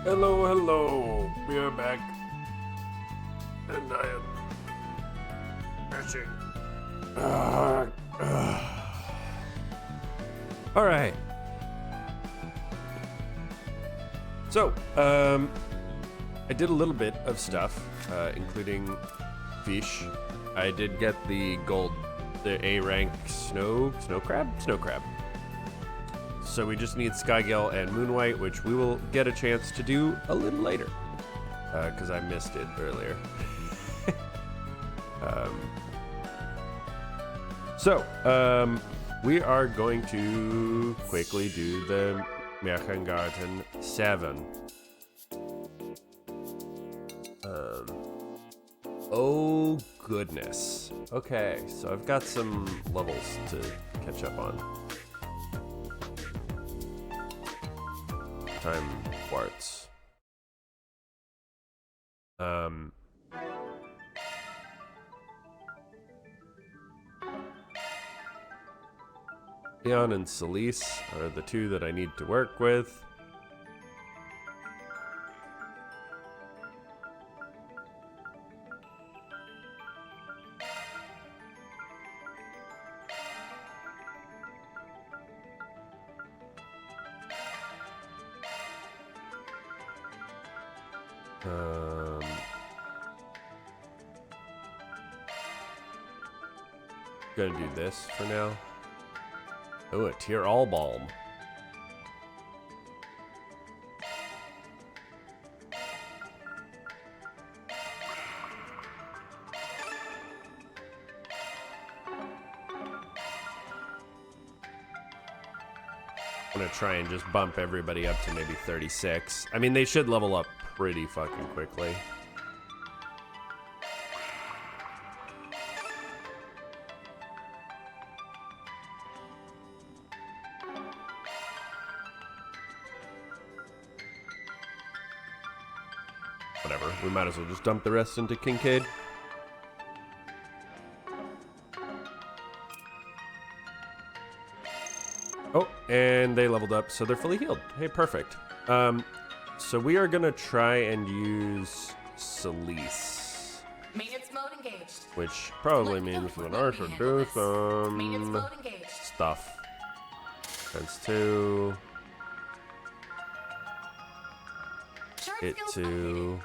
Hello, hello. We are back. And I am crashing. Alright. So, I did a little bit of stuff, including fish. I did get the gold, the A rank snow crab. So we just need Skygale and Moonwhite, which we will get a chance to do a little later, because I missed it earlier. We are going to quickly do the Märchengarten 7. Oh goodness. Okay, so I've got some levels to catch up on. Time quartz. Leon and Celise are the two that I need to work with. Gonna do this for now. Oh, a tier all balm. I'm gonna try and just bump everybody up to maybe 36. I mean, they should level up pretty fucking quickly. Whatever, we might as well just dump the rest into Kincaid. Oh, and they leveled up, so they're fully healed. Hey, perfect. So we are gonna try and use Celise. Maintenance mode engaged. Which probably means that I should do some stuff. That's 2. Hit 2.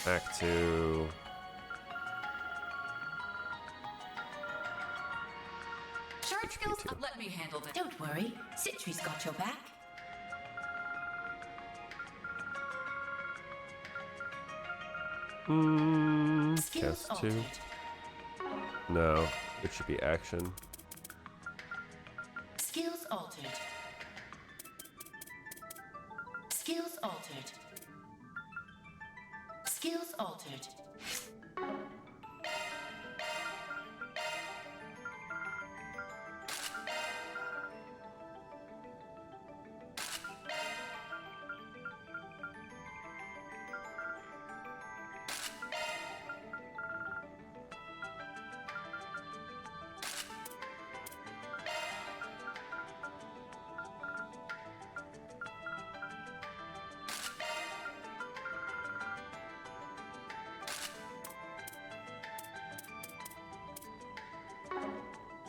Back 2. Charge skills, let me handle that. Don't worry, Citri's got your back. Cast 2. No, it should be action. Skills altered. Skills altered. Skills altered.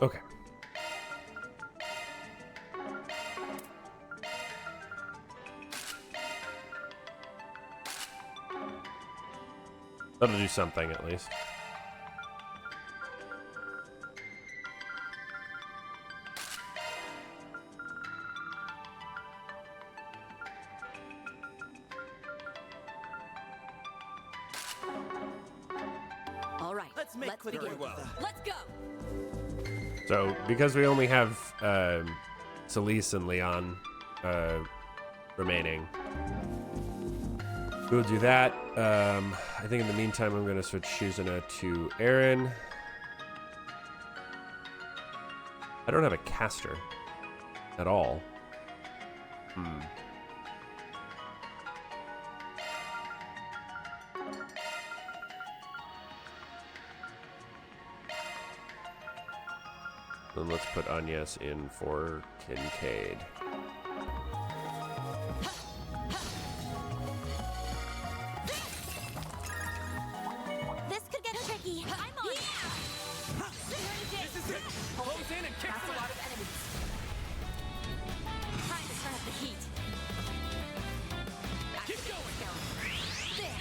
Okay. That'll do something at least. All right, let's begin. Let's go. So, because we only have Celise and Leon remaining, we'll do that. I think in the meantime, I'm going to switch Shuzana to Aaron. I don't have a caster at all. Then let's put Agnes in for Kincaid. I'm on it. This is it. Close in and kick. That's a lot of enemies. Time to turn up the heat. Keep going. There.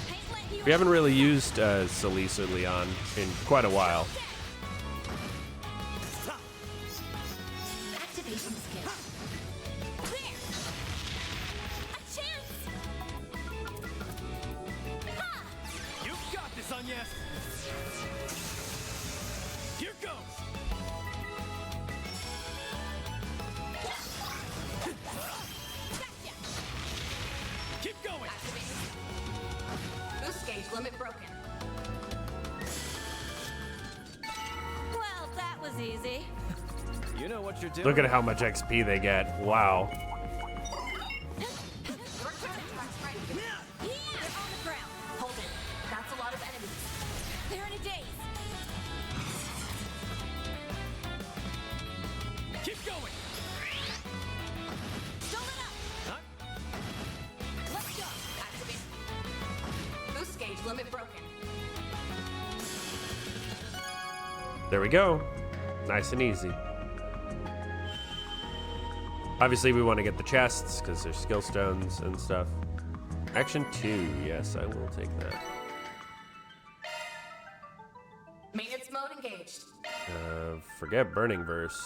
Ain't letting you We haven't really used Celise or Leon in quite a while. Activation skill. There. A chance. Ha! You've got this, Anya. Here goes. Gotcha. Keep going. Activation. Boost gauge limit broken. Well, that was easy. You know what you're doing. Look at how much XP they get. Wow. Your turn. That's right. They're on the ground. Hold it. That's a lot of enemies. They're in a daze. Keep going. Don't let up. Let's go. Activate. Boost gauge limit broken. There we go. Nice and easy. Obviously, we want to get the chests because there's skill stones and stuff. Action 2. Yes, I will take that. Maintenance mode engaged. Forget Burning Verse.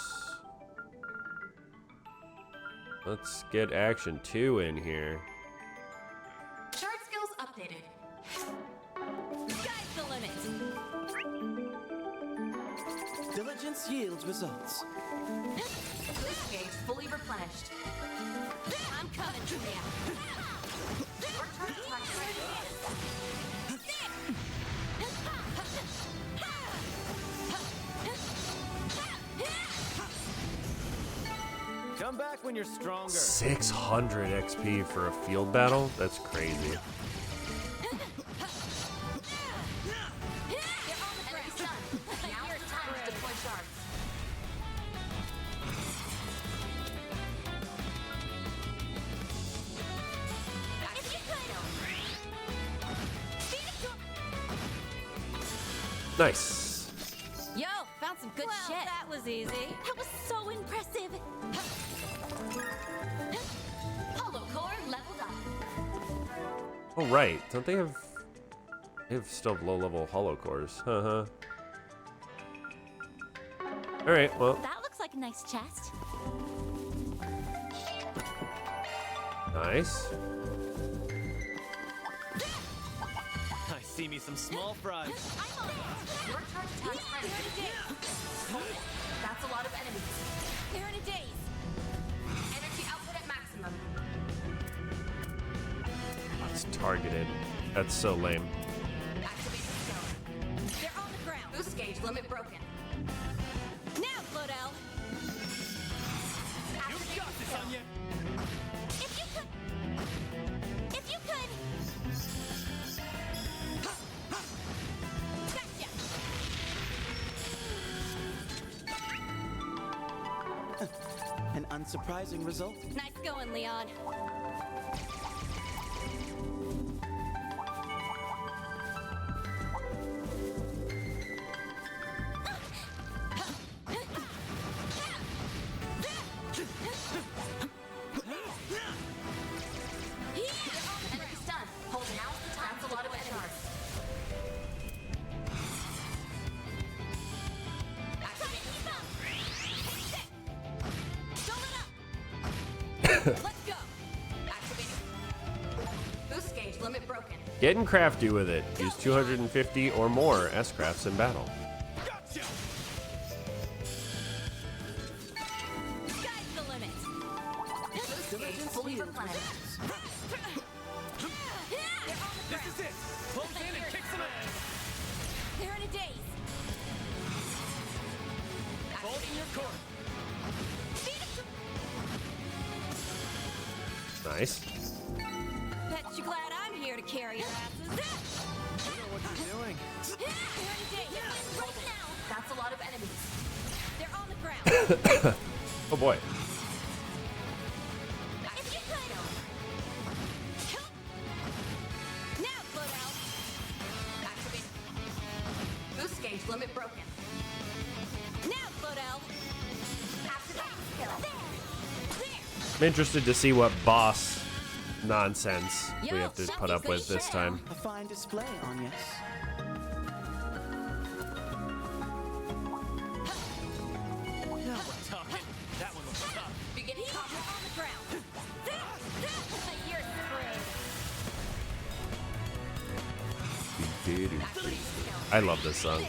Let's get Action 2 in here. Charge skills updated. Sky's the limit. Diligence yields results. Boost gauge fully replenished. I'm coming to you. Your turn. That's right. Come back when you're stronger. 600 XP for a field battle? That's crazy. Enemy stunned. Now it's time to deploy shards. Nice. Yo, found some good shit. That was easy. That was so impressive. Hollow core leveled up. Oh, right. Don't they have... They have still low-level hollow cores. Uh-huh. Alright, well, That looks like a nice chest. nice. I see me some small fries. I'm on it. Your turn to They're attack in a friendly. daze. Hold it. That's a lot of enemies. They're in a daze. Energy output at maximum. It's targeted. That's so lame. Activation skill. They're on the ground. Boost gauge limit broken. Now, Flodell. Activation Got this, skill. Anya. If you could. If you could. An unsurprising result. Nice going, Leon. Enemy stunned. Hold now's the time. That's a lot of enemies. Activation skill. Don't let up. Let's go. Activating. Boost gauge limit broken. Getting crafty with it. Use 250 or more S-crafts in battle. Gotcha. Sky's the limit. Boost gauge fully replenished. This is it. Close in and kick some ass. They're in a daze. Hold in your court. Nice. Bet you glad I'm here to carry your asses. You know what you're doing. They're in a daze. Right now. That's a lot of enemies. They're on the ground. Oh boy. If you could. Now, Flodell. Activate. limit broken. Now, Flotel. Activate skill. I'm interested to see what boss nonsense we have to put up with this time. A fine display, Agnes. Now we're talking. That one looks tough. Beginning combat. On the ground. You're screwed. I love this song. I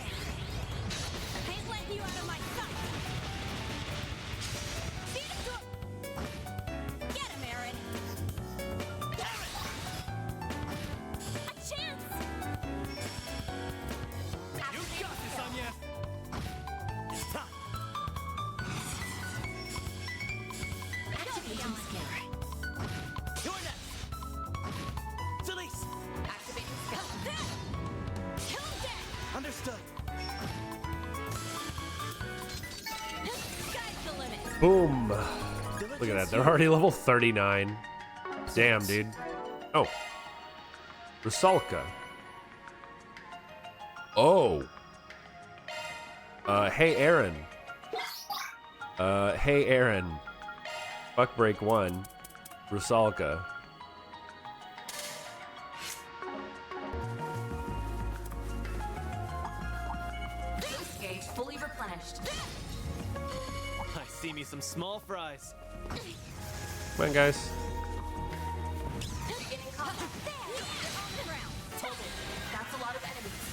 ain't letting you out of my sight. Get him, Aaron. A chance. You got this, Agnes. It's time. Activating skill. You're next. Delise. Activating skill. Kill him dead. Understood. Sky's the limit. Boom. Look at that. They're already level 39. Damn, dude. Oh. Rusalka. Oh. Hey, Aaron. Hey, Aaron. Fuck break 1. Rusalka. Boost gauge fully replenished. I see me some small fries. Come on, guys. Beginning combat. On the ground. Hold it. That's a lot of enemies.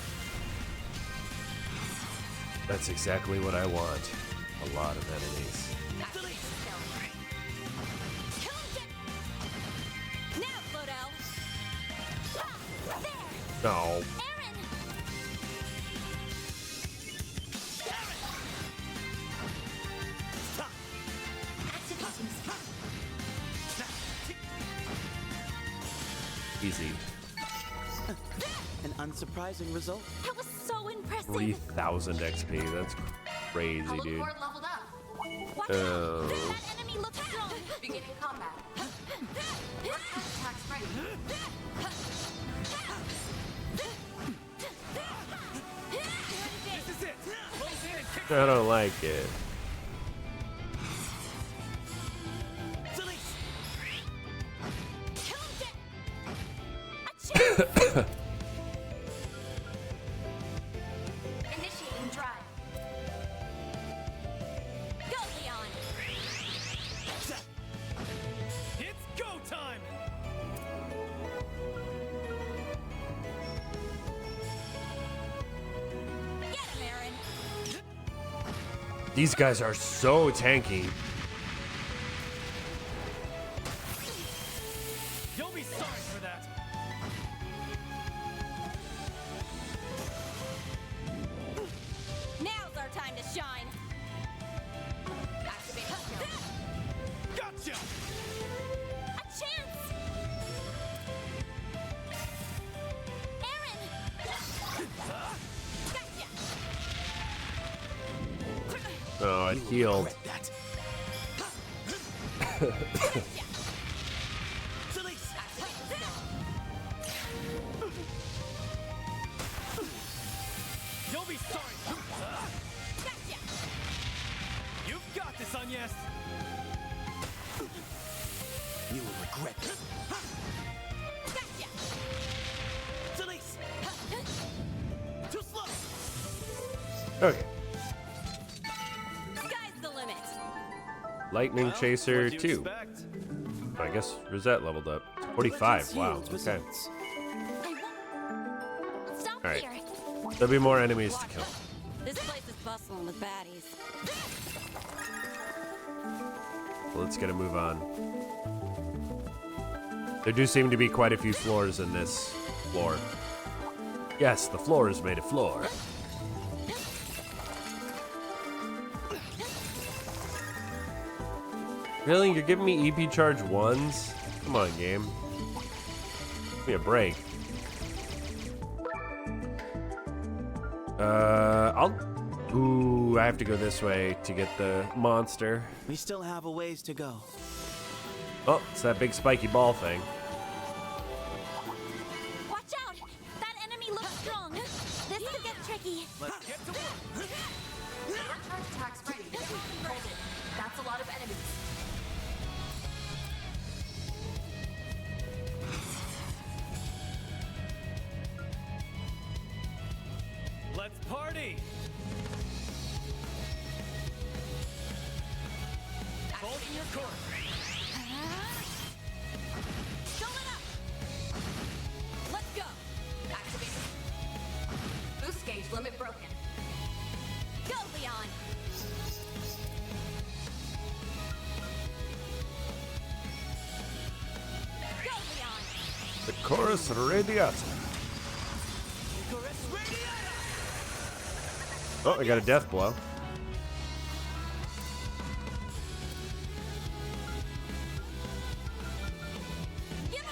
That's exactly what I want. A lot of enemies. Activating skill. Kill him dead. Now, Flotel. There. No. Aaron. Activating skill. Easy. An unsurprising result. That was so impressive. 3,000 XP. That's crazy, Hello dude. Lord leveled up. Watch Oh. out. That enemy looks strong. Beginning combat. Attacks ready. This is it. Close in and kick. I don't like it. Delise. Kill him dead. A chance. Initiating drive. Go, Leon. It's go time. Get him, Aaron. These guys are so tanky. You'll be sorry for that. Now's our time to shine. Activating skill. Gotcha. A chance. Aaron. Gotcha. Oh, it healed. Regret that. Gotcha. Delise. You'll be sorry. Gotcha. You've got this, Agnes. You will regret this. Gotcha. Delise. Too slow. Okay. Sky's the limit. Lightning Well, Chaser what'd you 2. expect? I guess Rosette leveled up. 45. Wow. Yields Okay. results. I won't stop All right. here. There'll be more enemies to kill. This place is bustling with baddies. Let's get a move on. There do seem to be quite a few floors in this floor. Yes, the floor is made of floor. Really? You're giving me EP charge 1s? Come on, game. Give me a break. Ooh, I have to go this way to get the monster. We still have a ways to go. Oh, it's that big spiky ball thing. Watch out! That enemy looks strong. This could get tricky. Let's get to work. ready. Hold in your course. Fill it up. Let's go. Activated. Boost gauge limit broken. Go, Leon. Go, Leon. The chorus radiata. Icarus Radiata! Oh, I got a death blow. Give it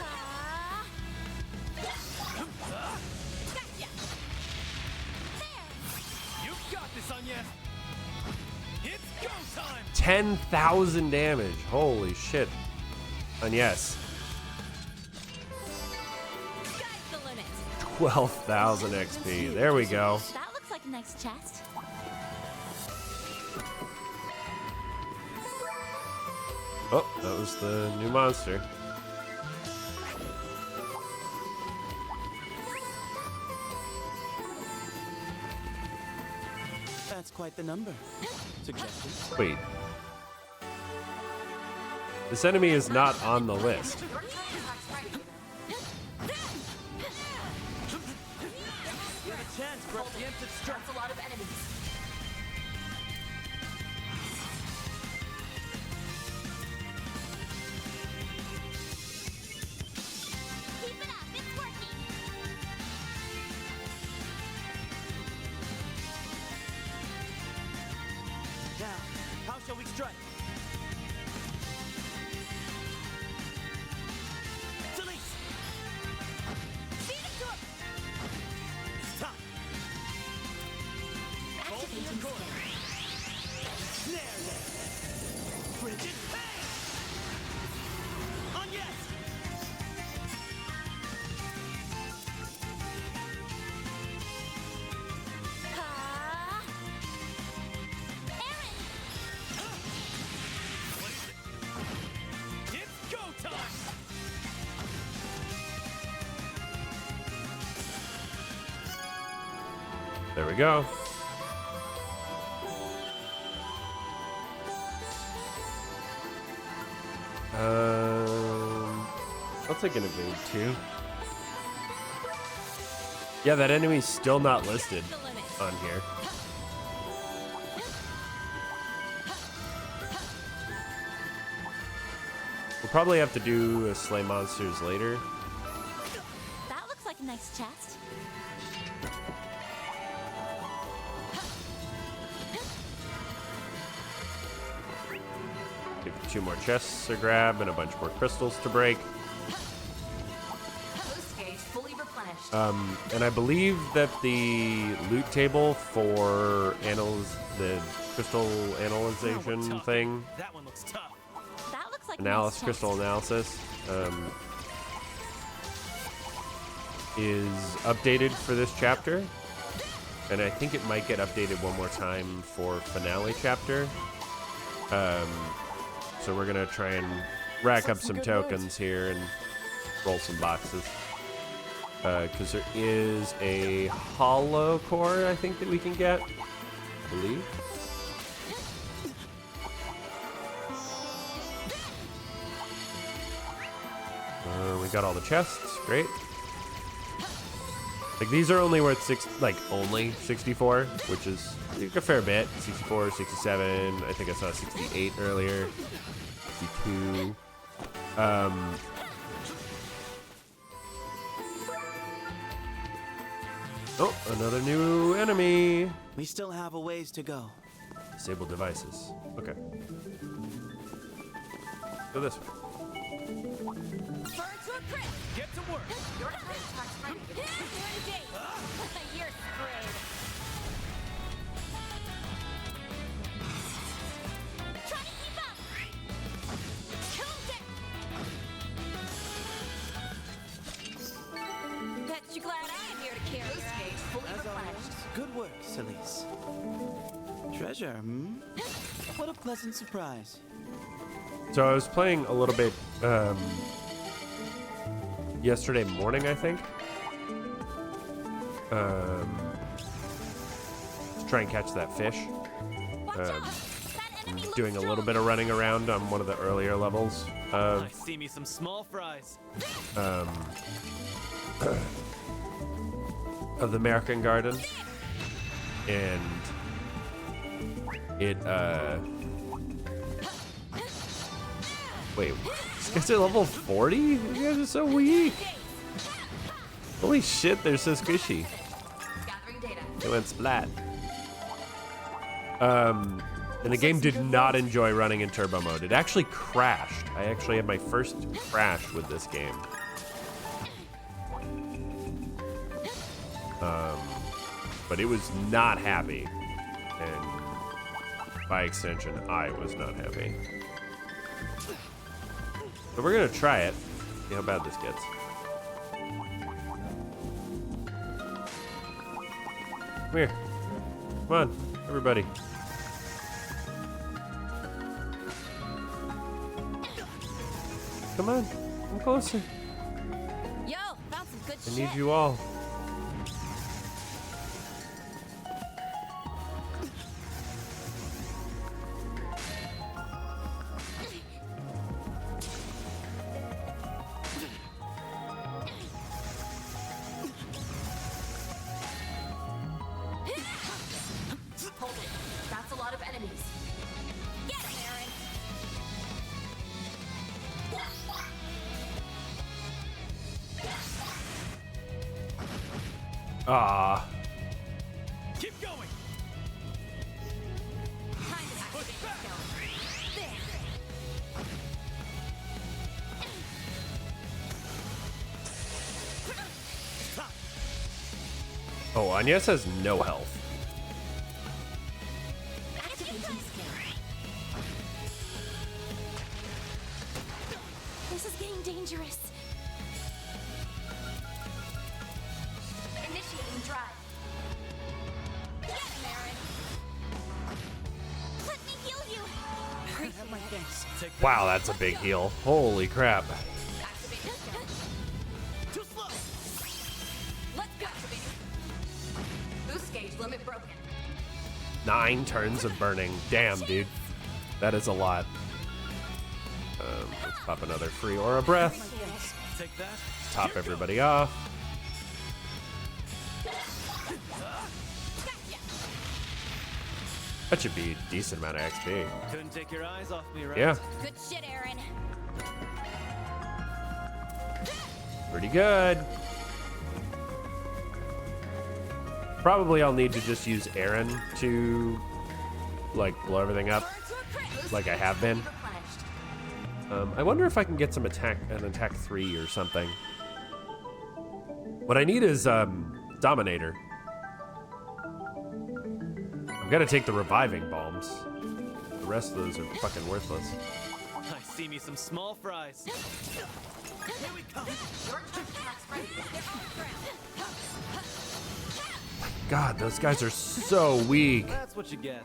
Gotcha. There. You've got this, Anya. It's go time. 10,000 damage. Holy shit. And yes, Sky's the limit. 12,000 XP. There we go. That looks like a nice chest. Oh, that was the new monster. That's quite the number. Suggestions? Wait. This enemy is not on the list. Your turret attacks right. You have a chance for a preemptive strike. That's a lot of enemies. Keep it up. It's working. Now, how shall we strike? Delete! Feed it to him. It's time! Activating scan. Snare them! Frigid pain! On yes! Ah. Aaron. It's go time. There we go. I'll take an evade too. Yeah, that enemy's still not listed The limit. on here. We'll probably have to do slay monsters later. That looks like a nice chest. Take 2 more chests to grab and a bunch more crystals to break. Boost gauge fully replenished. And I believe that the loot table for the crystal analyzation thing, That one looks tough. That looks like analysis, a nice crystal chest. analysis, is updated for this chapter. And I think it might get updated one more time for finale chapter. So we're gonna try and rack up some tokens here and roll some boxes. Because there is a hollow core, I think, that we can get, I believe. We got all the chests, great. Like, these are only worth only 64, which is a fair bit. 64, 67, I think I saw 68 earlier. 62. Oh, another new enemy. We still have a ways to go. Disable devices. Okay. Go this way. Burn to a crit. Get to work. Your turret attacks right. Here to date. You're screwed. Try to keep up. Killed it. Bet you glad I am here to carry Boost your ass. gauge fully As replenished. always, good work, Celise. Treasure, hmm? What a pleasant surprise. So I was playing a little bit yesterday morning, I think. try and catch that fish. Watch out. Um, That enemy looks Doing a little strong. bit of running around on one of the earlier levels I of see me some small fries. of the American Garden, and it wait, these guys are level 40? You guys are so weak. Holy shit, they're so squishy. Gathering data. They went splat. And the game did not enjoy running in turbo mode. It actually crashed. I actually had my first crash with this game. But it was not happy. And by extension, I was not happy. So we're gonna try it. See how bad this gets. Come here. Come on, everybody. Come on, come closer. Yo, found some good I shit. need you all. Hold it. That's a lot of enemies. Get him, Aaron. Ah, Keep going. Time to activate the skill. There. oh, Agnes has no health. Activating skill. This is getting dangerous. Initiating drive. Get him, Aaron. Let me heal you. Have my thanks. Take that. Wow, that's a big heal. Holy crap. Activating skill. Too slow. Let's go. Activating. Boost gauge limit broken. 9 turns of burning. Damn, dude. That is a lot. Let's pop another free aura breath. Take that. Top everybody off. That should be a decent amount of XP. Couldn't take your eyes off me, right? Yeah, Good shit, Aaron. pretty good. Probably I'll need to just use Aaron to, like, blow everything up, like I have been. Replenished. I wonder if I can get some attack 3 or something. What I need is Dominator. I've got to take the reviving bombs. The rest of those are fucking worthless. I see me some small fries. Here we come. Your charge attack's ready. God, those guys are so weak. That's what you get.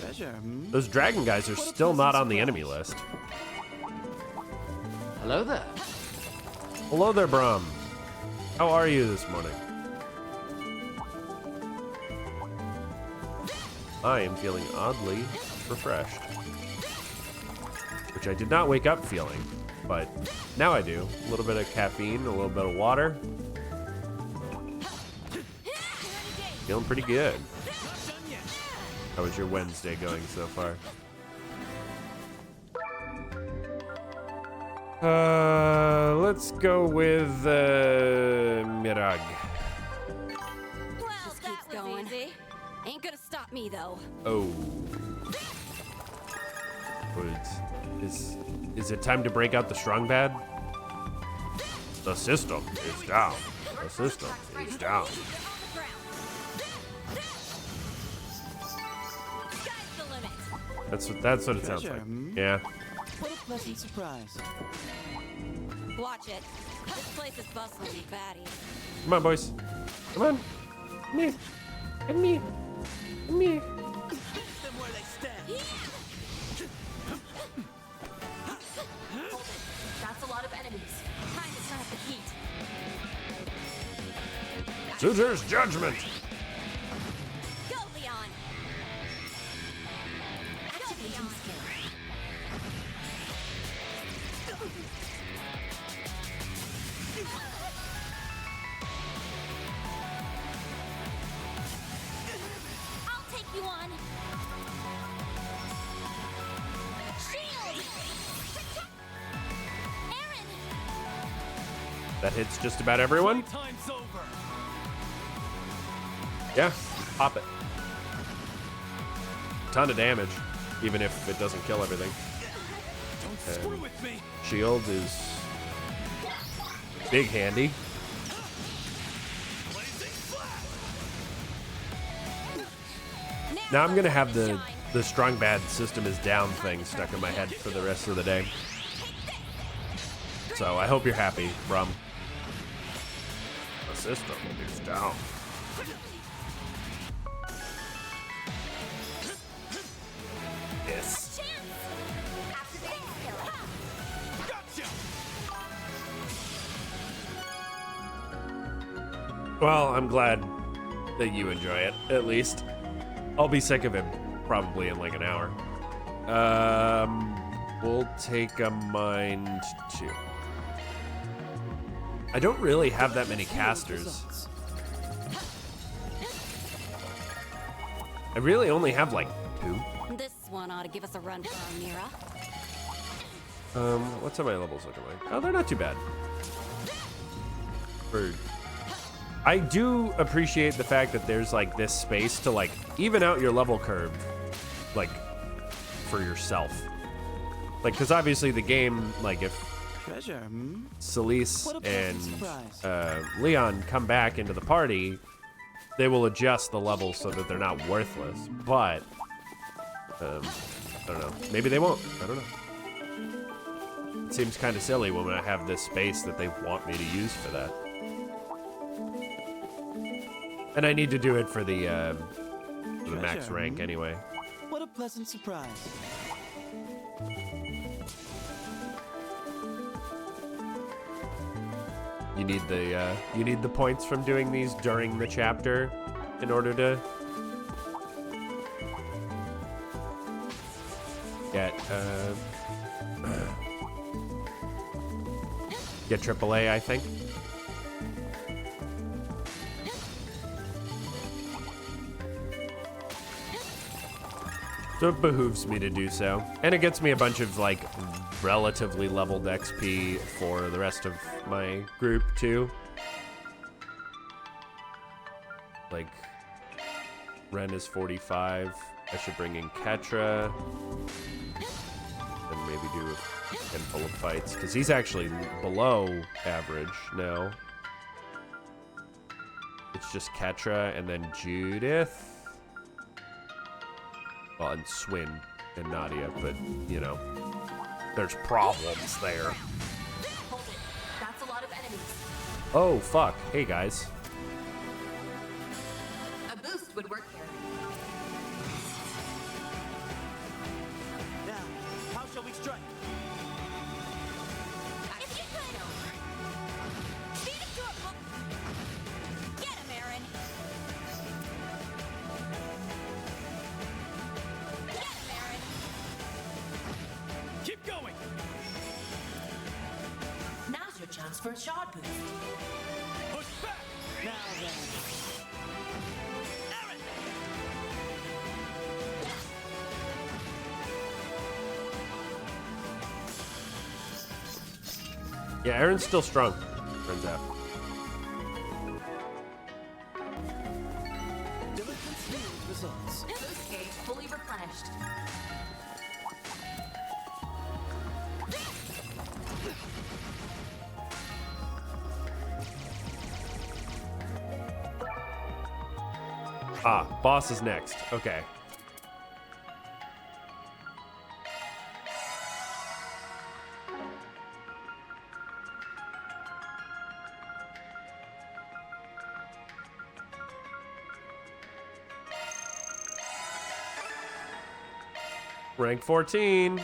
Treasure, hmm? Those dragon guys are still not on the enemy list. Hello there. Hello there, Brom. How are you this morning? I am feeling oddly refreshed. Which I did not wake up feeling, but now I do. A little bit of caffeine, a little bit of water. Feeling pretty good. Not done yet. How was your Wednesday going so far? Let's go with Mirag. Well, Just that keeps was going. easy. Ain't gonna stop me though. Oh. Is it time to break out the strong bad? The system is down. The system is down. They're on the ground. Sky's the limit. That's what it sounds Treasure, like. hmm? Yeah. What a pleasant surprise. Watch it. This place is bustling with baddies. Come on, boys. Come on. Come here. Come here. Come here. Them where they stand. That's a lot of enemies. Time to turn up the heat. Suitor's judgment. Go, Leon. Activating skill. I'll take you on. Shield. Protect. Aaron. That hits just about everyone. Time's over. Yeah, pop it. Ton of damage, even if it doesn't kill everything. Don't screw with me. Shield is big handy. Blazing flash. Now I'm gonna have the strong bad system is down thing stuck in my head for the rest of the day. So I hope you're happy, Brum. The system is down. Yes. Activating skill. Gotcha. Well, I'm glad that you enjoy it, at least. I'll be sick of him probably in like an hour. We'll take a mind too. I don't really have that many casters. Results. I really only have like 2. This one ought to give us a run for our Mira. What's my levels looking like? Oh, they're not too bad. I do appreciate the fact that there's like this space to like even out your level curve, like for yourself. Like, because obviously the game, like if Treasure, hmm? Celise What a and pleasant surprise. Leon come back into the party, they will adjust the levels so that they're not worthless. But I don't know. Maybe they won't. I don't know. It seems kind of silly when I have this space that they want me to use for that. And I need to do it for the max Treasure, rank hmm? anyway. What a pleasant surprise. You need the points from doing these during the chapter in order to get get AAA, I think. So it behooves me to do so. And it gets me a bunch of like relatively leveled XP for the rest of my group too. Like Ren is 45. I should bring in Ketra. And maybe do a handful of fights. Because he's actually below average now. It's just Ketra and then Judith. Well, and Swin and Nadia, but, you know, there's problems there. Hold it. That's a lot of enemies. Oh, fuck. Hey, guys. A boost would work here. Now, how shall we strike? If you could. Speed up to a book. Get him, Aaron. Get him, Aaron. Keep going. Now's your chance for a shot boost. Push back. Now then. Aaron. Yeah, Aaron's still strong, turns out. Diligence yields results. Boost gauge fully replenished. Ah, boss is next. Okay. Rank 14.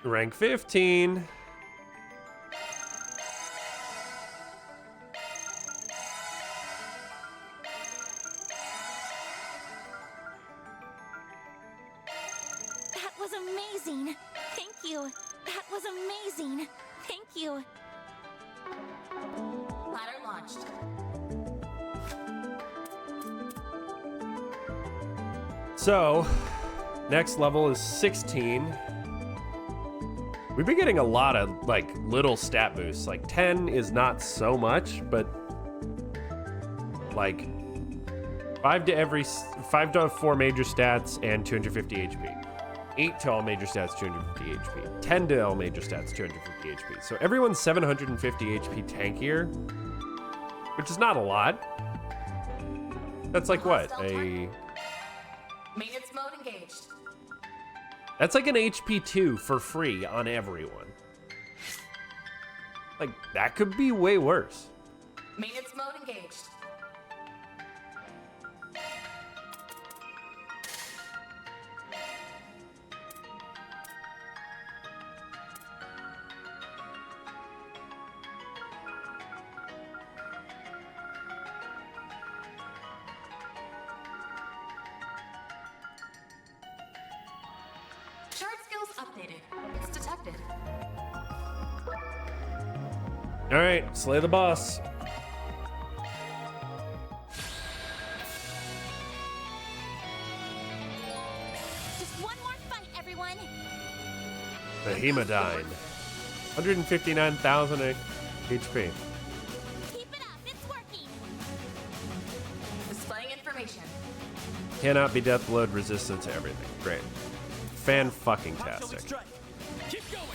Rank 15. That was amazing. Thank you. That was amazing. Thank you. Ladder launched. So, next level is 16. We've been getting a lot of like little stat boosts. Like 10 is not so much, but like 5 to 4 major stats and 250 HP. 8 to all major stats, 250 HP. 10 to all major stats, 250 HP. So everyone's 750 HP tankier, which is not a lot. That's like what? Maintenance mode engaged. That's like an HP 2 for free on everyone. Like, that could be way worse. Maintenance mode engaged. Shard skills updated. It's detected. All right, slay the boss. Just one more fight, everyone. The Hemodyne. 159,000 HP. Keep it up. It's working. Displaying information. Cannot be death load resistant to everything. Great. Fan-fucking-tastic. Strike. Keep going.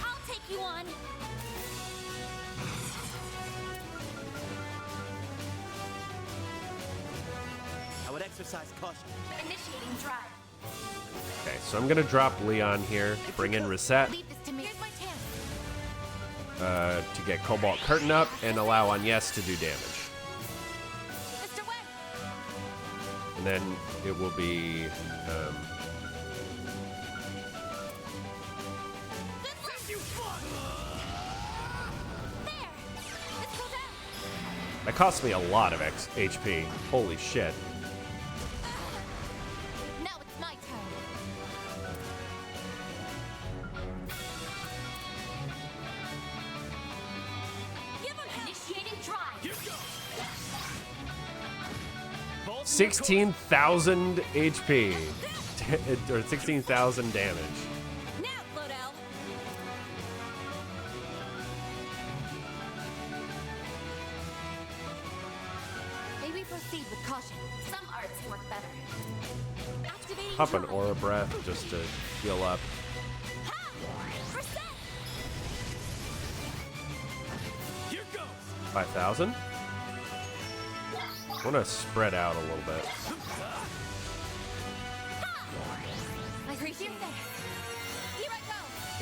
I'll take you on. I would exercise caution. Initiating drive. Okay, so I'm gonna drop Leon here, bring in Reset Leave this to me. Here's my chance. to get Cobalt Curtain up and allow Agnes to do damage. Mr. Webb. And then it will be Good work. There. Let's go down. that cost me a lot of HP. Holy shit. Now it's my turn. Give him hell. Initiating drive. Here goes. Bolt 16,000 HP. Or 16,000 damage. Now, Flodell. Maybe proceed with caution. Some arts work better. Activating Pop an drive. aura breath just to heal up. Ha! Reset. Here goes. 5,000. I want to spread out a little bit. I appreciate that. Here I go.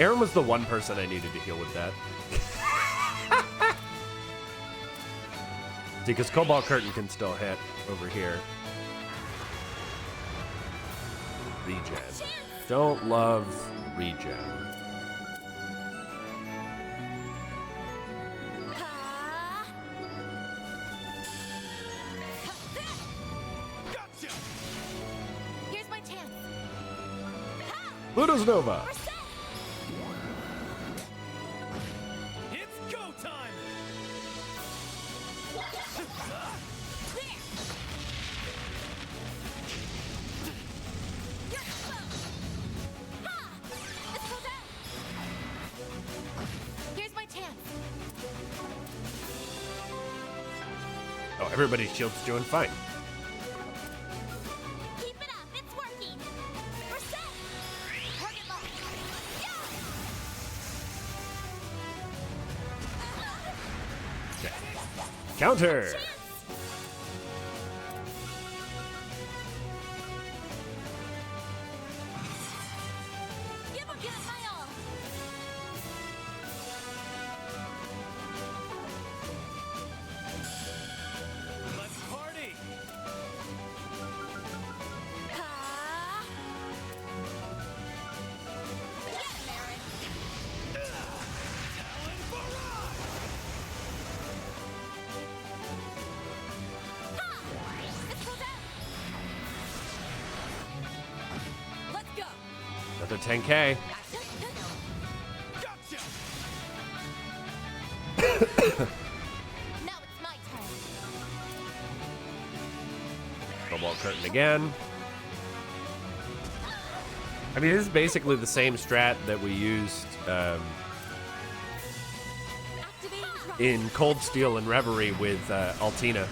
Aaron was the one person I needed to heal with that. See, because Cobalt Curtain can still hit over here. Regen. Don't love regen. Ha! Gotcha. Here's my chance. Ha! Pluto's Nova. Reset. It's go time. There. You're close. Ha! Let's go down. Here's my chance. Oh, everybody's shield's doing fine. Keep it up. It's working. Reset. Target locked. Yeah. Okay. Counter. Chance. Give it my all. Let's party. to 10K. Gotcha! Now it's my turn. Cobalt Curtain again. I mean, this is basically the same strat that we used Activating drive. in Cold Steel and Reverie with Altina.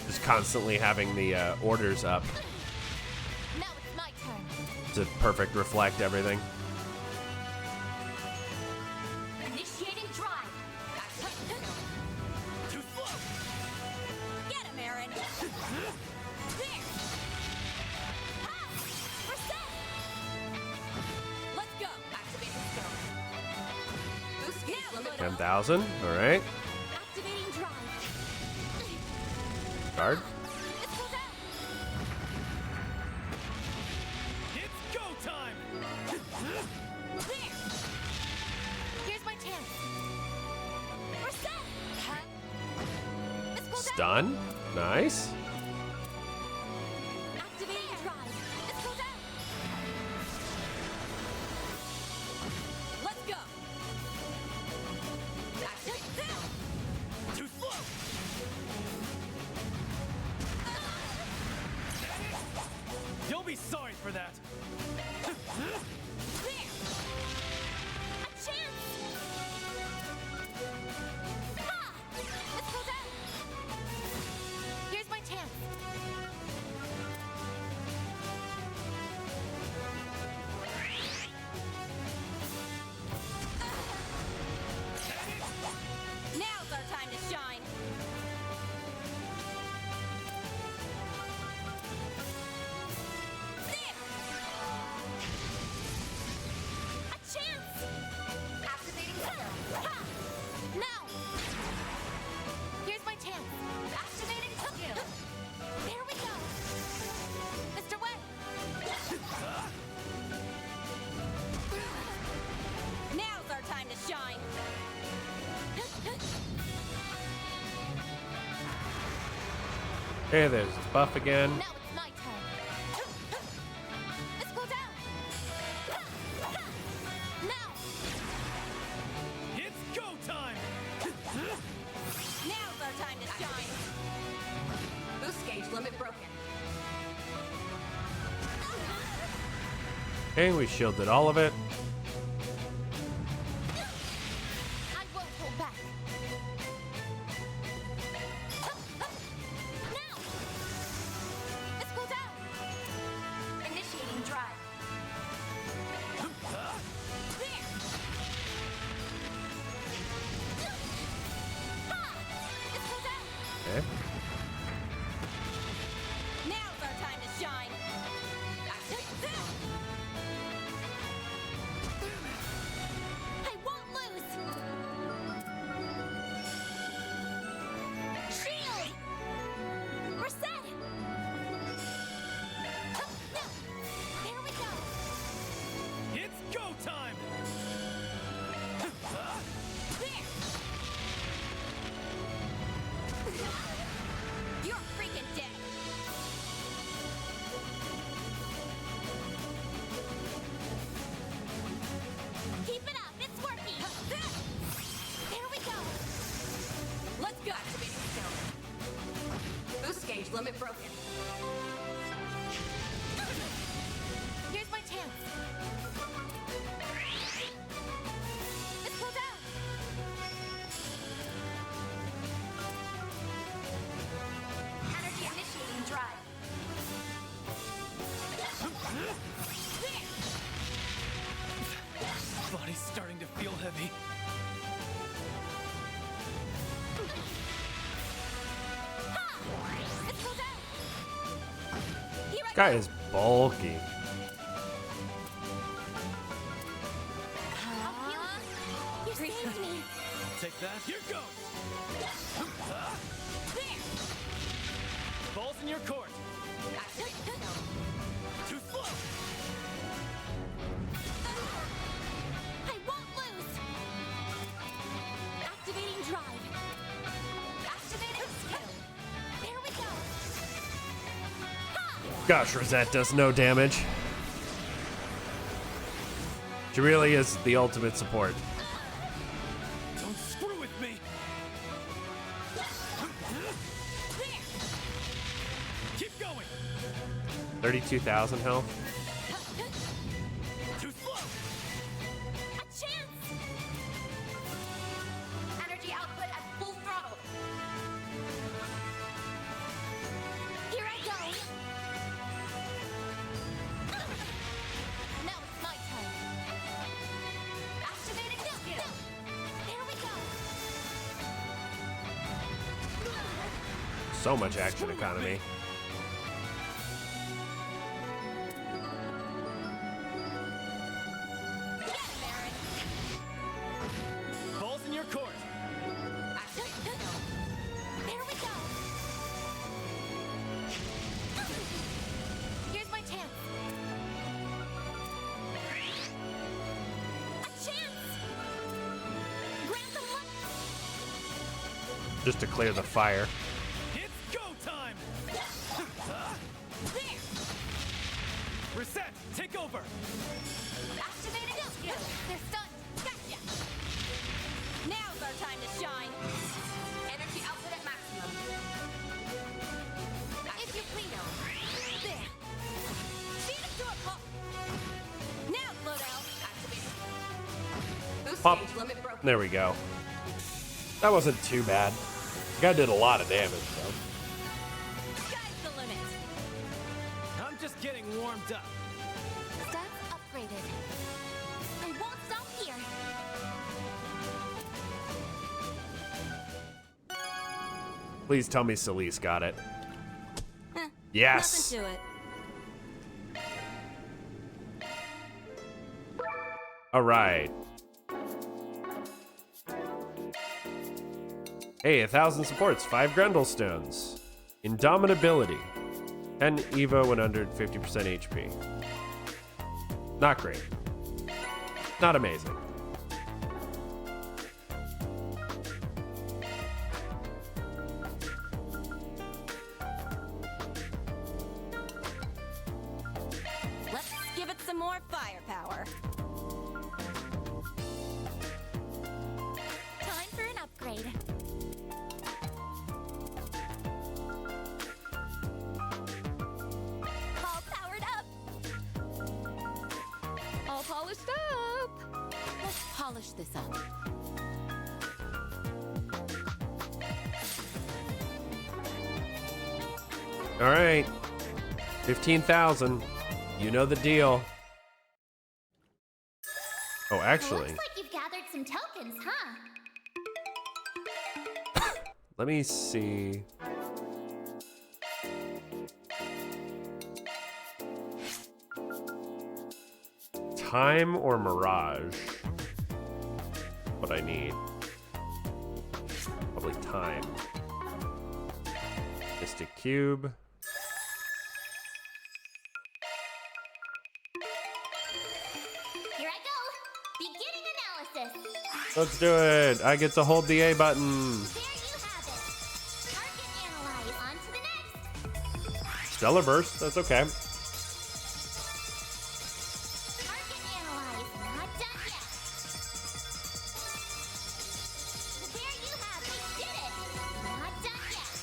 Just constantly having the orders up Now it's my turn. to perfect reflect everything. Initiating drive. Too slow! Get him, Aaron. There. Ah, we're set. Let's go. Activating skill. Boost gauge limit. 10,000. All right. Activating drive. Guard. This goes out. It's go time! There. Here's my chance. We're set. This goes out. Stun. Nice. Activating drive. This goes out. Let's go. Too slow! You'll be sorry for that. There. A chance. Ha! This goes out. Here's my chance. Now's our time to shine. There. A chance. Activating skill. Ha! Now. Here's my chance. Activating skill. There we go. Mr. Wet. Now's our time to shine. Okay, there's buff again. Now it's my turn. This goes out. Now. It's go time! Now's our time to shine. Boost gauge limit broken. Okay, we shielded all of it. I won't hold back. Now. This goes out. Initiating drive. There. Ha! This goes out. Okay. Now's our time to shine. I won't lose. Shield. We're set. No. There we go. It's go time! There. You're freaking dead. Keep it up. It's working. There we go. Let's go. Activating skill. Boost gauge limit broken. Here's my chance. This goes out. Energy initiating drive. There. Body's starting to feel heavy. Ha! This goes out. Here I This guy go. is bulky. I'll heal you. You saved me. Take that. Here goes! There. Ball's in your court. Too slow! I won't lose. Activating drive. Activating skill. There we go. Ha! Gosh, Rosette does no damage. She really is the ultimate support. Don't screw with me. Keep going. 32,000 health. Too slow. A chance! Energy output at full throttle. Here I go! Now it's my turn. Activating skill. There we go! So much action economy. Balls in your court. Activating skill. There we go! Here's my chance! A chance! Grant them one! Just to clear the fire. It's go time. There! Reset. Take over. Activating skill. They're stunned! Gotcha! Now's our time to shine. Energy output at maximum. If you please! There! Speed absorb pump. Now slow down. Activating. Boost Pop. stage limit broken. There we go. That wasn't too bad. The guy did a lot of damage, though. Sky's the limit. I'm just getting warmed up. Stats upgraded. I won't stop here! Please tell me Celeste got it. Eh, Yes! Nothing to it. Alright. Hey, 1,000 supports, 5 Grendel stones. Indomitability. 10 Evo when under 50% HP. Not great. Not amazing. Let's give it some more firepower. Time for an upgrade. All powered up! All polished up. Let's polish this up. Alright. 15,000. You know the deal. Oh, actually, Looks like you've gathered some tokens, huh? let me see. Time or Mirage? What I need. Probably time. Mystic Cube. Here I go! Beginning analysis! Let's do it. I get to hold the A button. There you have it! Target analyze. On to the next! Stellar Burst. That's okay. Target analyze. Not done yet! There you have it! Did it! Not done yet!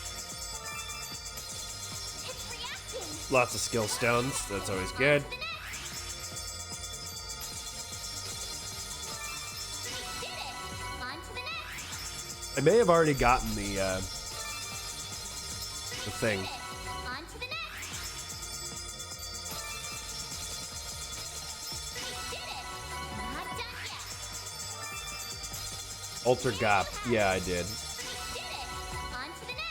It's reacting! Lots of skill stones. That's always good. To the next! Did it! On to the next! I may have already gotten the thing. On to the next! Did it! Not done yet! Alter Gap. Yeah, I did. Did it! On to the next!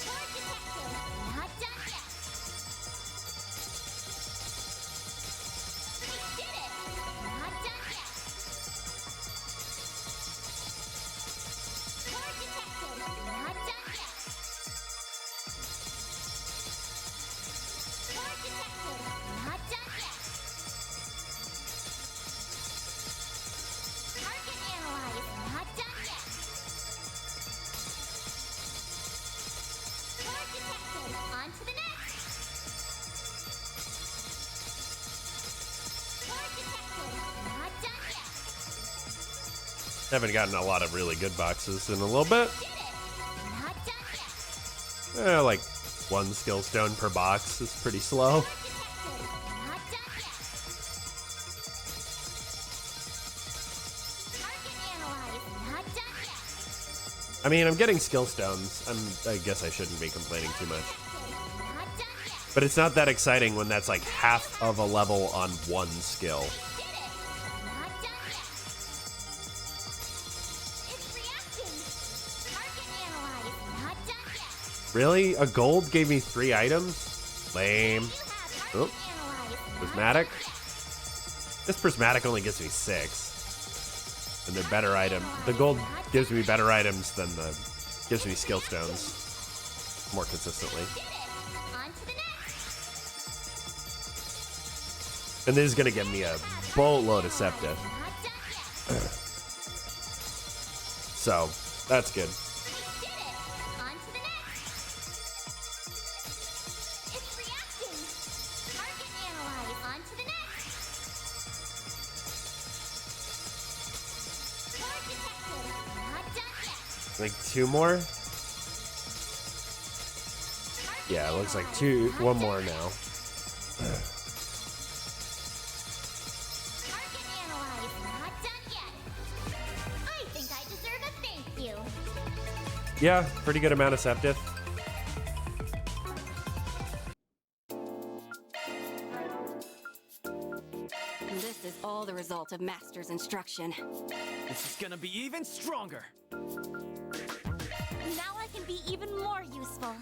Core detected! Not done yet! Did it! Not done yet! Core detected! Not done yet! Core detected! Not done yet! Haven't gotten a lot of really good boxes in a little bit. Not done yet. Like 1 skill stone per box is pretty slow. Not done yet. Target analyzed. Not done yet. I mean, I'm getting skill stones. I guess I shouldn't be complaining too much. Not done yet. But it's not that exciting when that's like half of a level on 1 skill. Not done yet. It's reacting. Target analyzed. Not done yet. Really? A gold gave me 3 items? Lame. You have target Oh. analyzed. Prismatic? This prismatic only gives me 6. And they're better item. The gold gives me better items than gives me skill stones more consistently. On to the next. And this is gonna give me a boatload of Septa. Not done yet. So that's good. Did it. On to the next. It's reacting. Target analyzed. On to the next. Core detected. Not done yet. Like 2 more? Yeah, it looks like 1 more now. Target analyzed. Not done yet. I think I deserve a thank you. Yeah, pretty good amount of Septith. This is all the result of Master's instruction. This is gonna be even stronger. Now I can be even more useful.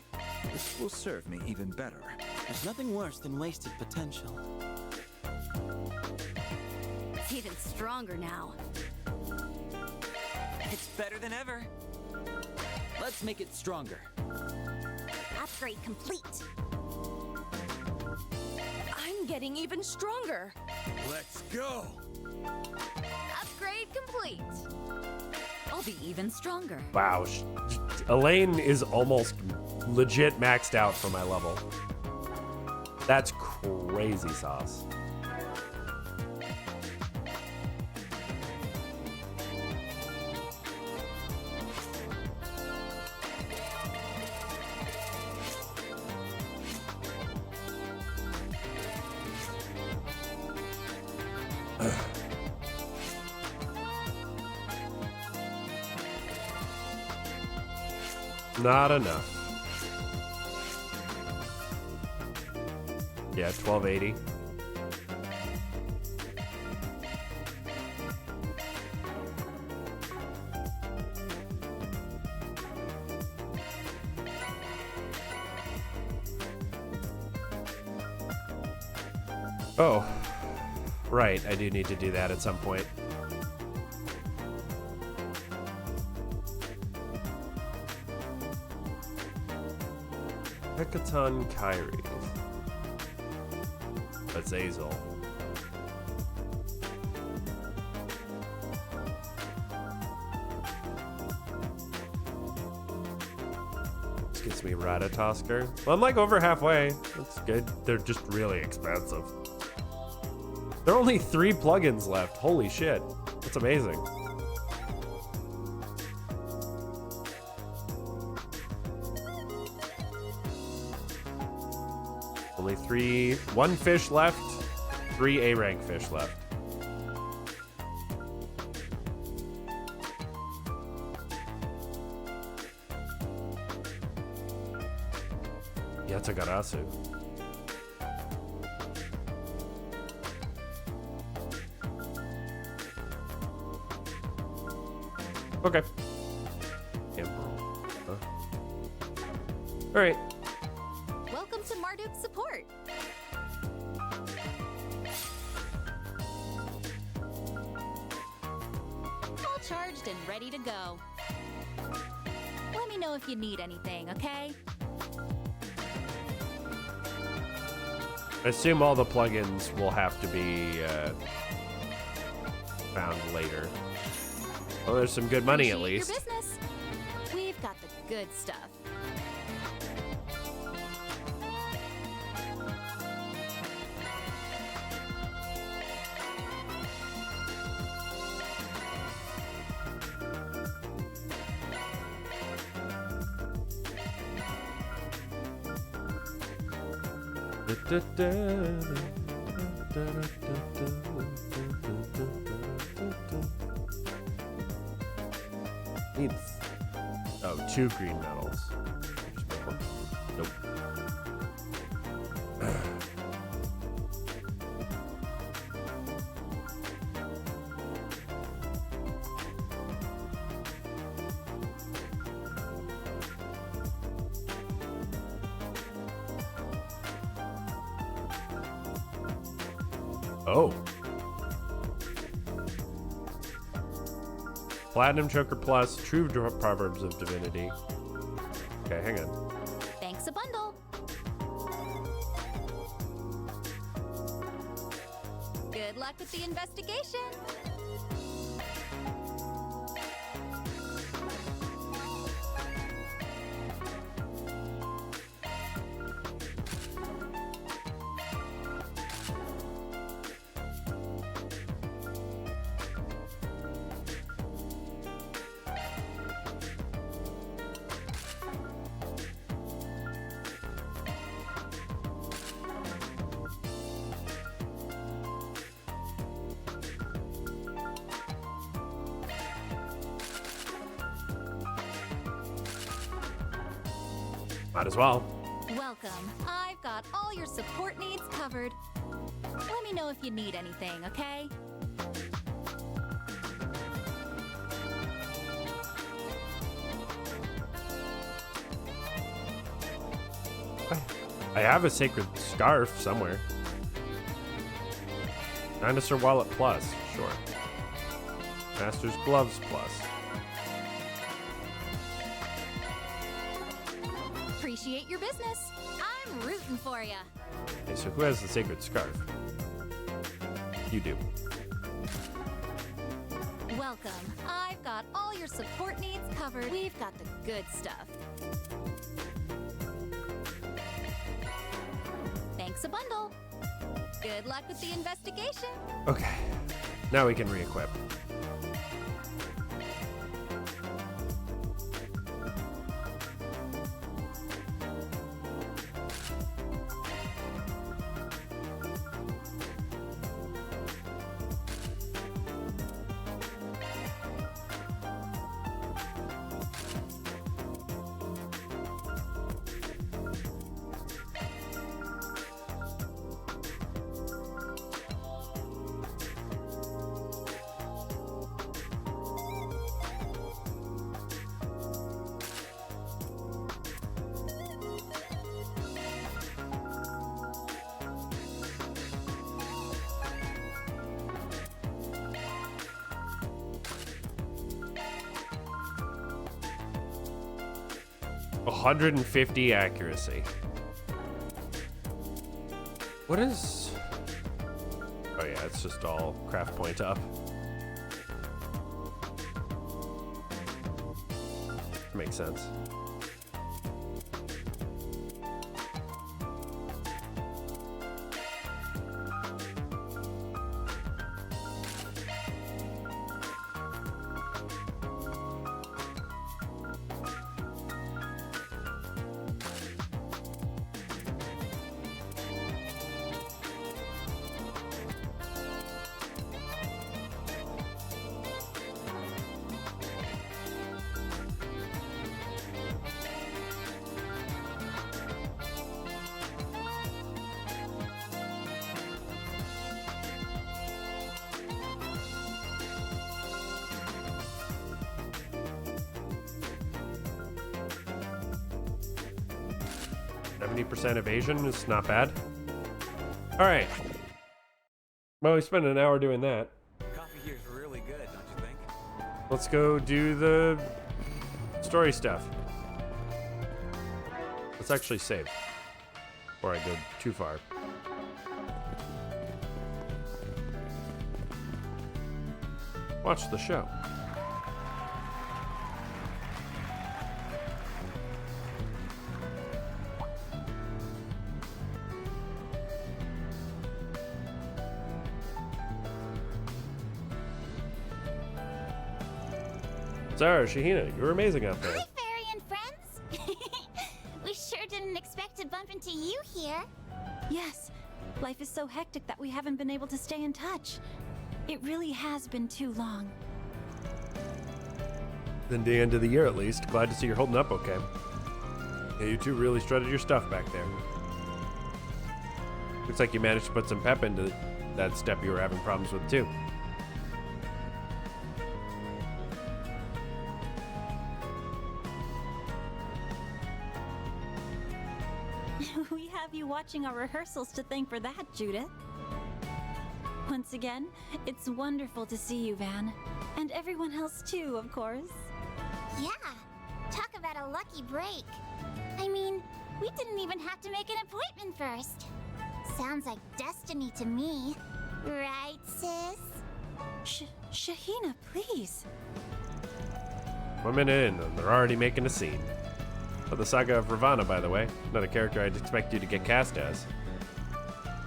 This will serve me even better. There's nothing worse than wasted potential. It's even stronger now. It's better than ever. Let's make it stronger. Upgrade complete. I'm getting even stronger. Let's go. Upgrade complete. I'll be even stronger. Wow. Elaine is almost legit maxed out for my level. That's crazy sauce. Not enough. Yeah, 1280. Oh, right. I do need to do that at some point. Hekaton Kyrie. Azazel. This gets me Ratatosker. Well, I'm like over halfway. That's good. They're just really expensive. There are only 3 plugins left. Holy shit. That's amazing. Only 1 fish left, 3 A rank fish left. Yatsugarasu. Okay. Emerald. Huh? All right. Welcome to Marduk's support. All charged and ready to go. Let me know if you need anything, okay? I assume all the plugins will have to be found later. Well, there's some good money at Appreciate least. Your business. We've got the good stuff. Needs 2 green medals. Nope. Oh. Platinum Choker Plus, True Proverbs of Divinity. Okay, hang on. Thanks a bundle. Good luck with the investigation. Might as well. Welcome. I've got all your support needs covered. Let me know if you need anything, okay? I have a sacred scarf somewhere. Dinosaur Wallet Plus, sure. Master's Gloves Plus. Appreciate your business. I'm rooting for you. Okay, so who has the sacred scarf? You do. Welcome. I've got all your support needs covered. We've got the good stuff. Thanks a bundle. Good luck with the investigation. Okay. Now we can re-equip. .150 accuracy. What is... Oh yeah, it's just all craft point up. Makes sense. .70% evasion is not bad. All right. Well, we spent an hour doing that. Coffee here's really good, don't you think? Let's go do the story stuff. Let's actually save before I go too far. Watch the show. Sarah, Shahina, you were amazing out there. Hi, Fairy and friends. We sure didn't expect to bump into you here. Yes, life is so hectic that we haven't been able to stay in touch. It really has been too long. Then the end of the year at least. Glad to see you're holding up okay. Yeah, you two really strutted your stuff back there. Looks like you managed to put some pep into that step you were having problems with too. We have you watching our rehearsals to thank for that, Judith. Once again, it's wonderful to see you, Van. And everyone else too, of course. Yeah, talk about a lucky break. I mean, we didn't even have to make an appointment first. Sounds like destiny to me. Right, sis? Shahina, please. 1 minute in, and they're already making a scene. Oh, the Saga of Ravana, by the way. Not a character I'd expect you to get cast as.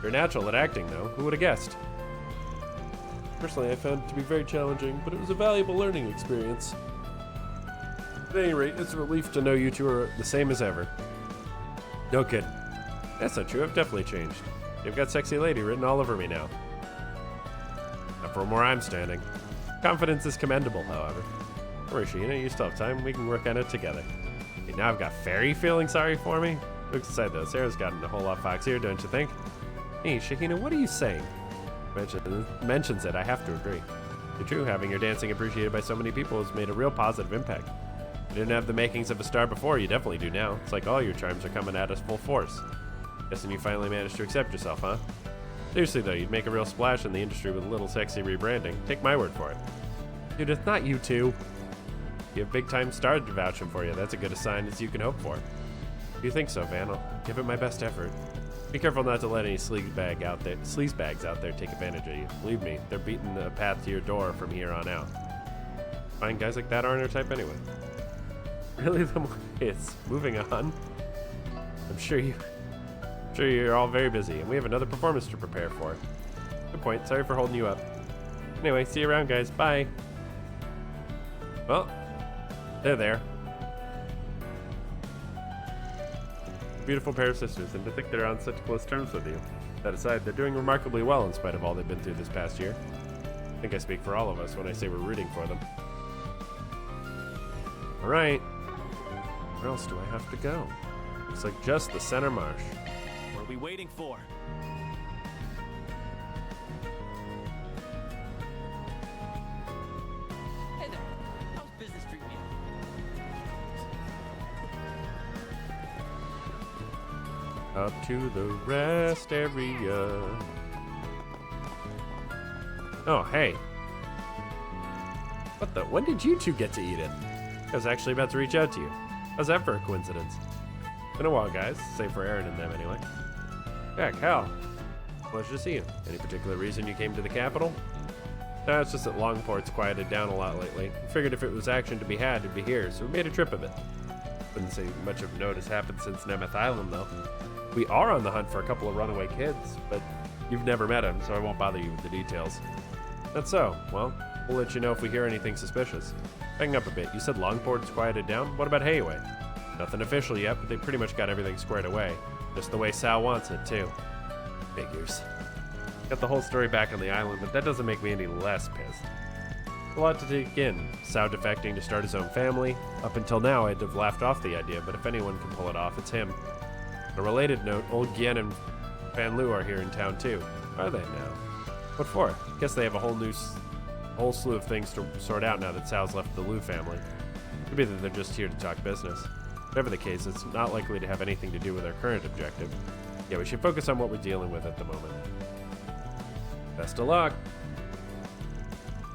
You're natural at acting, though. Who would have guessed? Personally, I found it to be very challenging, but it was a valuable learning experience. At any rate, it's a relief to know you two are the same as ever. No kidding. That's not true. I've definitely changed. You've got sexy lady written all over me now. Not from where I'm standing. Confidence is commendable, however. Don't worry, Sheena. You still have time. We can work on it together. Okay, now I've got Fairy feeling sorry for me. Looks aside though, Sarah's gotten a whole lot foxier, don't you think? Hey, Shahina, what are you saying? Mentions it, I have to agree. You're true, having your dancing appreciated by so many people has made a real positive impact. You didn't have the makings of a star before, you definitely do now. It's like all your charms are coming at us full force. Guessing you finally managed to accept yourself, huh? Seriously though, you'd make a real splash in the industry with a little sexy rebranding. Take my word for it. Judith, not you two. You have big-time stars vouching for you. That's as good a sign as you can hope for. If you think so, Van, I'll give it my best effort. Be careful not to let any sleazebags out there take advantage of you. Believe me, they're beating a path to your door from here on out. Fine guys like that aren't our type anyway. Really, the more it's moving on. I'm sure you're all very busy, and we have another performance to prepare for. Good point. Sorry for holding you up. Anyway, see you around, guys. Bye. Well, they're there. Beautiful pair of sisters, and to think they're on such close terms with you. That aside, they're doing remarkably well in spite of all they've been through this past year. I think I speak for all of us when I say we're rooting for them. Alright. Where else do I have to go? Looks like just the center marsh. What are we waiting for? Hey there. How's business treating you? Up to the rest area. Oh, hey. What the? When did you two get to eat it? I was actually about to reach out to you. How's that for a coincidence? Been a while, guys. Save for Aaron and them, anyway. Yeah, Cal. Pleasure to see you. Any particular reason you came to the capital? No, it's just that Longport's quieted down a lot lately. We figured if it was action to be had, it'd be here, so we made a trip of it. Wouldn't say much of note has happened since Nemeth Island, though. We are on the hunt for a couple of runaway kids, but you've never met them, so I won't bother you with the details. That's so. Well, we'll let you know if we hear anything suspicious. Backing up a bit, you said Longport's quieted down? What about Hayway? Nothing official yet, but they pretty much got everything squared away. Just the way Sal wants it, too. Figures. Got the whole story back on the island, but that doesn't make me any less pissed. A lot to take in. Sal defecting to start his own family. Up until now, I'd have laughed off the idea, but if anyone can pull it off, it's him. On a related note, old Gien and Fan Lu are here in town, too. Are they now? What for? Guess they have a whole slew of things to sort out now that Sal's left the Lu family. Could be that they're just here to talk business. Whatever the case, it's not likely to have anything to do with our current objective. Yeah, we should focus on what we're dealing with at the moment. Best of luck.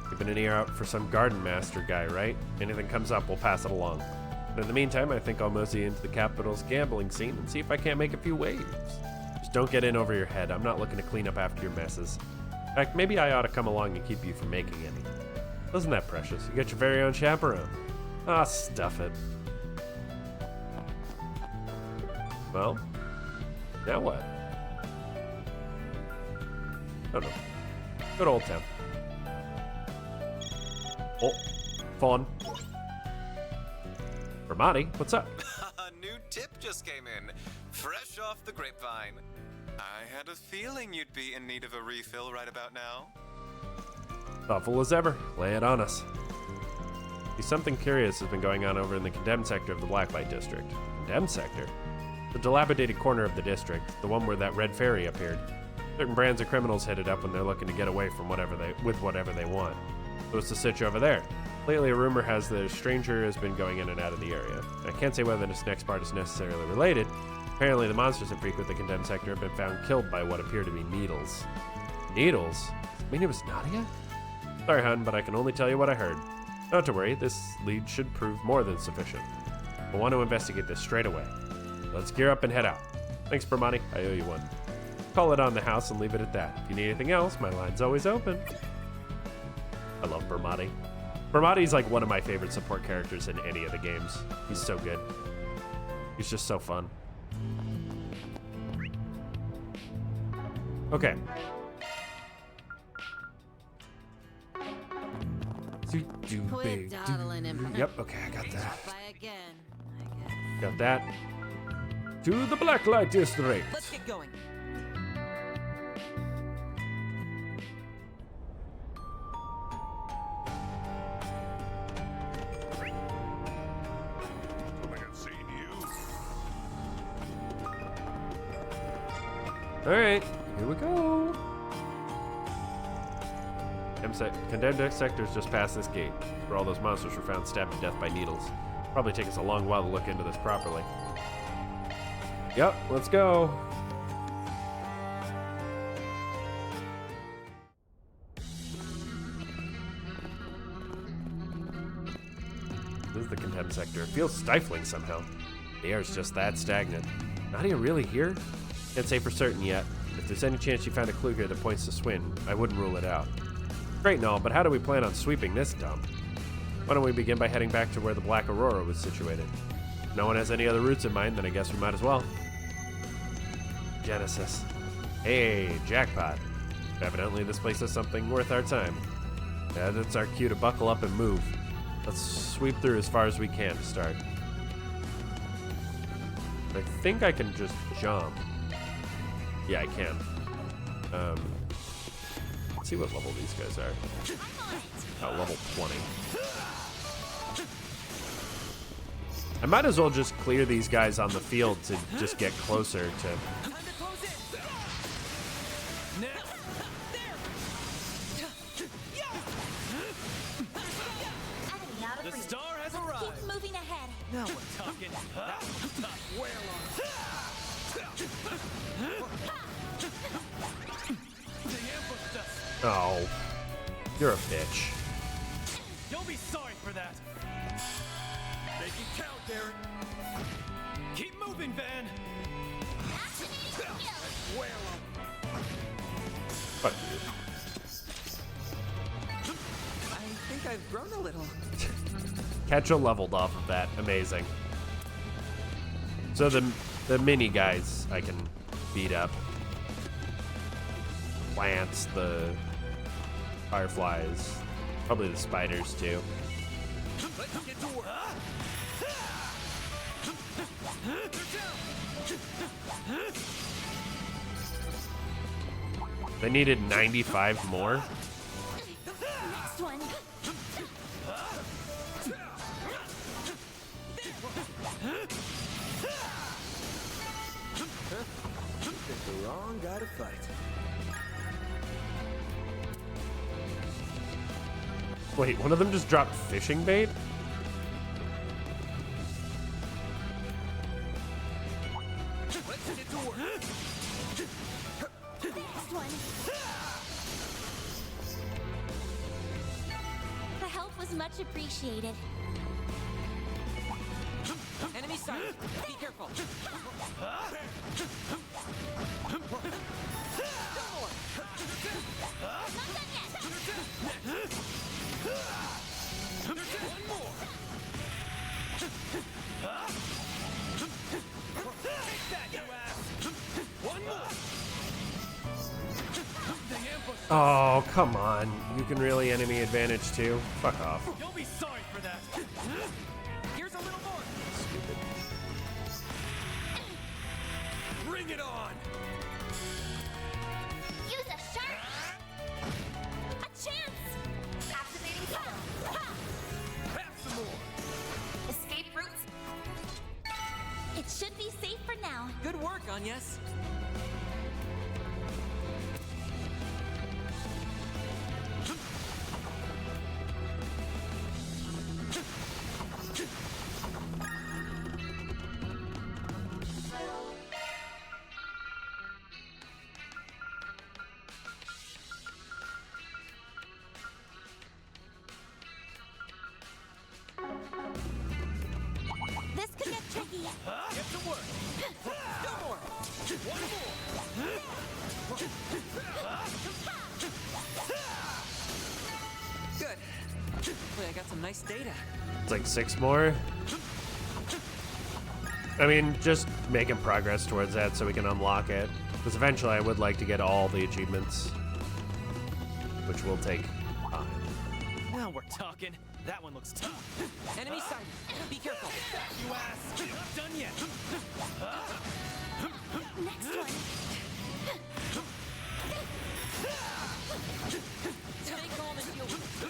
Keeping an ear out for some garden master guy, right? Anything comes up, we'll pass it along. But in the meantime, I think I'll mosey into the capital's gambling scene and see if I can't make a few waves. Just don't get in over your head. I'm not looking to clean up after your messes. In fact, maybe I ought to come along and keep you from making any. Isn't that precious? You got your very own chaperone. Ah, stuff it. Well, now what? Oh no. Good old town. Oh, Fawn. Ramadi, what's up? A new tip just came in, fresh off the grapevine. I had a feeling you'd be in need of a refill right about now. Thoughtful as ever. Lay it on us. See, something curious has been going on over in the condemned sector of the Blacklight District. Condemned sector? The dilapidated corner of the district, the one where that red fairy appeared. Certain brands of criminals hit it up when they're looking to get away from whatever they want. So it's the sitch over there. Lately, a rumor has that a stranger has been going in and out of the area. I can't say whether this next part is necessarily related. Apparently, the monsters that frequent the condemned sector have been found killed by what appear to be needles. Needles? I mean, it was Nadia? Sorry, hun, but I can only tell you what I heard. Not to worry, this lead should prove more than sufficient. I want to investigate this straight away. Let's gear up and head out. Thanks, Bramati. I owe you one. Call it on the house and leave it at that. If you need anything else, my line's always open. I love Bramati. Bramati's like one of my favorite support characters in any of the games. He's so good. He's just so fun. Okay. Quit dawdling and Yep, okay, I got that. Try again, I guess. Got that. To the Blacklight District. Let's get going. Alright, here we go. Condemned sector's just past this gate, where all those monsters were found stabbed to death by needles. Probably take us a long while to look into this properly. Yep, let's go. This is the condemned sector. It feels stifling somehow. The air's just that stagnant. Nadia really here? Can't say for certain yet. If there's any chance you found a clue here that points to Swin, I wouldn't rule it out. Great and all, but how do we plan on sweeping this dump? Why don't we begin by heading back to where the Black Aurora was situated? If no one has any other routes in mind, then I guess we might as well. Genesis. Hey, jackpot. Evidently this place has something worth our time. That's our cue to buckle up and move. Let's sweep through as far as we can to start. I think I can just jump. Yeah, I can. Let's see what level these guys are. Oh, level 20. I might as well just clear these guys on the field to just get closer to... The star has arrived. Keep moving ahead. Now we're talking. Where They ambushed us. Oh. You're a bitch. You'll be sorry for that. Make it count, Derek. Keep moving, Van. Where Fuck you. I think I've grown a little. Ketcha leveled off of that. Amazing. So the mini guys I can beat up. Plants, the fireflies, probably the spiders too. Let's get to work. They needed 95 more. Next one. Picked the wrong guy to fight. Wait, one of them just dropped fishing bait? Let's get to work. Next one. The help was much appreciated. Enemy sighted. Be careful. One more. Take that, you ass. One more. They ambushed. Oh, come on. You can really enemy advantage too? Fuck off. You'll be sorry for that. Here's a little more. Stupid. Bring Bring it on! Use a shark! A chance! Activating tunnel. Have some more! Escape routes. It should be safe for now. Good work, Agnes. This could get tricky. Get to work! No more. One more! Good. Hopefully I got some nice data. It's like 6 more. I mean, just making progress towards that so we can unlock it. Because eventually I would like to get all the achievements, which will take time. Now we're talking. That one looks tough. Enemy sighted. Be careful. You ass! Not done yet! Next one. Stay calm and deal with it.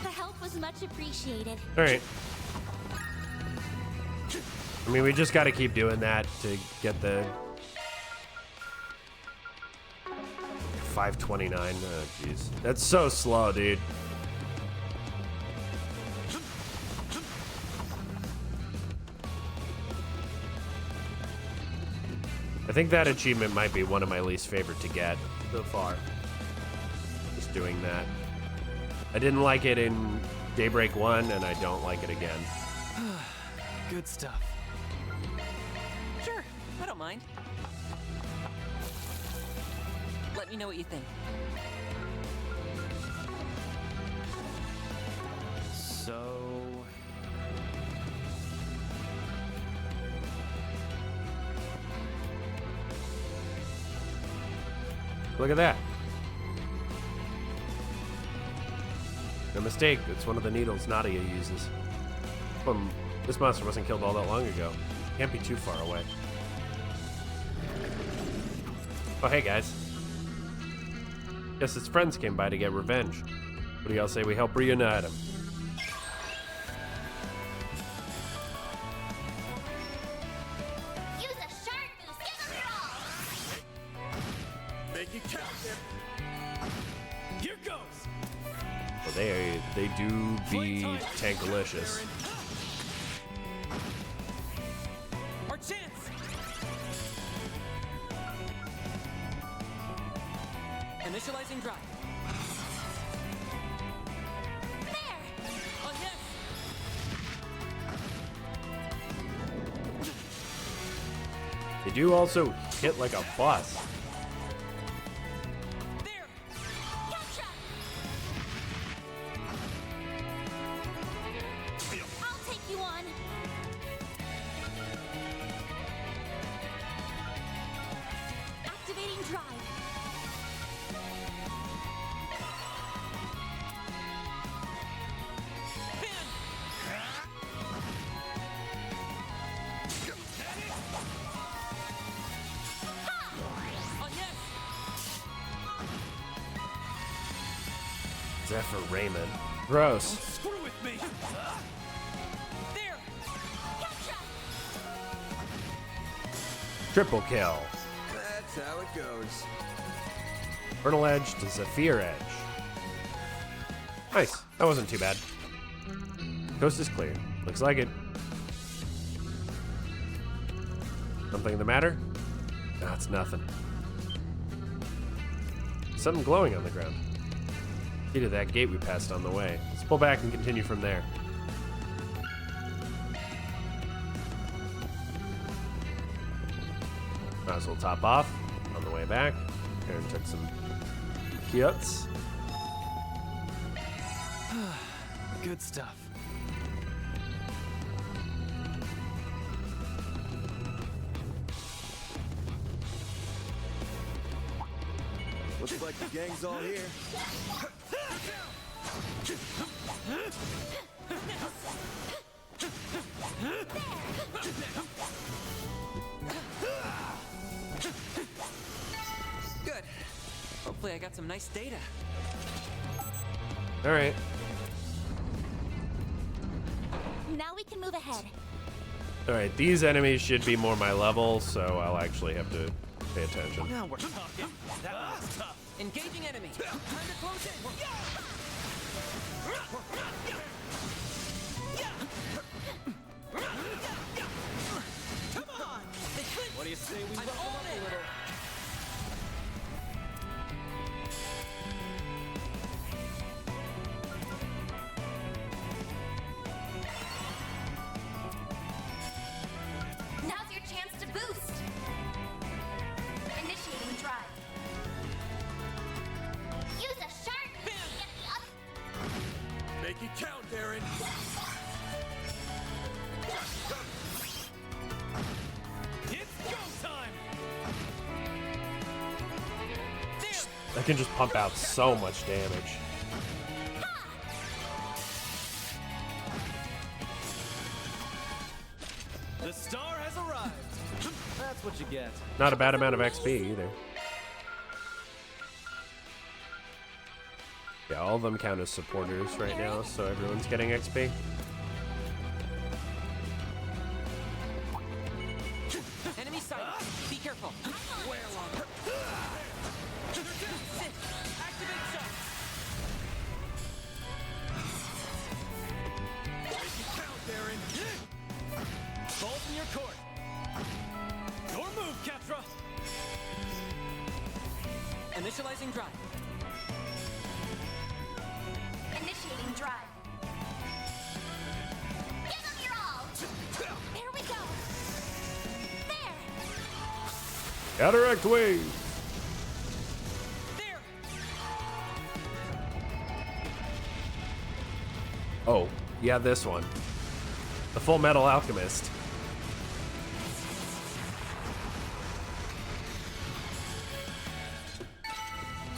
The help was much appreciated. All right. I mean, we just got to keep doing that to get the 529. Oh, jeez. That's so slow, dude. I think that achievement might be one of my least favorite to get so far. Just doing that. I didn't like it in Daybreak 1, and I don't like it again. Good stuff. Sure, I don't mind. Let me know what you think. So... Look at that. No mistake, it's one of the needles Nadia uses. This monster wasn't killed all that long ago. Can't be too far away. Oh, hey guys. Guess his friends came by to get revenge. What do y'all say we help reunite them? Use a shark boost. Give them your all. Make it count! Here goes! Well, they do be tankalicious. Our chance! Initializing drive. There. Oh, yes! They do also hit like a bus. There! Gotcha. I'll take you on. Activating drive. Pin! Oh, yes! Zephyr Raymond. Gross. Screw with me! There! Gotcha. Triple kill. That's how it goes. Vernal Edge to Zephyr Edge. Nice. That wasn't too bad. Coast is clear. Looks like it. Something the matter? No, it's nothing. Something glowing on the ground. Key to that gate we passed on the way. Let's pull back and continue from there. Might as well top off on the way back. Aaron took some hits. Good stuff. Looks like the gang's all here. Good. Hopefully I got some nice data. All right. Now we can move ahead. All right. These enemies should be more my level, so I'll actually have to pay attention. Now we're talking. That was tough. Engaging enemy. Time to close in. Come on! What do you say we I'm buckle all up a in. little? Now's your chance to boost. Initiating drive. Use a shark. Make it count, Darren. It's go time! I can just pump out so much damage. The star has arrived. That's what you get. Not a bad amount of XP either. Yeah, all of them count as supporters right now, so everyone's getting XP. Enemy sighted. Be careful. Activate shot. Make it count, Darren. Balls in your court. Your move, Katra. Initializing drive. Initiating drive. Give them your all. There we go. There. Counteract wave. There. Oh, yeah, this one. The Full Metal Alchemist.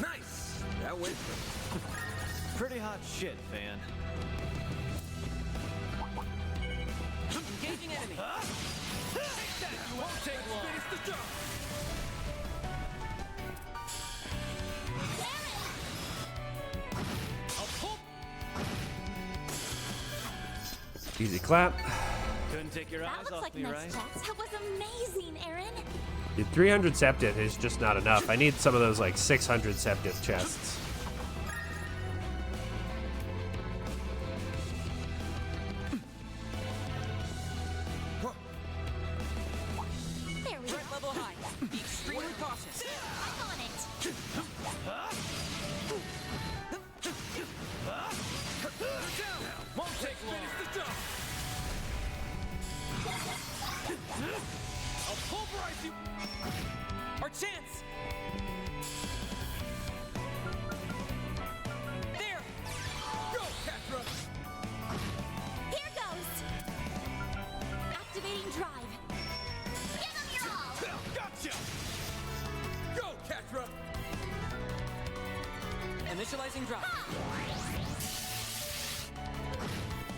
Nice. That went. Pretty hot shit, fan. Engaging enemy. Take that! You won't take long. Finish the job. I'll pull. Easy clap. Couldn't take your That eyes looks off like me, nice right? checks. That was amazing, Aaron. Dude, 300 Septith is just not enough. I need some of those like 600 Septith chests. There we go. Threat level high. Be extremely cautious. I'm on it. Won't take long. Finish the job. I'll pulverize you. Our chance. There. Go, Katra. Here goes. Activating drive. Give them your all. Gotcha. Go, Katra. Initializing drive.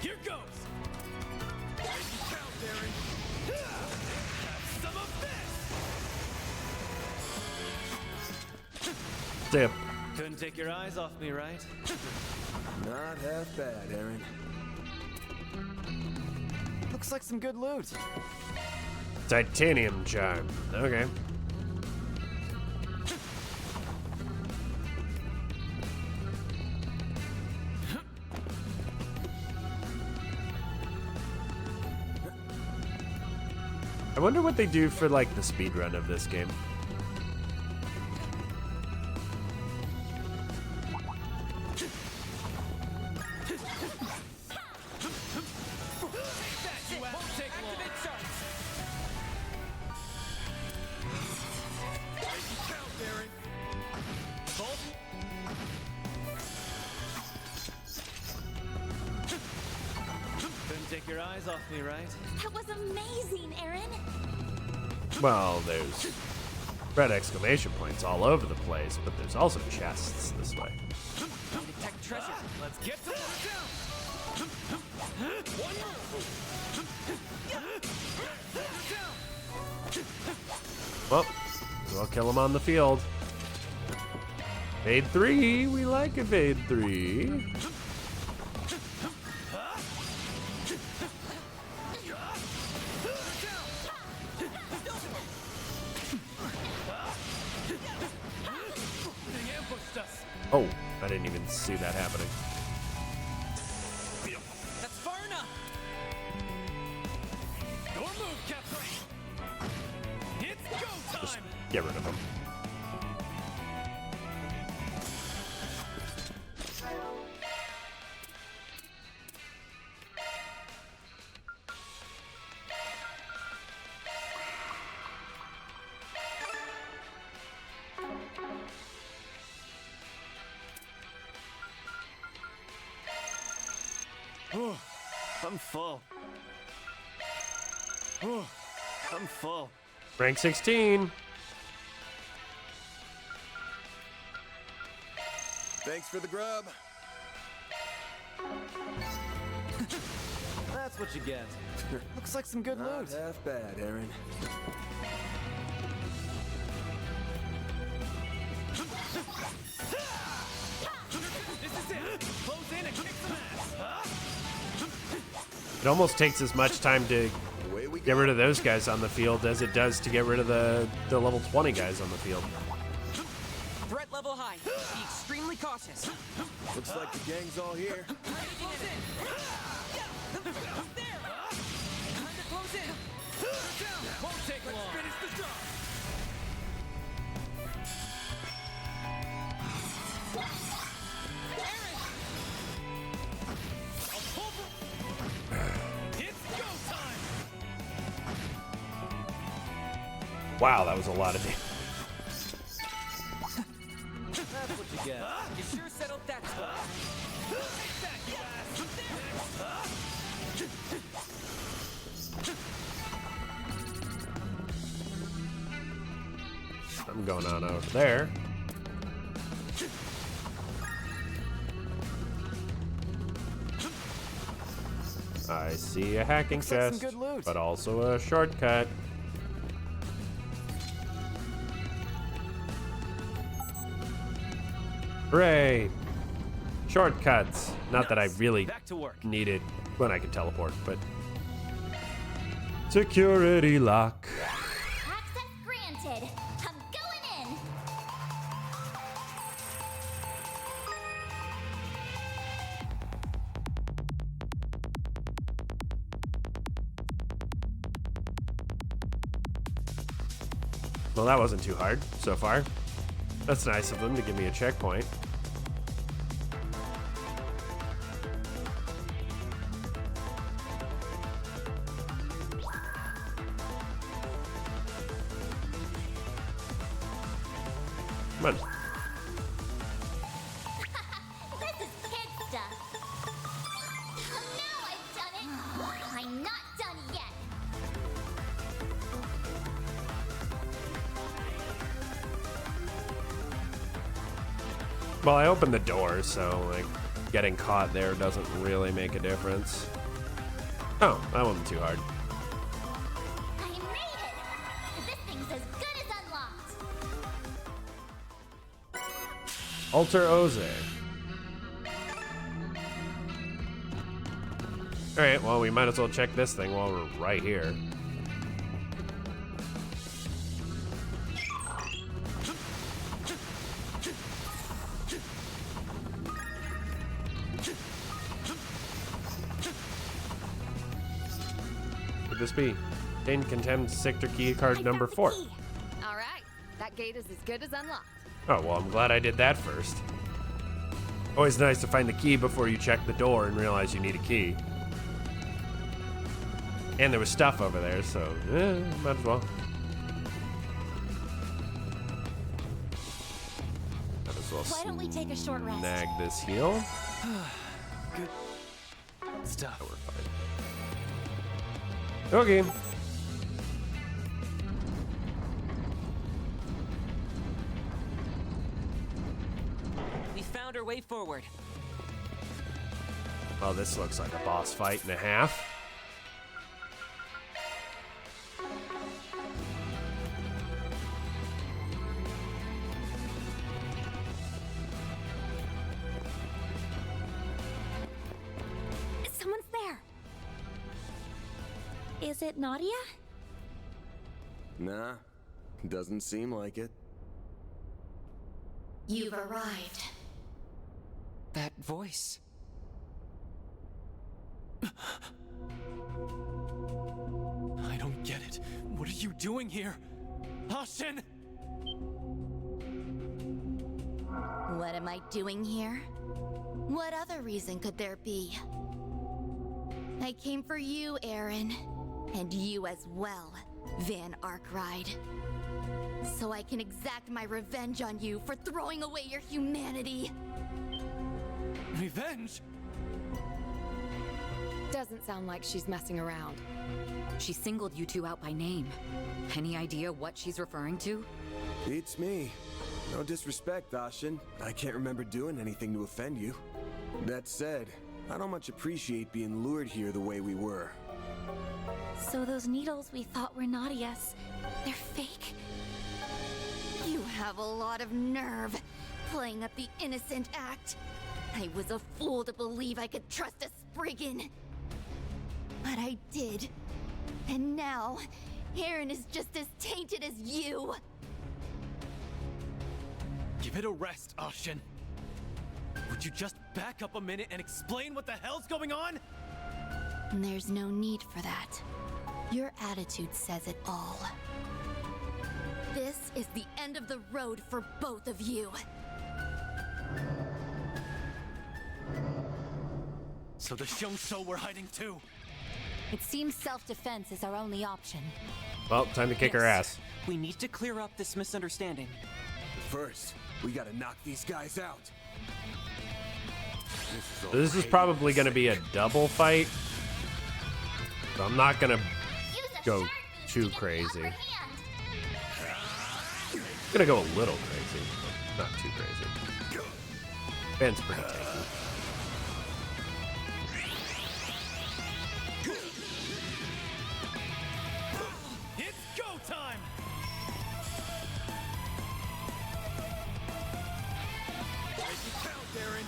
Here goes. Make it count, Darren. Have some of this. Dip. Couldn't take your eyes off me, right? Not half bad, Aaron. Looks like some good loot. Titanium charm. Okay. I wonder what they do for like the speed run of this game. You won't take long. Activate shots. Make it count, Darren. Bolt. take your eyes off me, right? That was amazing, Aaron. Well, there's red exclamation points all over the place, but there's also chests this way. Detect treasure. Let's get to down. One move. Well, so I'll kill him on the field. Evade 3, we like evade 3. They ambushed us. Oh, I didn't even see that happening. That's far enough. Your move, Captain. It's go Just time. get rid of him. Oh, I'm full. Oh, I'm full. Rank 16. Thanks for the grub. That's what you get. Looks like some good Not loot. half bad, Aaron. This is it. Close in and kick some ass. It almost takes as much time to Away we get go. rid of those guys on the field as it does to get rid of the level 20 guys on the field. Threat level high. Be extremely cautious. Looks like the gang's all here. Close in. There. Time to close in. Won't take long. Finish the job. It's go time. Wow, that was a lot of damage. That's what you get. You sure settled that spot. Take that, you ass. Something going on over there. I see a hacking Looks like some chest, good loot. but also a shortcut. Hooray! Shortcuts. Not that I Nice. really Back to work. need it when I can teleport, but... Security lock. Access granted. I'm going in. Well, that wasn't too hard so far. That's nice of them to give me a checkpoint. Come on. This is kid stuff. Now I've done it. I'm not done yet. Well, I opened the door, so like getting caught there doesn't really make a difference. Oh, that wasn't too hard. I made it. This thing's as good as unlocked. Alter Oze. Alright, well, we might as well check this thing while we're right here. Could this be? Obtain contemned sector key card number 4. All right, that gate is as good as unlocked. Oh, well, I'm glad I did that first. Always nice to find the key before you check the door and realize you need a key. And there was stuff over there, so might as well. Might as well Why don't we take a short rest? snag this heal. Good stuff. We're fine. Okay. We found our way forward. Oh, this looks like a boss fight and a half. Someone's there. Is it Nadia? Nah, doesn't seem like it. You've arrived. That voice. I don't get it. What are you doing here? Ashen! What am I doing here? What other reason could there be? I came for you, Aaron. And you as well, Van Arkride. So I can exact my revenge on you for throwing away your humanity. Revenge? Doesn't sound like she's messing around. She singled you two out by name. Any idea what she's referring to? Beats me. No disrespect, Ashen. I can't remember doing anything to offend you. That said, I don't much appreciate being lured here the way we were. So those needles we thought were Nadia's, they're fake? You have a lot of nerve, playing up the innocent act. I was a fool to believe I could trust a Spriggan. But I did. And now, Aaron is just as tainted as you. Give it a rest, Ashen. Would you just back up a minute and explain what the hell's going on? There's no need for that. Your attitude says it all. This is the end of the road for both of you. So the Xiongshou were hiding too. It seems self-defense is our only option. Well, time to kick her ass. We need to clear up this misunderstanding. First, we gotta knock these guys out. This is probably going to be a double fight. So I'm not going to go too crazy. Gonna go a little crazy, but not too crazy. Ben's pretty tanky. It's go time! Make it count, Aaron.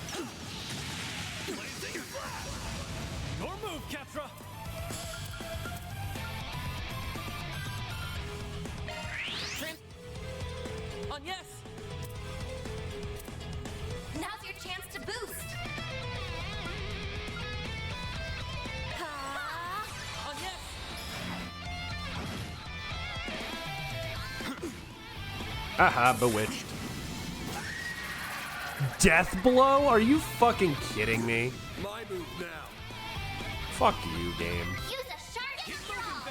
Blazing flash! Your move, Ketra! On yes! Now's your chance to boost. On yes! Haha, bewitched. Death blow? Are you fucking kidding me? My move now. Fuck you, game. Use a shark and straw.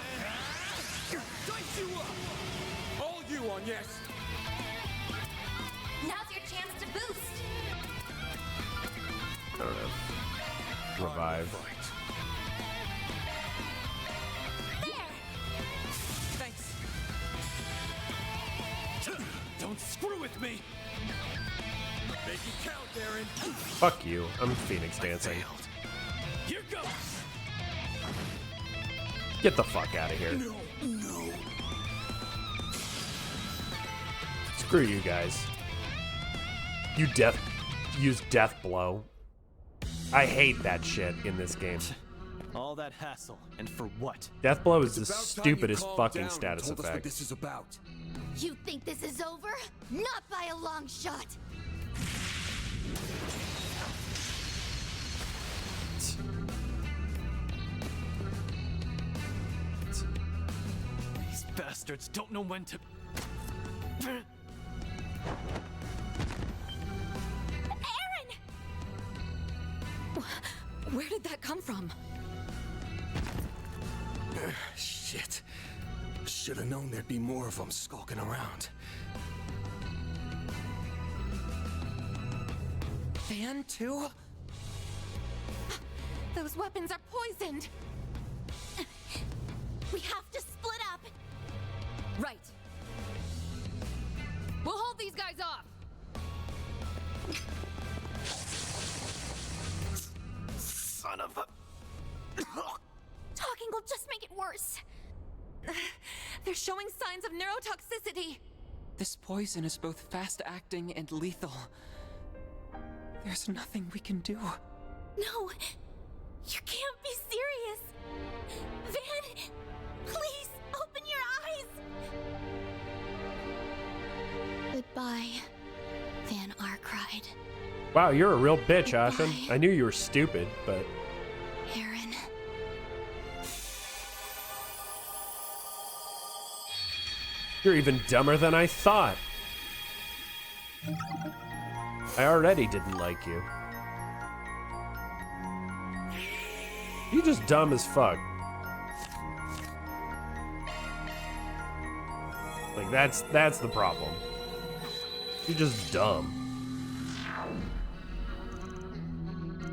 Dice you up! All you on yes. Now's your chance to boost. I don't know. Revive. Thanks. Don't screw with me! Make it count, Aaron! Fuck you. I'm Phoenix dancing. Here goes! Get the fuck out of here. No. Screw you guys. You use death blow. I hate that shit in this game. All that hassle, and for what? Death blow is the It's about time stupidest you calmed fucking down and status told us what effect. this is about. You think this is over? Not by a long shot. These bastards don't know when to... Where did that come from? Shit. Should have known there'd be more of them skulking around. Van, too? Those weapons are poisoned. We have to split up! Right. We'll hold these guys off! Son of a... Talking will just make it worse. They're showing signs of neurotoxicity. This poison is both fast-acting and lethal. There's nothing we can do. No, you can't be serious. Van, please open your eyes. Goodbye, Van Arkwright. Wow, you're a real bitch, Ashen. I knew you were stupid, but... Aaron. You're even dumber than I thought. I already didn't like you. You're just dumb as fuck. Like, that's the problem. You're just dumb.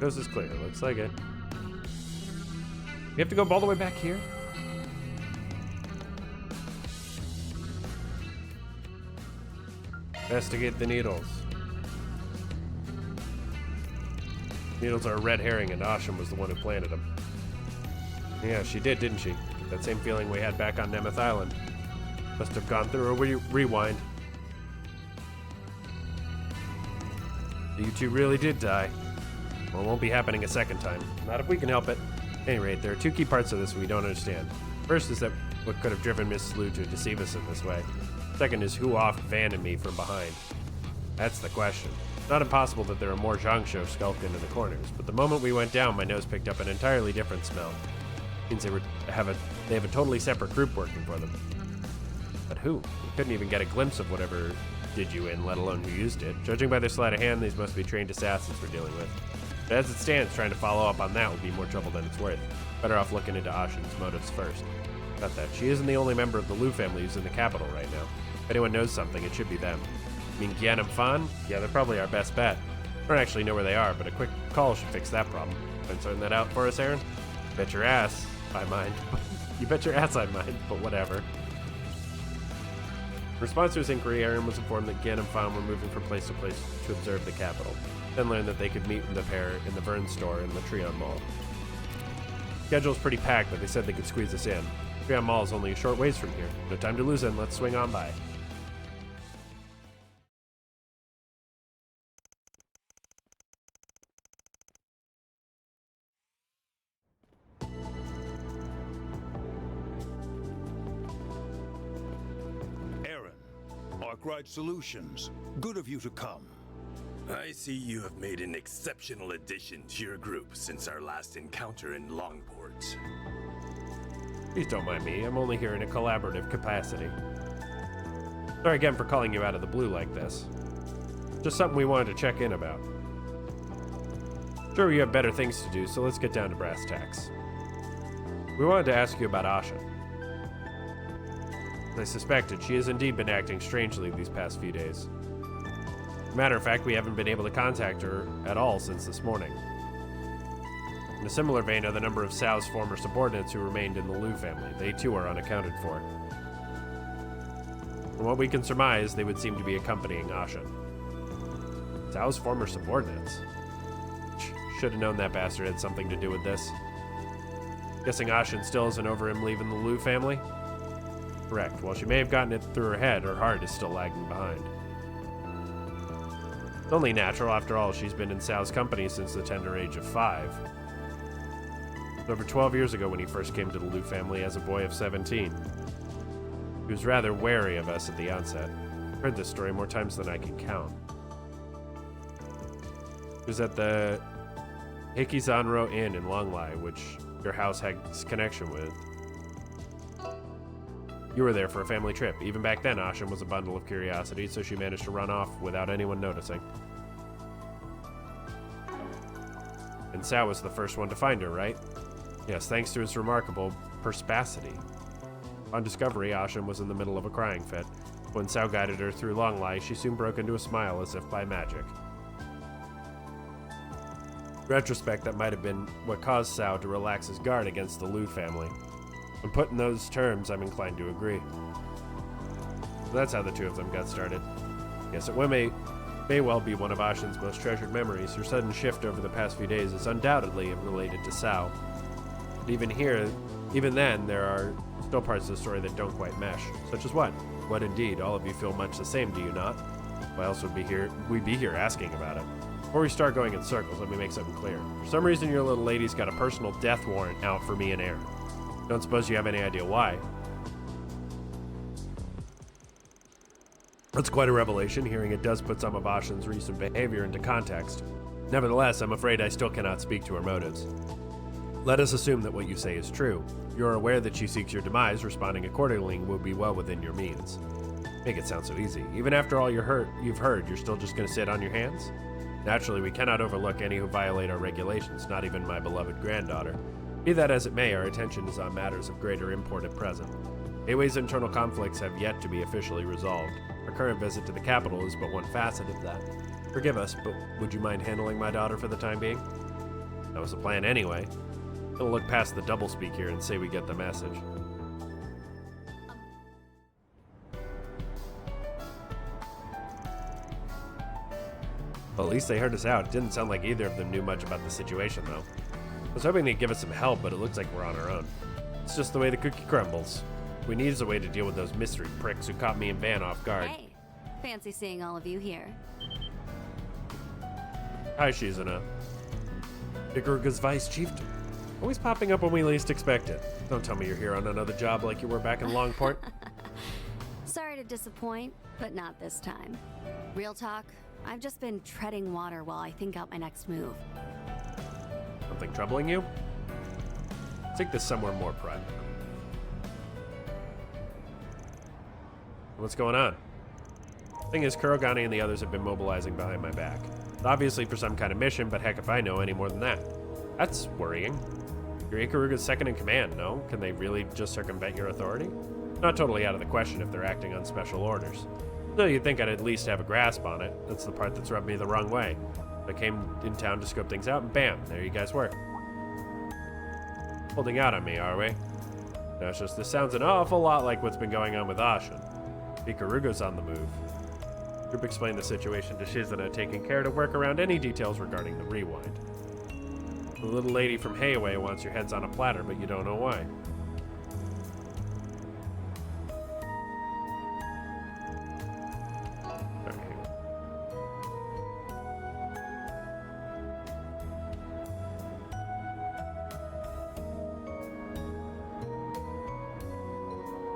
Coast is clear. Looks like it. We have to go all the way back here? Investigate the needles. Needles are a red herring, and Asham was the one who planted them. Yeah, she did, didn't she? Get that same feeling we had back on Nemeth Island. Must have gone through a rewind. You two really did die. Well, it won't be happening a second time. Not if we can help it. At any rate, there are two key parts of this we don't understand. First is that what could have driven Miss Lou to deceive us in this way. Second is who offed Van and me from behind. That's the question. It's not impossible that there are more Zhangsho skulking in the corners, but the moment we went down, my nose picked up an entirely different smell. It means they have a totally separate group working for them. But who? We couldn't even get a glimpse of whatever did you in, let alone who used it. Judging by their sleight of hand, these must be trained assassins we're dealing with. But as it stands, trying to follow up on that would be more trouble than it's worth. Better off looking into Ashen's motives first. Not that. She isn't the only member of the Liu family who's in the capital right now. If anyone knows something, it should be them. I mean, Gian and Fan? Yeah, they're probably our best bet. I don't actually know where they are, but a quick call should fix that problem. Mind sorting that out for us, Aaron? Bet your ass I mind. You bet your ass I mind, but whatever. In response to his inquiry, Aaron was informed that Gian and Fan were moving from place to place to observe the capital. Then learned that they could meet the pair in the Vern store in the Trion Mall. Schedule's pretty packed, but they said they could squeeze us in. Trion Mall is only a short ways from here. No time to lose in. Let's swing on by. Aaron, Arkwright Solutions. Good of you to come. I see you have made an exceptional addition to your group since our last encounter in Longport. Please don't mind me. I'm only here in a collaborative capacity. Sorry again for calling you out of the blue like this. Just something we wanted to check in about. Sure, you have better things to do, so let's get down to brass tacks. We wanted to ask you about Asha. As I suspected, she has indeed been acting strangely these past few days. As a matter of fact, we haven't been able to contact her at all since this morning. In a similar vein are the number of Sao's former subordinates who remained in the Liu family. They too are unaccounted for. From what we can surmise, they would seem to be accompanying Asha. Sao's former subordinates? Should have known that bastard had something to do with this. Guessing Ashen still isn't over him leaving the Liu family? Correct. While she may have gotten it through her head, her heart is still lagging behind. It's only natural, after all, she's been in Sao's company since the tender age of 5. It was over 12 years ago when he first came to the Liu family as a boy of 17. He was rather wary of us at the onset. I've heard this story more times than I can count. It was at the Hikizanro Inn in Longlai, which your house has connection with. You were there for a family trip. Even back then, Ashen was a bundle of curiosity, so she managed to run off without anyone noticing. And Sao was the first one to find her, right? Yes, thanks to his remarkable perspicacity. On discovery, Ashen was in the middle of a crying fit. When Sao guided her through Longlai, she soon broke into a smile as if by magic. In retrospect, that might have been what caused Sao to relax his guard against the Liu family. When put in those terms, I'm inclined to agree. So that's how the two of them got started. Yes, it may well be one of Ashen's most treasured memories. Her sudden shift over the past few days is undoubtedly related to Sao. But even then, there are still parts of the story that don't quite mesh. Such as what? What indeed? All of you feel much the same, do you not? Why else would we be here asking about it? Before we start going in circles, let me make something clear. For some reason, your little lady's got a personal death warrant out for me and Aaron. Don't suppose you have any idea why. That's quite a revelation. Hearing it does put some of Ashen's recent behavior into context. Nevertheless, I'm afraid I still cannot speak to her motives. Let us assume that what you say is true. You're aware that she seeks your demise, responding accordingly would be well within your means. Make it sound so easy. Even after all you've heard, you're still just going to sit on your hands? Naturally, we cannot overlook any who violate our regulations, not even my beloved granddaughter. Be that as it may, our attention is on matters of greater import at present. Ayway's internal conflicts have yet to be officially resolved. Our current visit to the capital is but one facet of that. Forgive us, but would you mind handling my daughter for the time being? That was the plan anyway. I'll look past the doublespeak here and say we get the message. Well, at least they heard us out. It didn't sound like either of them knew much about the situation, though. I was hoping they'd give us some help, but it looks like we're on our own. It's just the way the cookie crumbles. What we need is a way to deal with those mystery pricks who caught me and Van off guard. Hey, fancy seeing all of you here. Hi, Shizuna. Ikaruga's vice chieftain. Always popping up when we least expect it. Don't tell me you're here on another job like you were back in Longport. Sorry to disappoint, but not this time. Real talk, I've just been treading water while I think out my next move. Something troubling you? Take this somewhere more private. What's going on? Thing is, Kurogane and the others have been mobilizing behind my back. Obviously for some kind of mission, but heck if I know any more than that. That's worrying. You're Ikaruga's second in command, no? Can they really just circumvent your authority? Not totally out of the question if they're acting on special orders. No, you'd think I'd at least have a grasp on it. That's the part that's rubbed me the wrong way. I came in town to scope things out, and bam, there you guys were. Holding out on me, are we? No, it's just this sounds an awful lot like what's been going on with Ashen. Ikaruga's on the move. Group explained the situation to Shizuna, taking care to work around any details regarding the rewind. The little lady from Heiaway wants your heads on a platter, but you don't know why.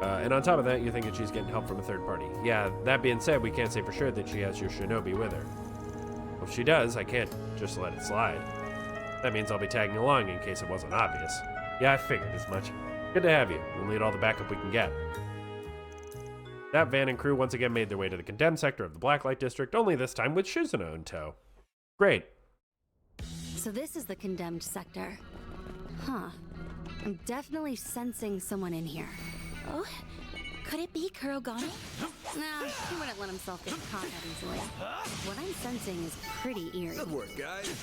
And on top of that, you think that she's getting help from a third party. Yeah, that being said, we can't say for sure that she has your shinobi with her. If she does, I can't just let it slide. That means I'll be tagging along in case it wasn't obvious. Yeah, I figured as much. Good to have you. We'll need all the backup we can get. That van and crew once again made their way to the condemned sector of the Blacklight District, only this time with Shizuna in tow. Great. So this is the condemned sector. Huh. I'm definitely sensing someone in here. Oh, could it be Kurogane? Nah, he wouldn't let himself get caught that easily. What I'm sensing is pretty eerie. Good work, guys.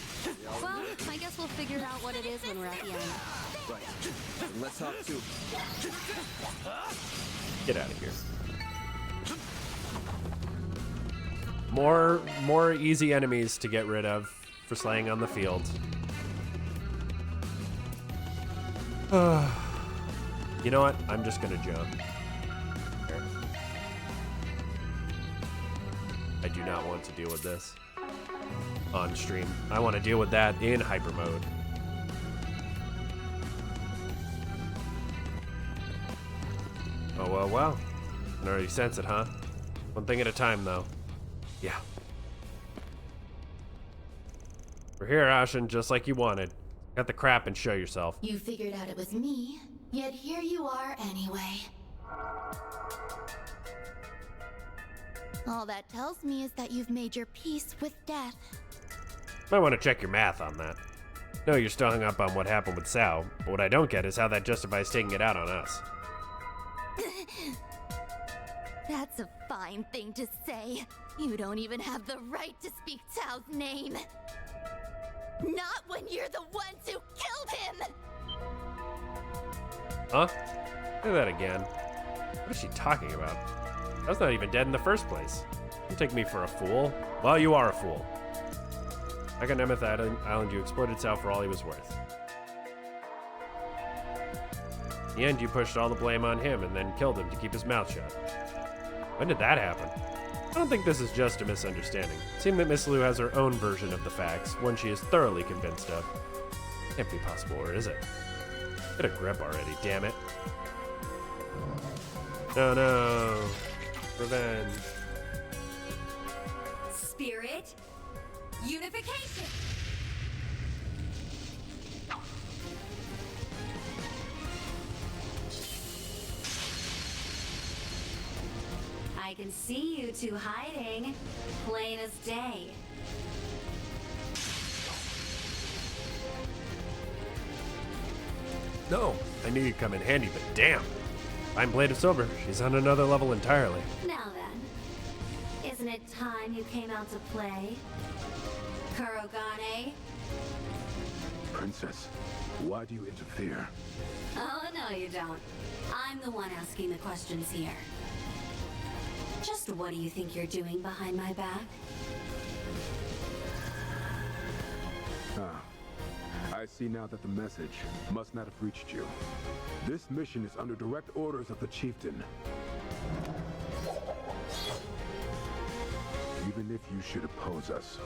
Well, I guess we'll figure out what it is when we're at the end. Right. And let's talk too. Get out of here. More easy enemies to get rid of for slaying on the field. You know what? I'm just gonna jump. Here. I do not want to deal with this on stream. I want to deal with that in hyper mode. Oh, well, well. I can already sense it, huh? One thing at a time, though. Yeah. We're here, Ashen, just like you wanted. Got the crap and show yourself. You figured out it was me, yet here you are anyway. All that tells me is that you've made your peace with death. Might want to check your math on that. No, you're still hung up on what happened with Sao, but what I don't get is how that justifies taking it out on us. That's a fine thing to say. You don't even have the right to speak Tao's name. Not when you're the ones who killed him! Huh? Look at that again. What is she talking about? I was not even dead in the first place. Don't take me for a fool. Well, you are a fool. Back on Nemeth Island, you exploited Sal for all he was worth. In the end, you pushed all the blame on him and then killed him to keep his mouth shut. When did that happen? I don't think this is just a misunderstanding. It seems that Miss Lou has her own version of the facts, one she is thoroughly convinced of. Can't be possible, or is it? Get a grip already, damn it. No, no. Revenge. Spirit unification. I can see you two hiding, plain as day. No, I knew you'd come in handy, but damn. I'm Blade of Silver. She's on another level entirely. Now then, isn't it time you came out to play? Kurogane? Princess, why do you interfere? Oh, no you don't. I'm the one asking the questions here. Just what do you think you're doing behind my back? Ah, I see now that the message must not have reached you. This mission is under direct orders of the chieftain. Even if you should oppose us,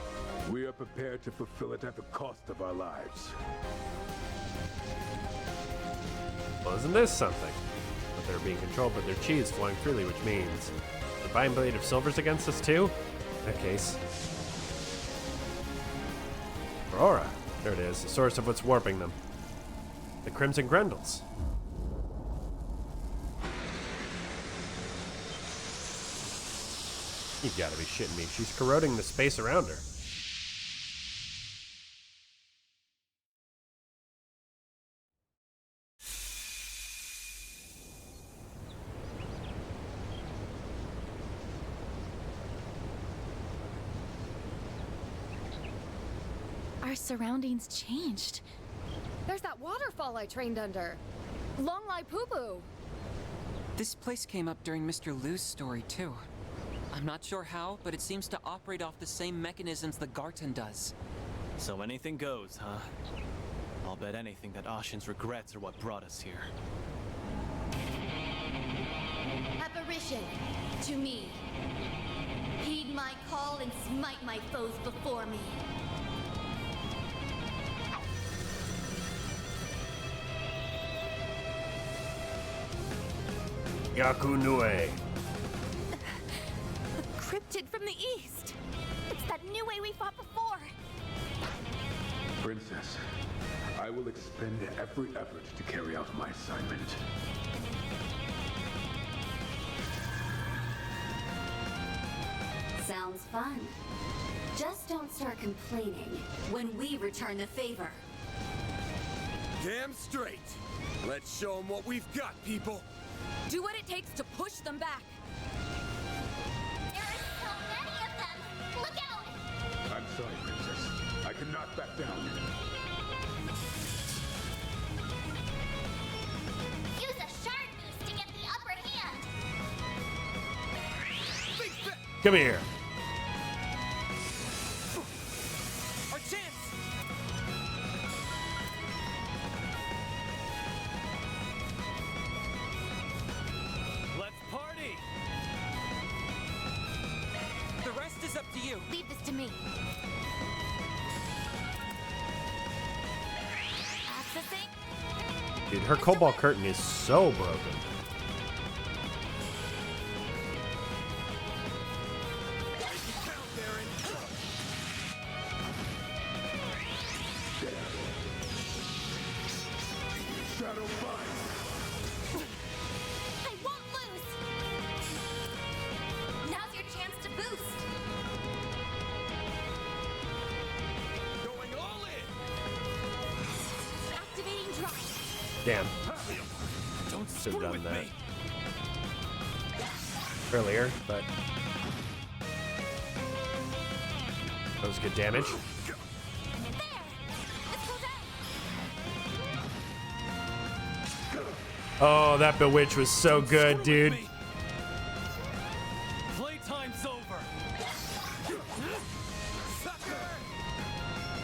we are prepared to fulfill it at the cost of our lives. Well, isn't this something? But they're being controlled by their chi is flowing freely, which means the Divine Blade of Silver's against us too? In that case. Aurora. There it is, the source of what's warping them. The Crimson Grendels. You gotta be shitting me. She's corroding the space around her. Our surroundings changed. There's that waterfall I trained under. Long Lai Poo Poo. This place came up during Mr. Liu's story, too. I'm not sure how, but it seems to operate off the same mechanisms the Garten does. So anything goes, huh? I'll bet anything that Ashen's regrets are what brought us here. Apparition, to me. Heed my call and smite my foes before me. Yaku Nue. A cryptid from the east. It's that new way we fought before. Princess, I will expend every effort to carry out my assignment. Sounds fun. Just don't start complaining when we return the favor. Damn straight. Let's show them what we've got, people. Do what it takes to push them back. There are so many of them. Look out! I'm sorry, Princess. I cannot back down. Use a shard boost to get the upper hand. Come here. Our chance! Let's party! The rest is up to you. Leave this to me. Accessing? Dude, her cobalt curtain is so broken. I won't lose. Now's your chance to boost. Going all in! Activating drive. Damn. Don't Should screw have with done that me! earlier, but that was good damage. There. Let's go down. Oh, that bewitch was so good, dude. Playtime's over.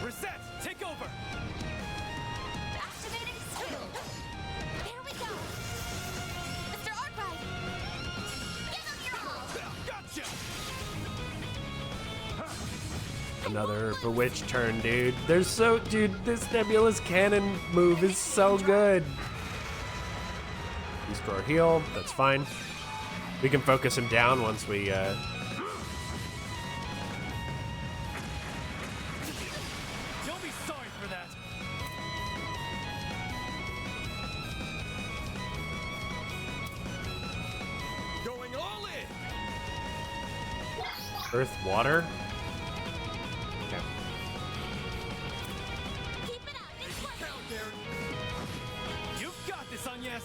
Reset. Take over. Activating skill. There we go. Mr. Arkwright. Give him your all. Gotcha. Another bewitched turn, dude. Dude, this Nebula's cannon move is so good. Use for our heal, that's fine. We can focus him down once we, You'll be sorry for that. Going all in. Earth, water. Okay. Keep it up. It's working. Count, Darren. You've got this, Agnes.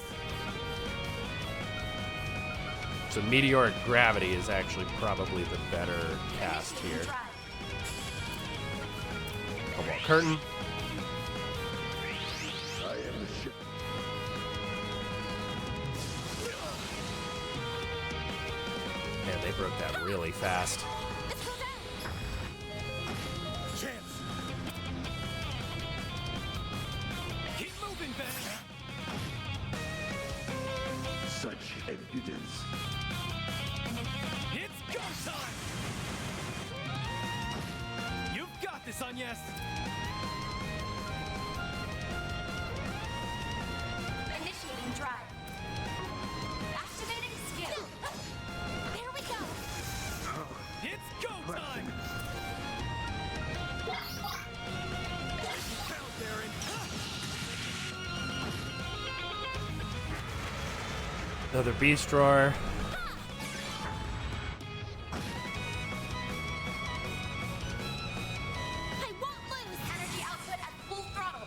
So meteoric gravity is actually probably the better cast here. Cobalt curtain. I am the ship. Man, they broke that really fast. Chance. Keep moving, Ben. Such impudence. It's go time. You've got this, Agnes. Initiating drive. Activating skill. There we go. It's go time. Count, Darren. Another beast roar. I won't lose. Energy output at full throttle.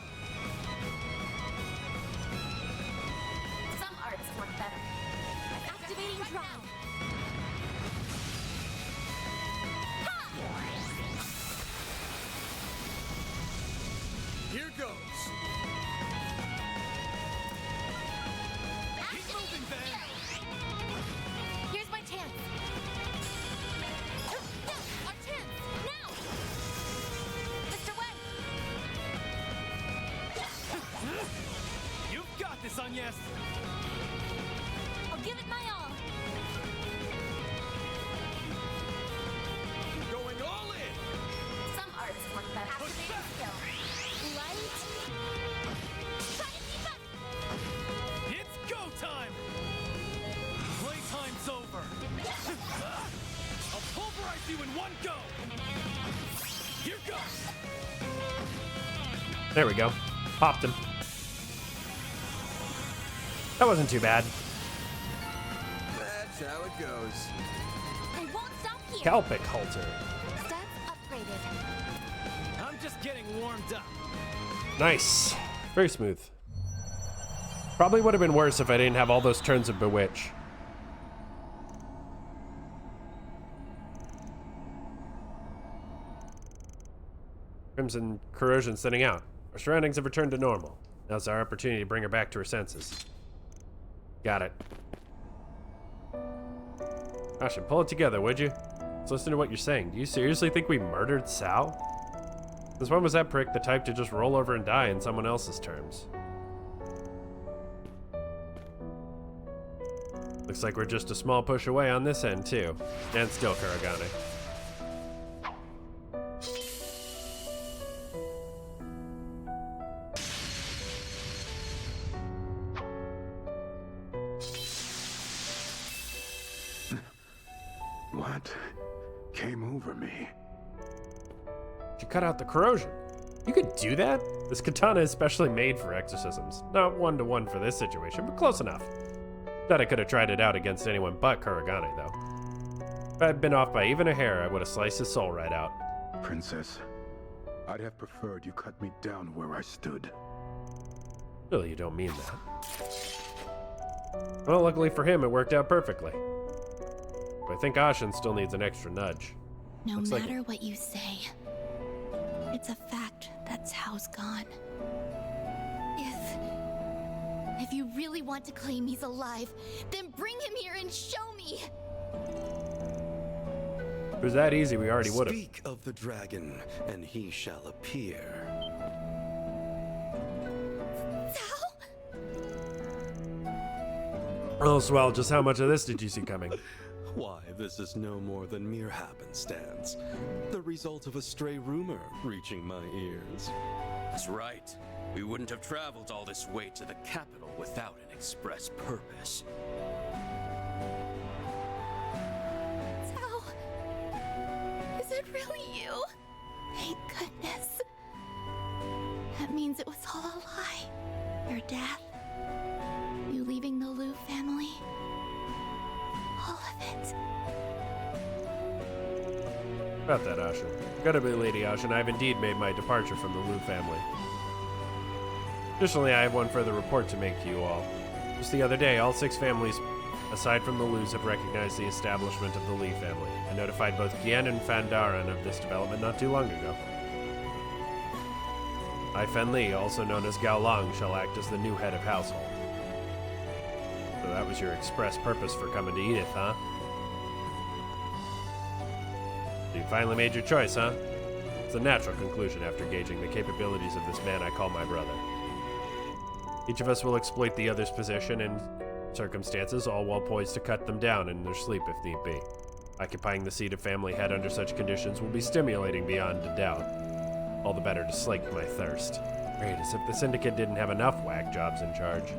Some arts work better. Activating drive. Here goes. Keep moving, Ben. Here's my chance. Our chance. Now. Mr. West. You've got this, Agnes. I'll give it my all. Going all in. Some arts work better. Activating skill. Light. Try to keep up. It's go time. Playtime's over. I'll pulverize you in one go. Here goes. There we go. Popped him. That wasn't too bad. That's how it goes. I won't stop here. Calpic halter. Stats upgraded. I'm just getting warmed up. Nice. Very smooth. Probably would have been worse if I didn't have all those turns of Bewitch. Crimson corrosion thinning out. Our surroundings have returned to normal. Now's our opportunity to bring her back to her senses. Got it. I should pull it together, would you? Let's listen to what you're saying. Do you seriously think we murdered Sal? Since when was that prick the type to just roll over and die in someone else's terms? Looks like we're just a small push away on this end, too. And still, Kuragane. What came over me? You cut out the corrosion. You could do that? This katana is specially made for exorcisms. Not one-to-one for this situation, but close enough. Bet I could have tried it out against anyone but Kuragane, though. If I'd been off by even a hair, I would have sliced his soul right out. Princess, I'd have preferred you cut me down where I stood. Really, you don't mean that. Well, luckily for him, it worked out perfectly. But I think Ashen still needs an extra nudge. No Looks like matter what you say, it's a fact that Cao's gone. If you really really want to claim he's alive, then bring him here and show me! If it was that easy, we already would have. Speak of the dragon, and he shall appear. Oh, swell, just how much of this did you see coming? Why, this is no more than mere happenstance. The result of a stray rumor reaching my ears. That's right. We wouldn't have traveled all this way to the capital without an express purpose. Tao, is it really you? Thank goodness. That means it was all a lie. Your death, you leaving the Liu family, all of it. About that, Ashen. Gotta be Lady Ashen, I've indeed made my departure from the Liu family. Additionally, I have one further report to make to you all. Just the other day, all 6 families, aside from the Lius, have recognized the establishment of the Li family. I notified both Gian and Fandaran of this development not too long ago. I, Fen Li, also known as Gao Long, shall act as the new head of household. So that was your express purpose for coming to Edith, huh? You finally made your choice, huh? It's a natural conclusion after gauging the capabilities of this man I call my brother. Each of us will exploit the other's position and circumstances, all while poised to cut them down in their sleep if need be. Occupying the seat of family head under such conditions will be stimulating beyond a doubt. All the better to slake my thirst. Great, as if the Syndicate didn't have enough whack jobs in charge.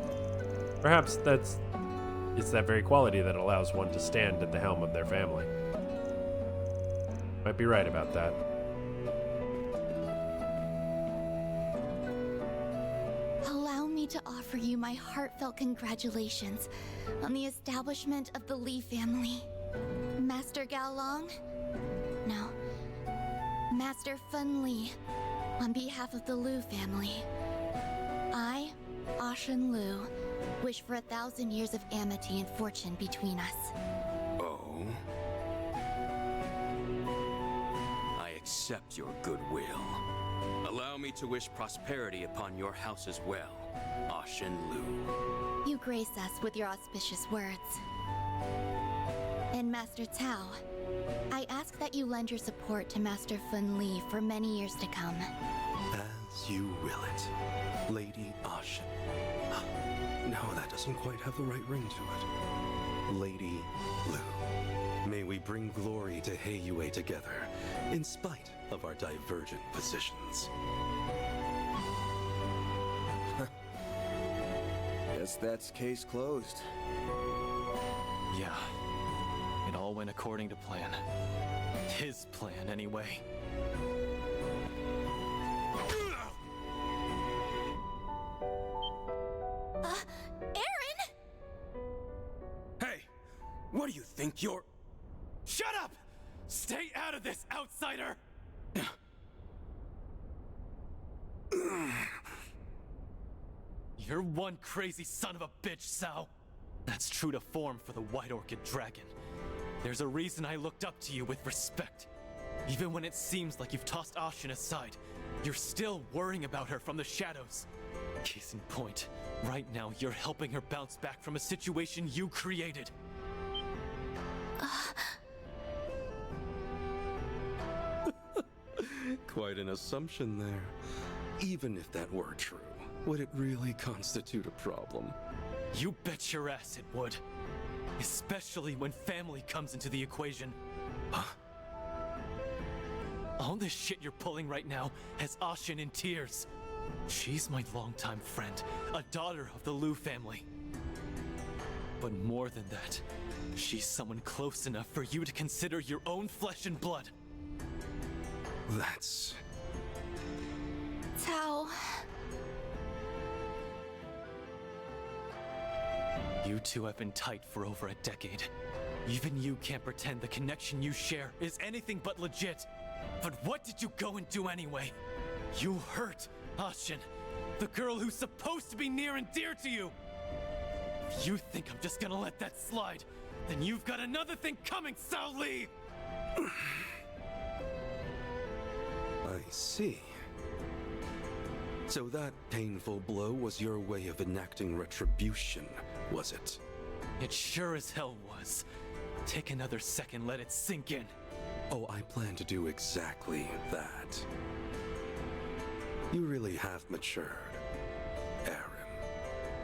Perhaps it's that very quality that allows one to stand at the helm of their family. Might be right about that. Allow me to offer you my heartfelt congratulations on the establishment of the Li family. Master Gao Long? No. Master Fen Li, on behalf of the Liu family. I, Ashen Liu, wish for 1,000 years of amity and fortune between us. Oh? I accept your goodwill. Allow me to wish prosperity upon your house as well, Ashen Liu. You grace us with your auspicious words. And Master Tao, I ask that you lend your support to Master Fen Li for many years to come. As you will it, Lady Ashen. No, that doesn't quite have the right ring to it. Lady Liu. May we bring glory to Heiyue together, in spite of our divergent positions. Guess that's case closed. Yeah. It all went according to plan. His plan, anyway. Aaron! Hey! What do you think you're... Shut up! Stay out of this, outsider! You're one crazy son of a bitch, Sao. That's true to form for the White Orchid Dragon. There's a reason I looked up to you with respect. Even when it seems like you've tossed Ashen aside, you're still worrying about her from the shadows. Case in point, right now you're helping her bounce back from a situation you created. Quite an assumption there. Even if that were true, would it really constitute a problem? You bet your ass it would. Especially when family comes into the equation. All this shit you're pulling right now has Ashen in tears. She's my longtime friend, a daughter of the Liu family. But more than that, she's someone close enough for you to consider your own flesh and blood. That's... Tao... You two have been tight for over a decade. Even you can't pretend the connection you share is anything but legit. But what did you go and do anyway? You hurt Ashen, the girl who's supposed to be near and dear to you. If you think I'm just gonna let that slide, then you've got another thing coming, Sao Li! I see. So that painful blow was your way of enacting retribution, was it? It sure as hell was. Take another second, let it sink in. Oh, I plan to do exactly that. You really have matured, Aaron.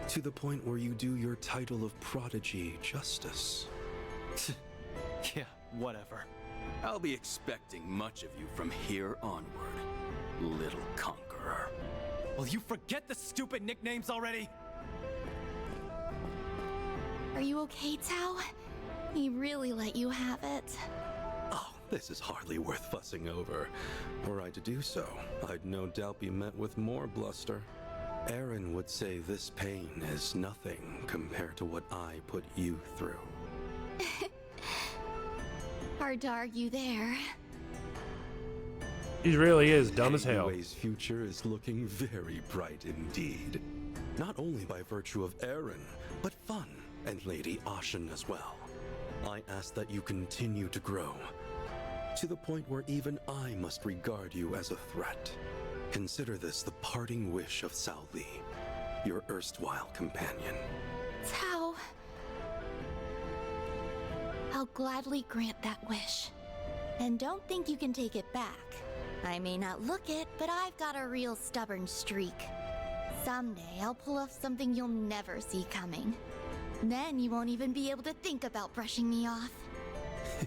To the point where you do your title of prodigy justice. Yeah, whatever. I'll be expecting much of you from here onward, little conqueror. Will you forget the stupid nicknames already? Are you okay, Tao? He really let you have it. Oh, this is hardly worth fussing over. Were I to do so, I'd no doubt be met with more bluster. Aaron would say this pain is nothing compared to what I put you through. Hard to argue there. He really is dumb as hell. Anyway's future is looking very bright indeed. Not only by virtue of Aaron, but fun and Lady Ashen as well. I ask that you continue to grow, to the point where even I must regard you as a threat. Consider this the parting wish of Cao Li, your erstwhile companion. Tao. I'll gladly grant that wish. And don't think you can take it back. I may not look it, but I've got a real stubborn streak. Someday I'll pull off something you'll never see coming. Then you won't even be able to think about brushing me off.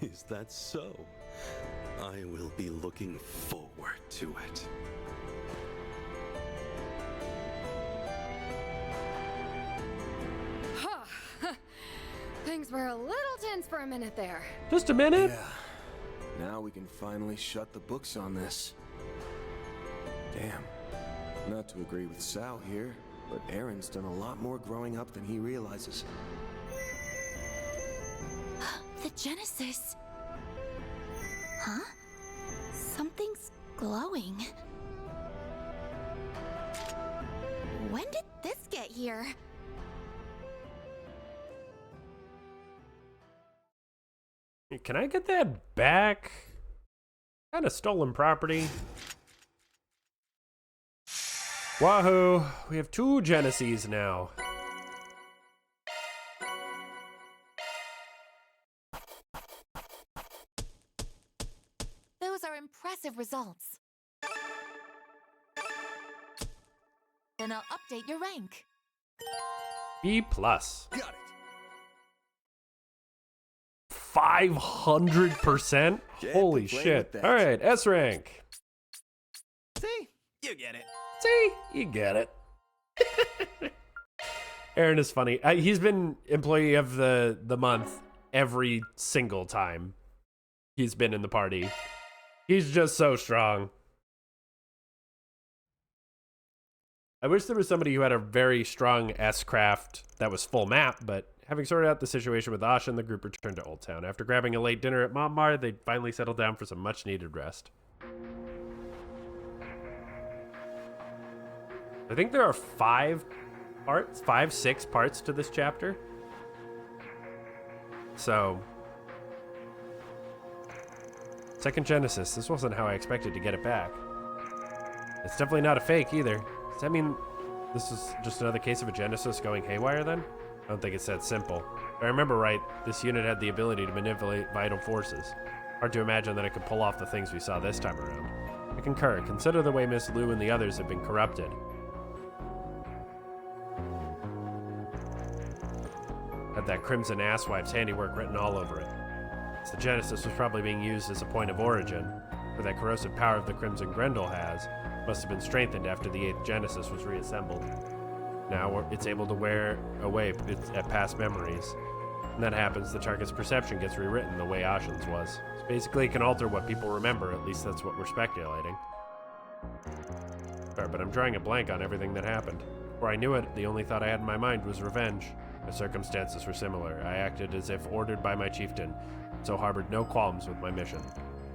Is that so? I will be looking forward to it. Things were a little tense for a minute there. Just a minute? Yeah. Now we can finally shut the books on this. Damn. Not to agree with Sal here, but Aaron's done a lot more growing up than he realizes. The Genesis. Huh? Something's glowing. When did this get here? Can I get that back? Kind of stolen property. Wahoo! We have 2 Genesis now. Those are impressive results. Then I'll update your rank. B+. Got it. 500%? Holy shit. Alright, S rank. See? You get it. See? You get it. Aaron is funny. He's been employee of the month every single time he's been in the party. He's just so strong. I wish there was somebody who had a very strong S-craft that was full map, but having sorted out the situation with Ashen, the group returned to Old Town. After grabbing a late dinner at Montmar, they finally settled down for some much-needed rest. I think there are 5 parts, 6 parts to this chapter. So, second Genesis. This wasn't how I expected to get it back. It's definitely not a fake either. Does that mean this is just another case of a Genesis going haywire then? I don't think it's that simple. If I remember right, this unit had the ability to manipulate vital forces. Hard to imagine that it could pull off the things we saw this time around. I concur. Consider the way Miss Liu and the others have been corrupted. Had that Crimson Asswife's handiwork written all over it. So the Genesis was probably being used as a point of origin, where that corrosive power of the Crimson Grendel has must have been strengthened after the 8th Genesis was reassembled. Now it's able to wear away at past memories. When that happens, the target's perception gets rewritten the way Ashen's was. So basically it can alter what people remember, at least that's what we're speculating. Sorry, but I'm drawing a blank on everything that happened. Before I knew it, the only thought I had in my mind was revenge. The circumstances were similar. I acted as if ordered by my chieftain, so harbored no qualms with my mission.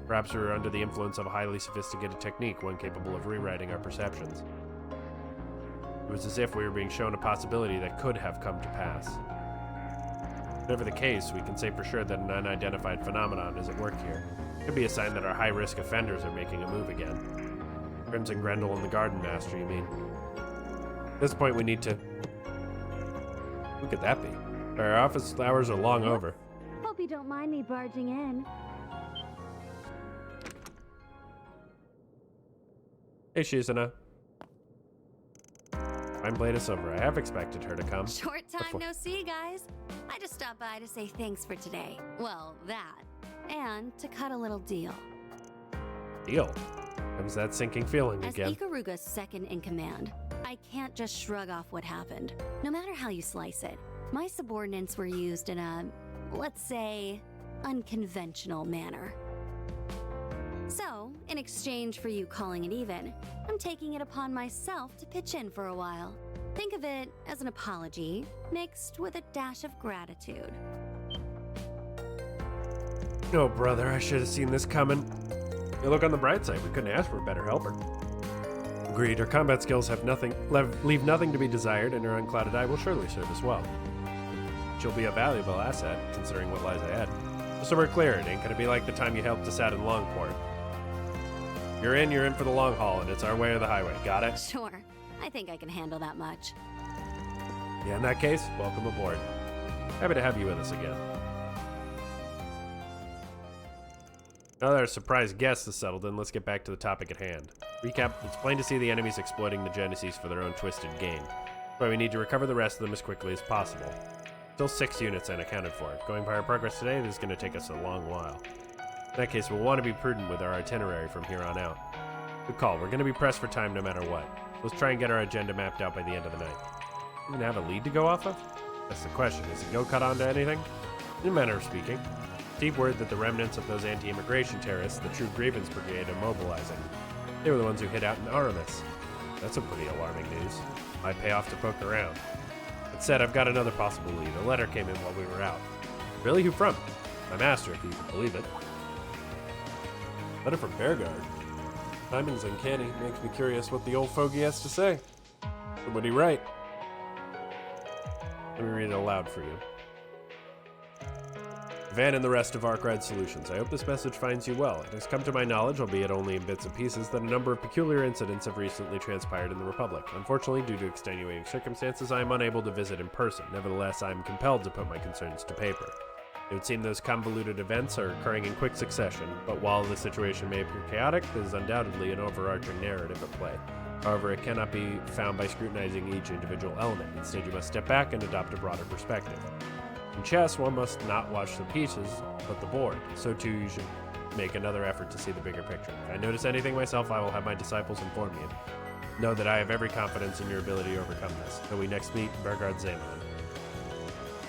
Perhaps we were under the influence of a highly sophisticated technique, one capable of rewriting our perceptions. It was as if we were being shown a possibility that could have come to pass. Whatever the case, we can say for sure that an unidentified phenomenon is at work here. It could be a sign that our high-risk offenders are making a move again. Crimson Grendel and the Garden Master, you mean? At this point, we need to... Who could that be? Our office hours are long over. Hope you don't mind me barging in. Hey, Shizuna. Fine blade of silver. I have expected her to come. Short time no see, guys. I just stopped by to say thanks for today. Well, that. And to cut a little deal. Deal? Comes that sinking feeling As again. Ikaruga's second in command, I can't just shrug off what happened. No matter how you slice it, my subordinates were used in a, let's say, unconventional manner. So, in exchange for you calling it even, I'm taking it upon myself to pitch in for a while. Think of it as an apology, mixed with a dash of gratitude. No, brother, I should have seen this coming. You look on the bright side, we couldn't ask for a better helper. Agreed, her combat skills have leave nothing to be desired, and her unclouded eye will surely serve us well. She'll be a valuable asset, considering what lies ahead. So we're clear, it ain't gonna be like the time you helped us out in Longport. You're in for the long haul, and it's our way or the highway. Got it? Sure. I think I can handle that much. Yeah, in that case, welcome aboard. Happy to have you with us again. Now that our surprise guest is settled in, let's get back to the topic at hand. Recap, it's plain to see the enemies exploiting the Genesis for their own twisted gain. But we need to recover the rest of them as quickly as possible. Still 6 units unaccounted for. Going by our progress today, this is going to take us a long while. In that case, we'll want to be prudent with our itinerary from here on out. Good call, we're going to be pressed for time no matter what. Let's try and get our agenda mapped out by the end of the night. Even have a lead to go off of? That's the question. Is it go cut onto anything? In a manner of speaking. Deep word that the remnants of those anti-immigration terrorists, the True Grievance Brigade, are mobilizing. They were the ones who hid out in Aramis. That's some pretty alarming news. Might pay off to poke around. That said, I've got another possible lead. A letter came in while we were out. Really? Who from? My master, if you can believe it. Letter from Bearguard. Timing's uncanny. Makes me curious what the old fogey has to say. What would he write? Let me read it aloud for you. Van and the rest of Arkride Solutions, I hope this message finds you well. It has come to my knowledge, albeit only in bits and pieces, that a number of peculiar incidents have recently transpired in the Republic. Unfortunately, due to extenuating circumstances, I am unable to visit in person. Nevertheless, I am compelled to put my concerns to paper. It would seem those convoluted events are occurring in quick succession, but while the situation may appear chaotic, there is undoubtedly an overarching narrative at play. However, it cannot be found by scrutinizing each individual element. Instead, you must step back and adopt a broader perspective. In chess, one must not watch the pieces, but the board. So too, you should make another effort to see the bigger picture. If I notice anything myself, I will have my disciples inform you. Know that I have every confidence in your ability to overcome this. Till we next meet, Bergard Zaman.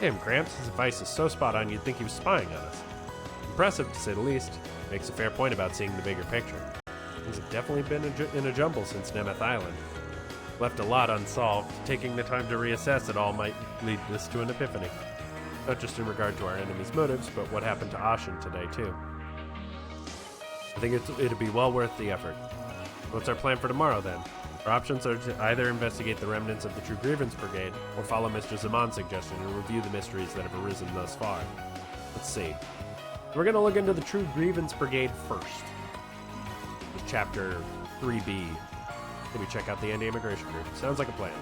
Damn, Gramps, his advice is so spot on you'd think he was spying on us. Impressive, to say the least. Makes a fair point about seeing the bigger picture. Things have definitely been in a jumble since Nemeth Island. Left a lot unsolved. Taking the time to reassess it all might lead us to an epiphany. Not just in regard to our enemy's motives, but what happened to Ashen today, too. I think it'd be well worth the effort. What's our plan for tomorrow, then? Our options are to either investigate the remnants of the True Grievance Brigade, or follow Mr. Zaman's suggestion and review the mysteries that have arisen thus far. Let's see. We're going to look into the True Grievance Brigade first. Chapter 3B. Maybe check out the anti-immigration group. Sounds like a plan.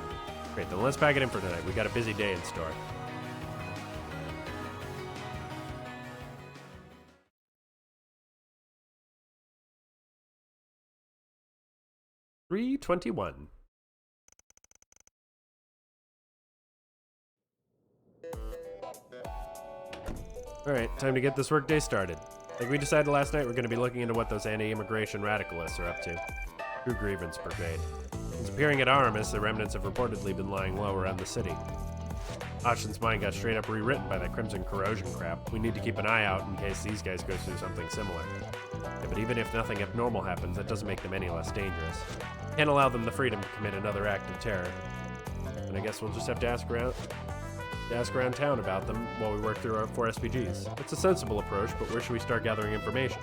Great, then let's pack it in for tonight. We got a busy day in store. $3:21. Alright, time to get this workday started. Like we decided last night, we're going to be looking into what those anti-immigration radicalists are up to. True Grievance Brigade. Since appearing at Aramis, the remnants have reportedly been lying low around the city. Ashen's mind got straight up rewritten by that Crimson Corrosion crap. We need to keep an eye out in case these guys go through something similar. Yeah, but even if nothing abnormal happens, that doesn't make them any less dangerous. Can't allow them the freedom to commit another act of terror. And I guess we'll just have to ask around town about them while we work through our 4 SPGs. It's a sensible approach, but where should we start gathering information?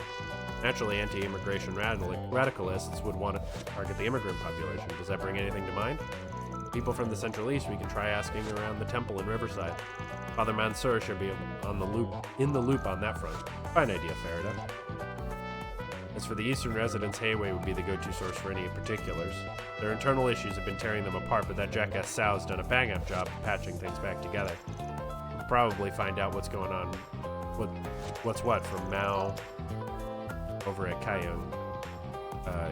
Naturally, anti-immigration radicalists would want to target the immigrant population. Does that bring anything to mind? People from the Central East, we can try asking around the temple in Riverside. Father Mansour should be in the loop on that front. Fine idea, Farida. As for the Eastern residents, Hayway would be the go-to source for any particulars. Their internal issues have been tearing them apart, but that jackass Sal's done a bang-up job of patching things back together. We'll probably find out what's going on, what's what from Mao over at Kayung.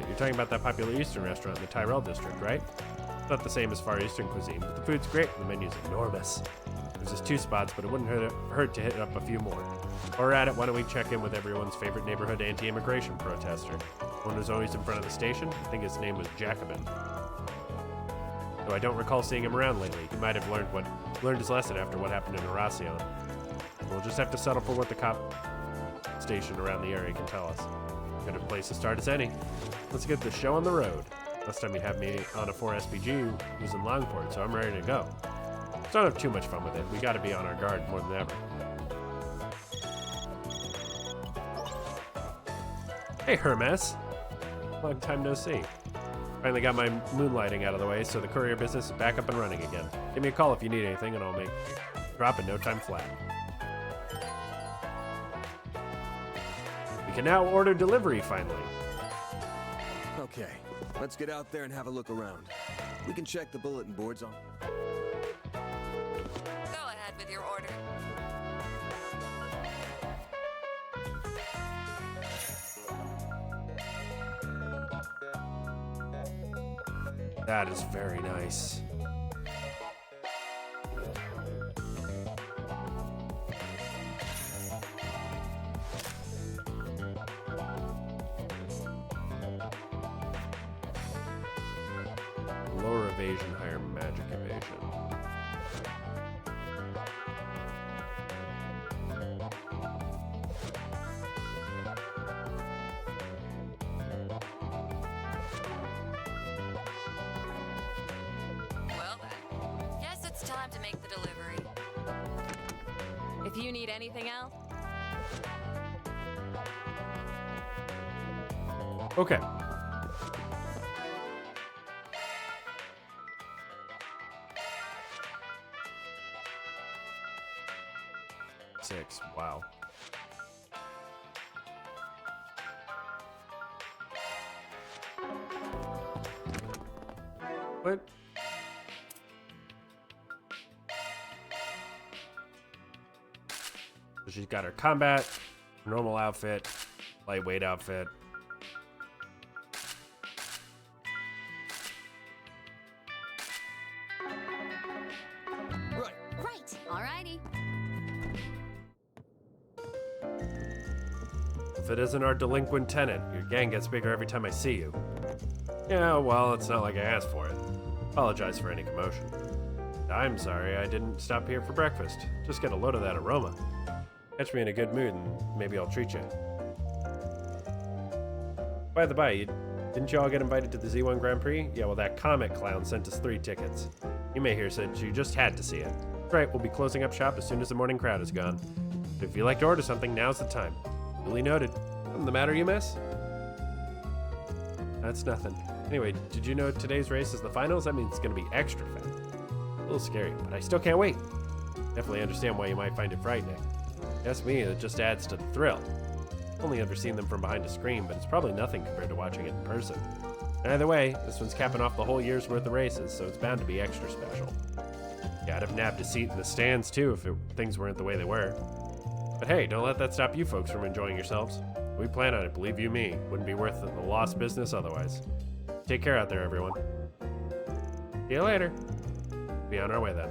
You're talking about that popular Eastern restaurant in the Tyrell district, right? It's not the same as Far Eastern cuisine, but the food's great and the menu's enormous. There's just 2 spots, but it wouldn't hurt to hit up a few more. While we're at it, why don't we check in with everyone's favorite neighborhood anti-immigration protester? One who's always in front of the station? I think his name was Jacobin. Though I don't recall seeing him around lately. He might have learned his lesson after what happened in Horacion. We'll just have to settle for what the cop station around the area can tell us. Good a place to start as any. Let's get the show on the road. Last time you had me on a 4SPG was in Longport, so I'm ready to go. Let's don't have too much fun with it. We gotta be on our guard more than ever. Hey, Hermes. Long time no see. Finally got my moonlighting out of the way, so the courier business is back up and running again. Give me a call if you need anything, and I'll make drop in no time flat. We can now order delivery, finally. Okay, let's get out there and have a look around. We can check the bulletin boards on. Go ahead with your order. That is very nice. Lower evasion, higher magic evasion. Well then, guess it's time to make the delivery. If you need anything else, Okay. Six. Wow. What? So she's got her combat, normal outfit, lightweight outfit. Right. Alrighty. If it isn't our delinquent tenant, your gang gets bigger every time I see you. Yeah, well, it's not like I asked for it. Apologize for any commotion. I'm sorry I didn't stop here for breakfast. Just get a load of that aroma. Catch me in a good mood and maybe I'll treat you. By the by, didn't you all get invited to the Z1 Grand Prix? Yeah, well, that comic clown sent us 3 tickets. You may hear said you just had to see it. Right, we'll be closing up shop as soon as the morning crowd is gone. But if you'd like to order something, now's the time. Duly noted. Something the matter, you miss? That's nothing. Anyway, did you know today's race is the finals? That means it's gonna be extra fun. A little scary, but I still can't wait. Definitely understand why you might find it frightening. Ask me, it just adds to the thrill. Only ever seen them from behind a screen, but it's probably nothing compared to watching it in person. Either way, this one's capping off the whole year's worth of races, so it's bound to be extra special. Yeah, I'd have nabbed a seat in the stands too if things weren't the way they were. But hey, don't let that stop you folks from enjoying yourselves. We plan on it, believe you me. Wouldn't be worth the lost business otherwise. Take care out there, everyone. See you later. Be on our way then.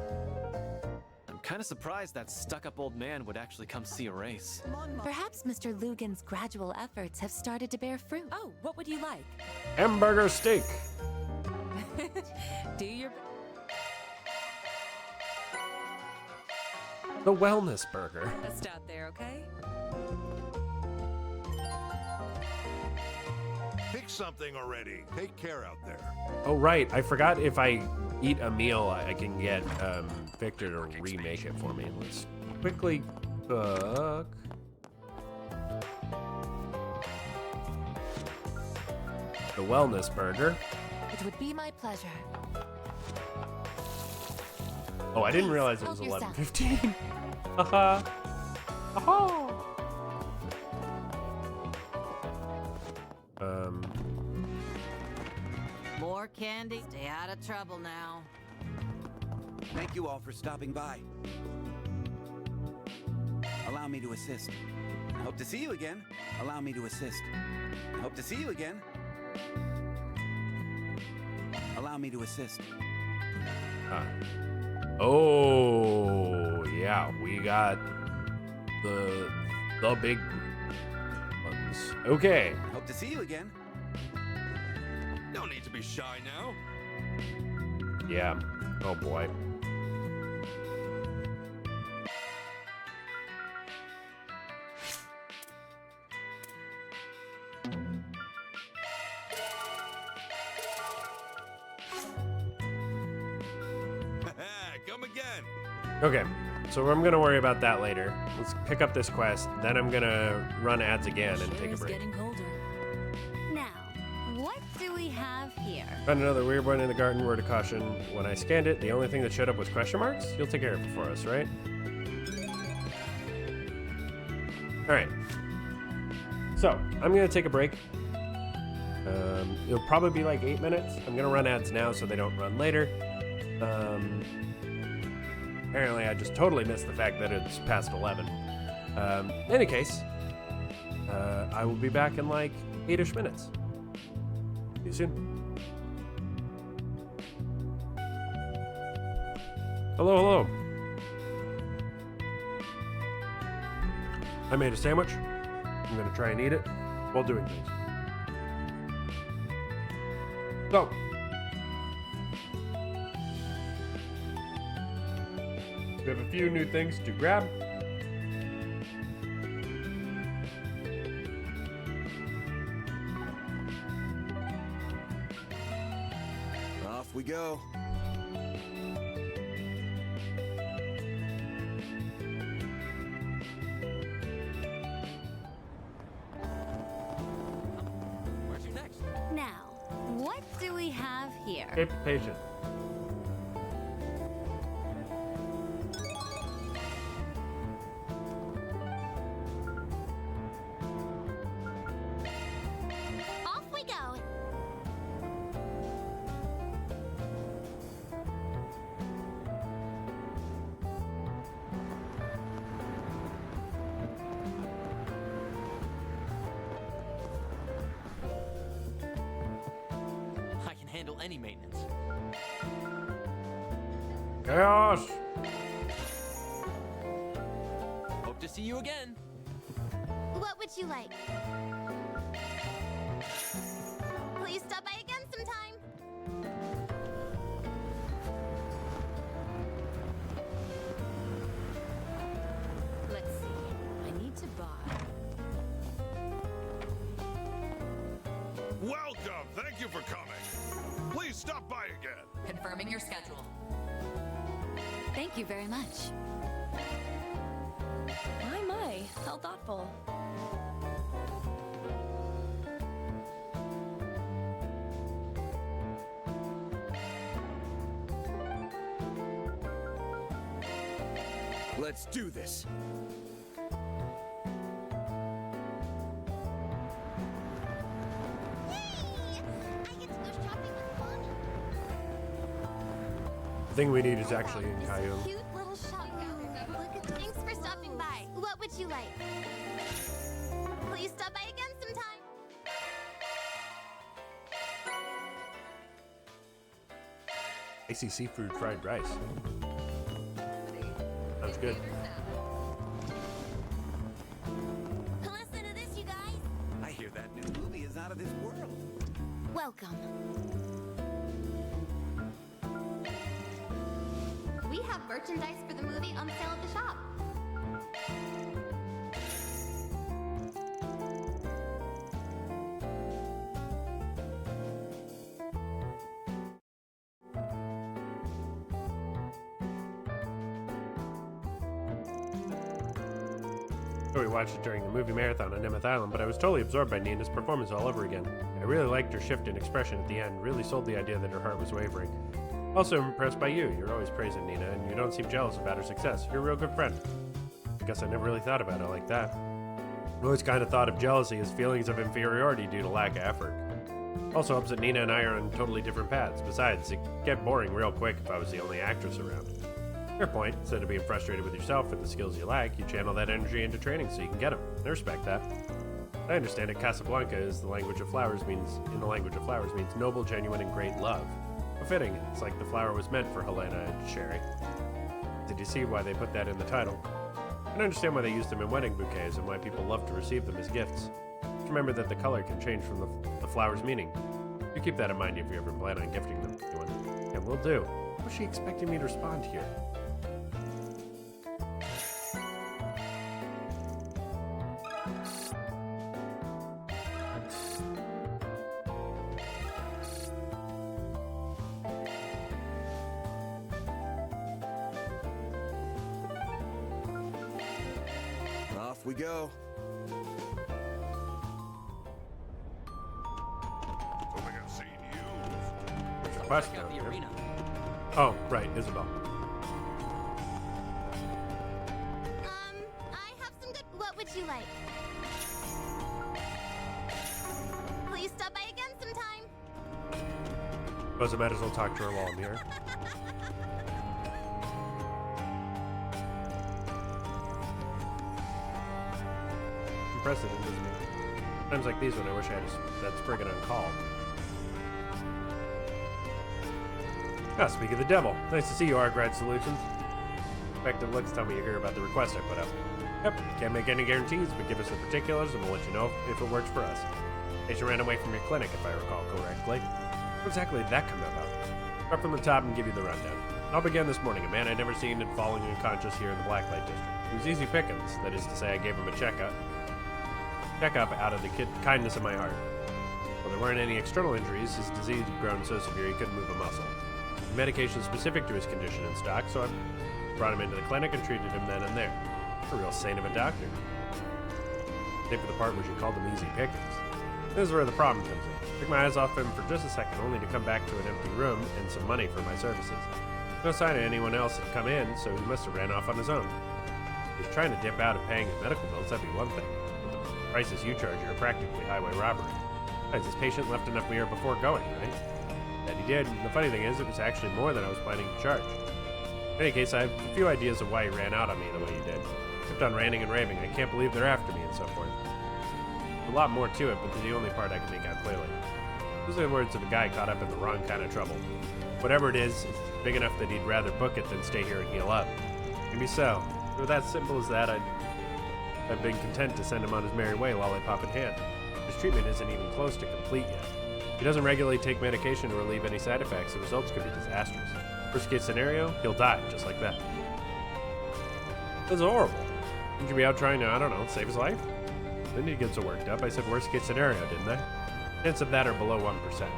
I'm kind of surprised that stuck-up old man would actually come see a race. Perhaps Mr. Lugan's gradual efforts have started to bear fruit. Oh, what would you like? Hamburger steak. Do your... The wellness burger. Best out there, okay? Pick something already. Take care out there. Oh, right. I forgot if I eat a meal, I can get Victor to remake it for me. Let's quickly cook. The wellness burger. It would be my pleasure. Oh, I didn't realize it was 11:15. Haha. Aha. candy. Stay out of trouble now. Thank you all for stopping by. Allow me to assist. I hope to see you again. Allow me to assist. I hope to see you again. Allow me to assist. Oh, yeah, we got the big ones. Okay. Hope to see you again. No need to be shy now. Yeah. Oh boy. Come again. Okay, so I'm gonna worry about that later. Let's pick up this quest, then I'm gonna run ads again and take a break. Now, what do we have here? Found another weird one in the garden. Word of caution. When I scanned it, the only thing that showed up was question marks? You'll take care of it for us, right? Alright. So, I'm gonna take a break. It'll probably be like 8 minutes. I'm gonna run ads now so they don't run later. Apparently I just totally missed the fact that it's past 11. In any case, I will be back in like 8-ish minutes. See you soon. Hello, hello. I made a sandwich. I'm gonna try and eat it while doing things. So, we have a few new things to grab. Off we go. Where's your next? Now, what do we have here? Be patient. Off we go. I can handle any maintenance. Chaos! Hope to see you again. What would you like? Please stop by again sometime. Let's see. I need to buy. Welcome. Thank you for coming. Please stop by again. Confirming your schedule. Thank you very much. My, how thoughtful. Let's do this. The thing we need is actually in Kayum. Cute little shop. Thanks for stopping by. What would you like? Please stop by again sometime. Icy seafood fried rice. Sounds good. Listen to this, you guys. I hear that new movie is out of this world. Welcome. We have merchandise for the movie on sale at the shop. So we watched it during the movie marathon on Nemeth Island, but I was totally absorbed by Nina's performance all over again. I really liked her shift in expression at the end, really sold the idea that her heart was wavering. Also impressed by you. You're always praising Nina, and you don't seem jealous about her success. You're a real good friend. I guess I never really thought about it like that. I always kind of thought of jealousy as feelings of inferiority due to lack of effort. Also helps that Nina and I are on totally different paths. Besides, it get boring real quick if I was the only actress around. Fair point. Instead of being frustrated with yourself and the skills you lack, you channel that energy into training so you can get them. I respect that. I understand it. Casablanca is the language of flowers means noble, genuine, and great love. Befitting. It's like the flower was meant for Helena and Sherry. Did you see why they put that in the title? I can understand why they use them in wedding bouquets and why people love to receive them as gifts. Just remember that the color can change from the flower's meaning. You keep that in mind if you ever plan on gifting them to anyone. And will do. How was she expecting me to respond here? Off we go. Don't think I've seen you. There's a quest down here. Oh, right, Isabel. I have some good. What would you like? Please stop by again sometime. Suppose I might as well talk to her while I'm here. Precedent, isn't it? Times like these when I wish I had that Spriggan on call. Ah, speak of the devil. Nice to see you, Argrad Solutions. Effective looks tell me you hear about the request I put up. Yep, can't make any guarantees, but give us the particulars and we'll let you know if it works for us. Patient ran away from your clinic, if I recall correctly. How exactly did that come about? Start from the top and give you the rundown. I'll begin this morning. A man I'd never seen had fallen unconscious here in the Blacklight District. It was easy pickings. That is to say, I gave him a checkup out of the kindness of my heart. While there weren't any external injuries, his disease had grown so severe he couldn't move a muscle. The medication specific to his condition in stock, so I brought him into the clinic and treated him then and there. A real saint of a doctor. Save for the part where she called him easy pickings. This is where the problem comes in. Took my eyes off him for just a second, only to come back to an empty room and some money for my services. No sign of anyone else had come in, so he must have ran off on his own. If he was trying to dip out of paying his medical bills, that'd be one thing. Prices you charge are practically highway robbery. Besides, this patient left enough beer before going, right? That he did, and the funny thing is, it was actually more than I was planning to charge. In any case, I have a few ideas of why he ran out on me the way he did. Kept on ranting and raving, I can't believe they're after me, and so forth. There's a lot more to it, but they're the only part I can make out clearly. Those are the words of a guy caught up in the wrong kind of trouble. Whatever it is, it's big enough that he'd rather book it than stay here and heal up. Maybe so. If it were that simple as that, I've been content to send him on his merry way, lollipop in hand. His treatment isn't even close to complete yet. If he doesn't regularly take medication to relieve any side effects, the results could be disastrous. Worst case scenario, he'll die, just like that. That's horrible. Shouldn't you be out trying to, I don't know, save his life? Then he gets so worked up. I said worst case scenario, didn't I? Chance of that are below 1%.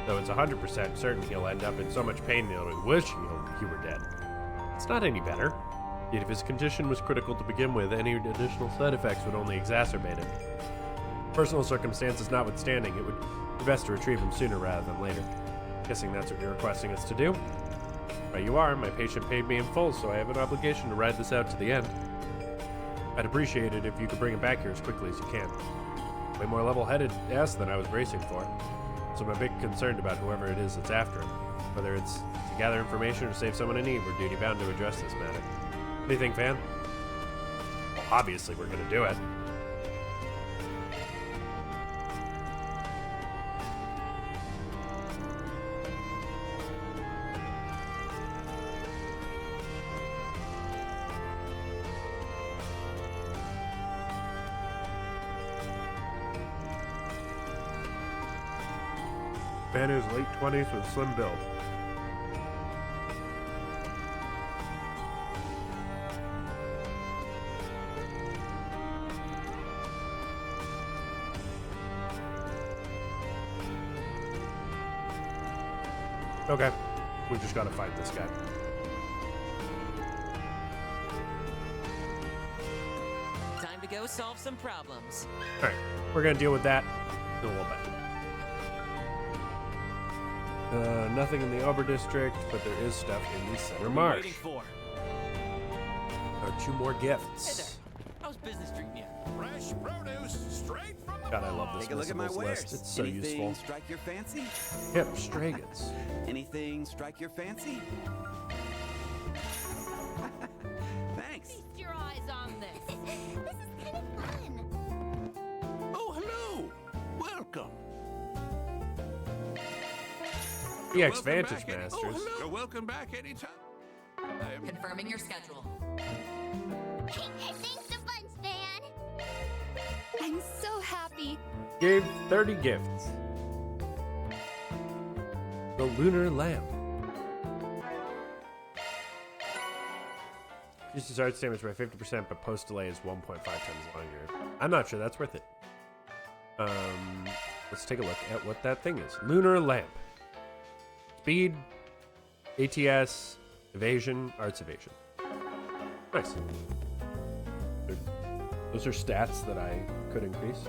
Though it's 100% certain he'll end up in so much pain that he'll be wishing he were dead. It's not any better. Yet if his condition was critical to begin with, any additional side effects would only exacerbate it. Personal circumstances notwithstanding, it would be best to retrieve him sooner rather than later. Guessing that's what you're requesting us to do? Right you are. My patient paid me in full, so I have an obligation to ride this out to the end. I'd appreciate it if you could bring him back here as quickly as you can. Way more level-headed ass than I was bracing for. So I'm a bit concerned about whoever it is that's after him. Whether it's to gather information or save someone in need, we're duty-bound to address this matter. What do you think, Van? Well, obviously we're gonna do it. Van is late 20s with slim build. Okay, we just gotta fight this guy. Time to go solve some problems. Alright, we're gonna deal with that in a little bit. Nothing in the Ober district, but there is stuff in the Center Marsh. Two more gifts. Hey there. How's business treating you? Great. Fresh produce straight from the God, I love this Take a look at my missables wares. list. It's so Anything useful. strike your fancy? Hip Stragons. Anything strike your fancy? Thanks. Feast your eyes on this. This is kind of fun. Oh, hello. Welcome. EX Vantage Masters. Oh, hello. You're welcome back anytime. Confirming your schedule. Thanks a bunch, Van. I'm so happy. Gave 30 gifts. The Lunar Lamp. Increases art damage by 50%, but post delay is 1.5 times longer. I'm not sure that's worth it. Let's take a look at what that thing is. Lunar Lamp. Speed, ATS, evasion, arts evasion. Nice. Those are stats that I could increase.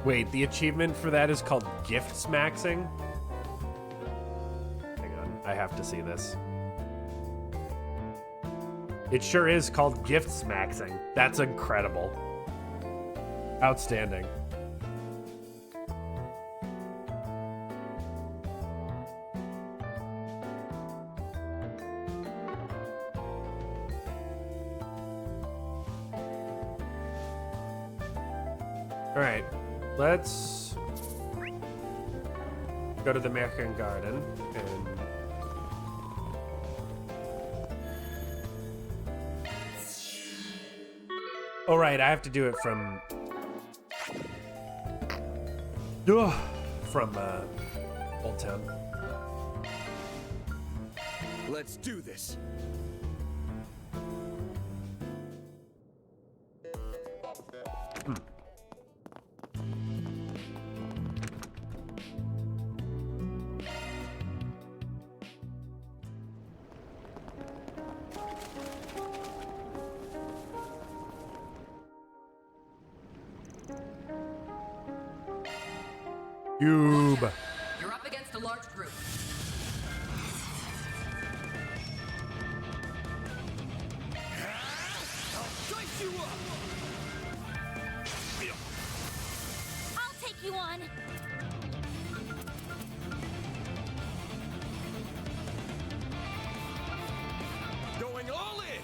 Wait, the achievement for that is called gifts maxing? Hang on, I have to see this. It sure is called gifts maxing. That's incredible. Outstanding. All right, let's go to the American Garden and all right, I have to do it from Old Town. Let's do this. Cube. You're up against a large group. I'll take you on. Going all in.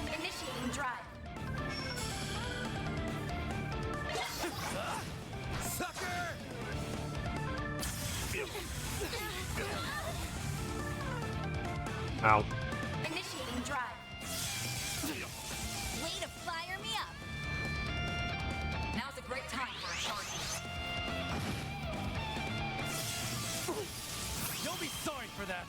Initiating drive. Sucker! Ow. Initiating drive. Way to fire me up. Now's a great time for a charge. You'll be sorry for that.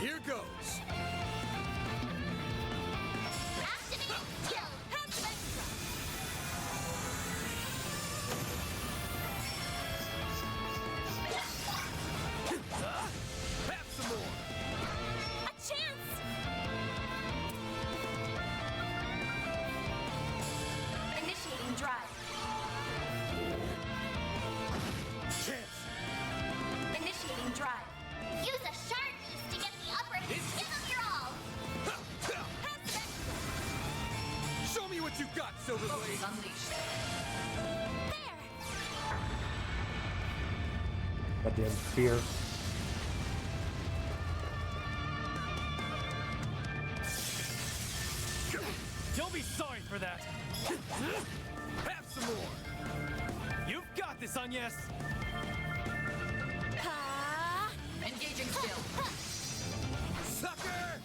Here goes. Have some more. A chance. Initiating drive. Chance. Initiating drive. Use a sharp beast to get the upper hand. Give them your all. Show me what you got, Silverblade. Unleashed. Goddamn fear. You'll be sorry for that. Have some more. You've got this, Agnes. Engaging skill. Sucker!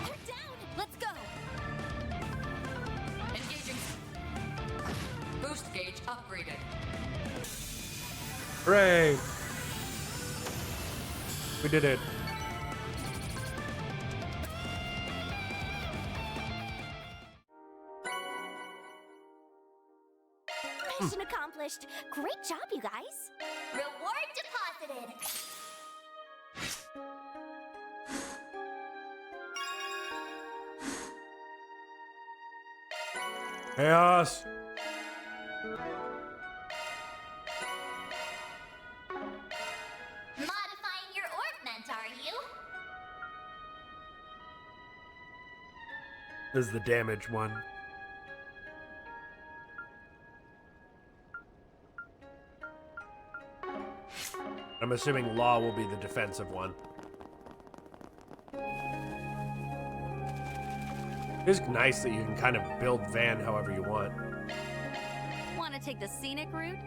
They're down. Let's go. Engaging. Boost gauge upgraded. Hooray! We did it. Mission accomplished. Great job, you guys. Reward deposited. Chaos. Modifying your ornament, are you? This is the damage one. I'm assuming Law will be the defensive one. It's nice that you can kind of build Van however you want. Want to take the scenic route?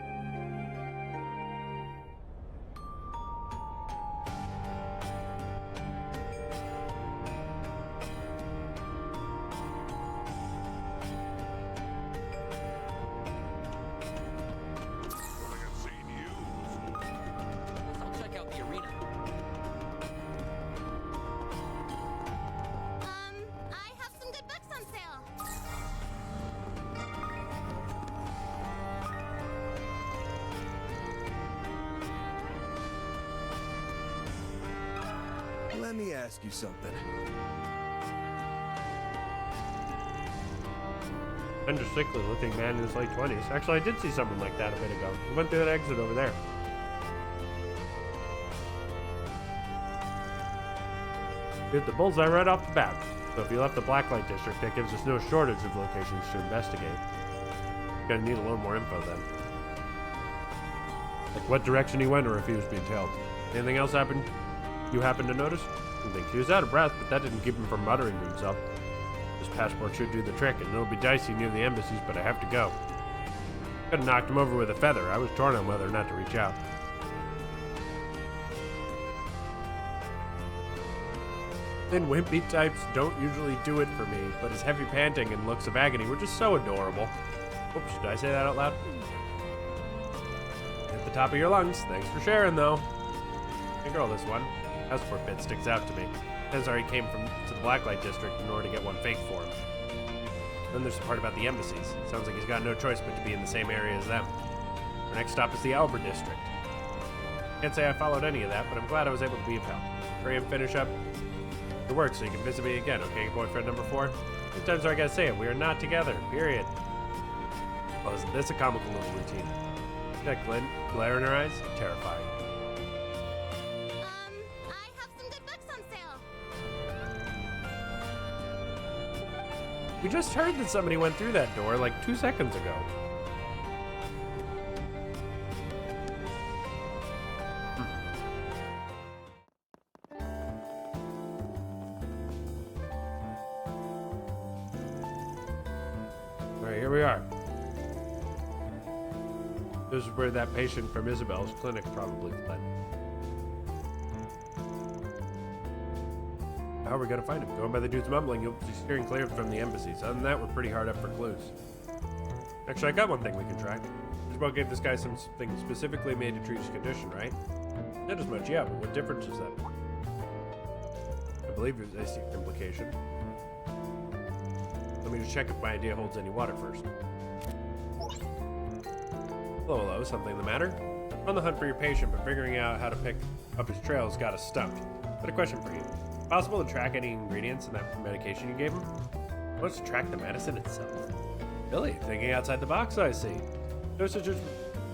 I'll check out the arena. I have some good books on sale. Let me ask you something. And a sickly looking man in his late 20s. Actually, I did see someone like that a bit ago. We went through that exit over there. Hit the bullseye right off the bat. So if you left the Blacklight District, that gives us no shortage of locations to investigate. Gonna need a little more info then. Like what direction he went or if he was being tailed. Anything else happen? You happen to notice? I think he was out of breath, but that didn't keep him from muttering to himself. This passport should do the trick, and it'll be dicey near the embassies, but I have to go. Could have knocked him over with a feather. I was torn on whether or not to reach out. Thin, wimpy types don't usually do it for me, but his heavy panting and looks of agony were just so adorable. Oops, did I say that out loud? At the top of your lungs. Thanks for sharing, though. Hey girl, this one. Passport bit sticks out to me. Tenzar he came to the Blacklight District in order to get one faked for him. Then there's the part about the embassies. Sounds like he's got no choice but to be in the same area as them. Our next stop is the Albert District. Can't say I followed any of that, but I'm glad I was able to be of help. Hurry and finish up the work so you can visit me again, okay, boyfriend number 4? How times do I gotta say it? We are not together, period. Well, isn't this a comical little routine? That glare in her eyes? Terrifying. I have some good books on sale. We just heard that somebody went through that door like 2 seconds ago. Alright, here we are. This is where that patient from Isabel's clinic probably fled. How are we gonna find him? Going by the dude's mumbling, you'll be steering clear from the embassies. Other than that, we're pretty hard up for clues. Actually, I got one thing we can try. Isabel gave this guy something specifically made to treat his condition, right? Not as much, yeah, but what difference is that? I believe I see implication. Let me just check if my idea holds any water first. Hello, hello, something the matter? I'm on the hunt for your patient, but figuring out how to pick up his trail has got us stumped. Got a question for you. Possible to track any ingredients in that medication you gave him? Let's track the medicine itself. Really? Thinking outside the box, I see. Dosages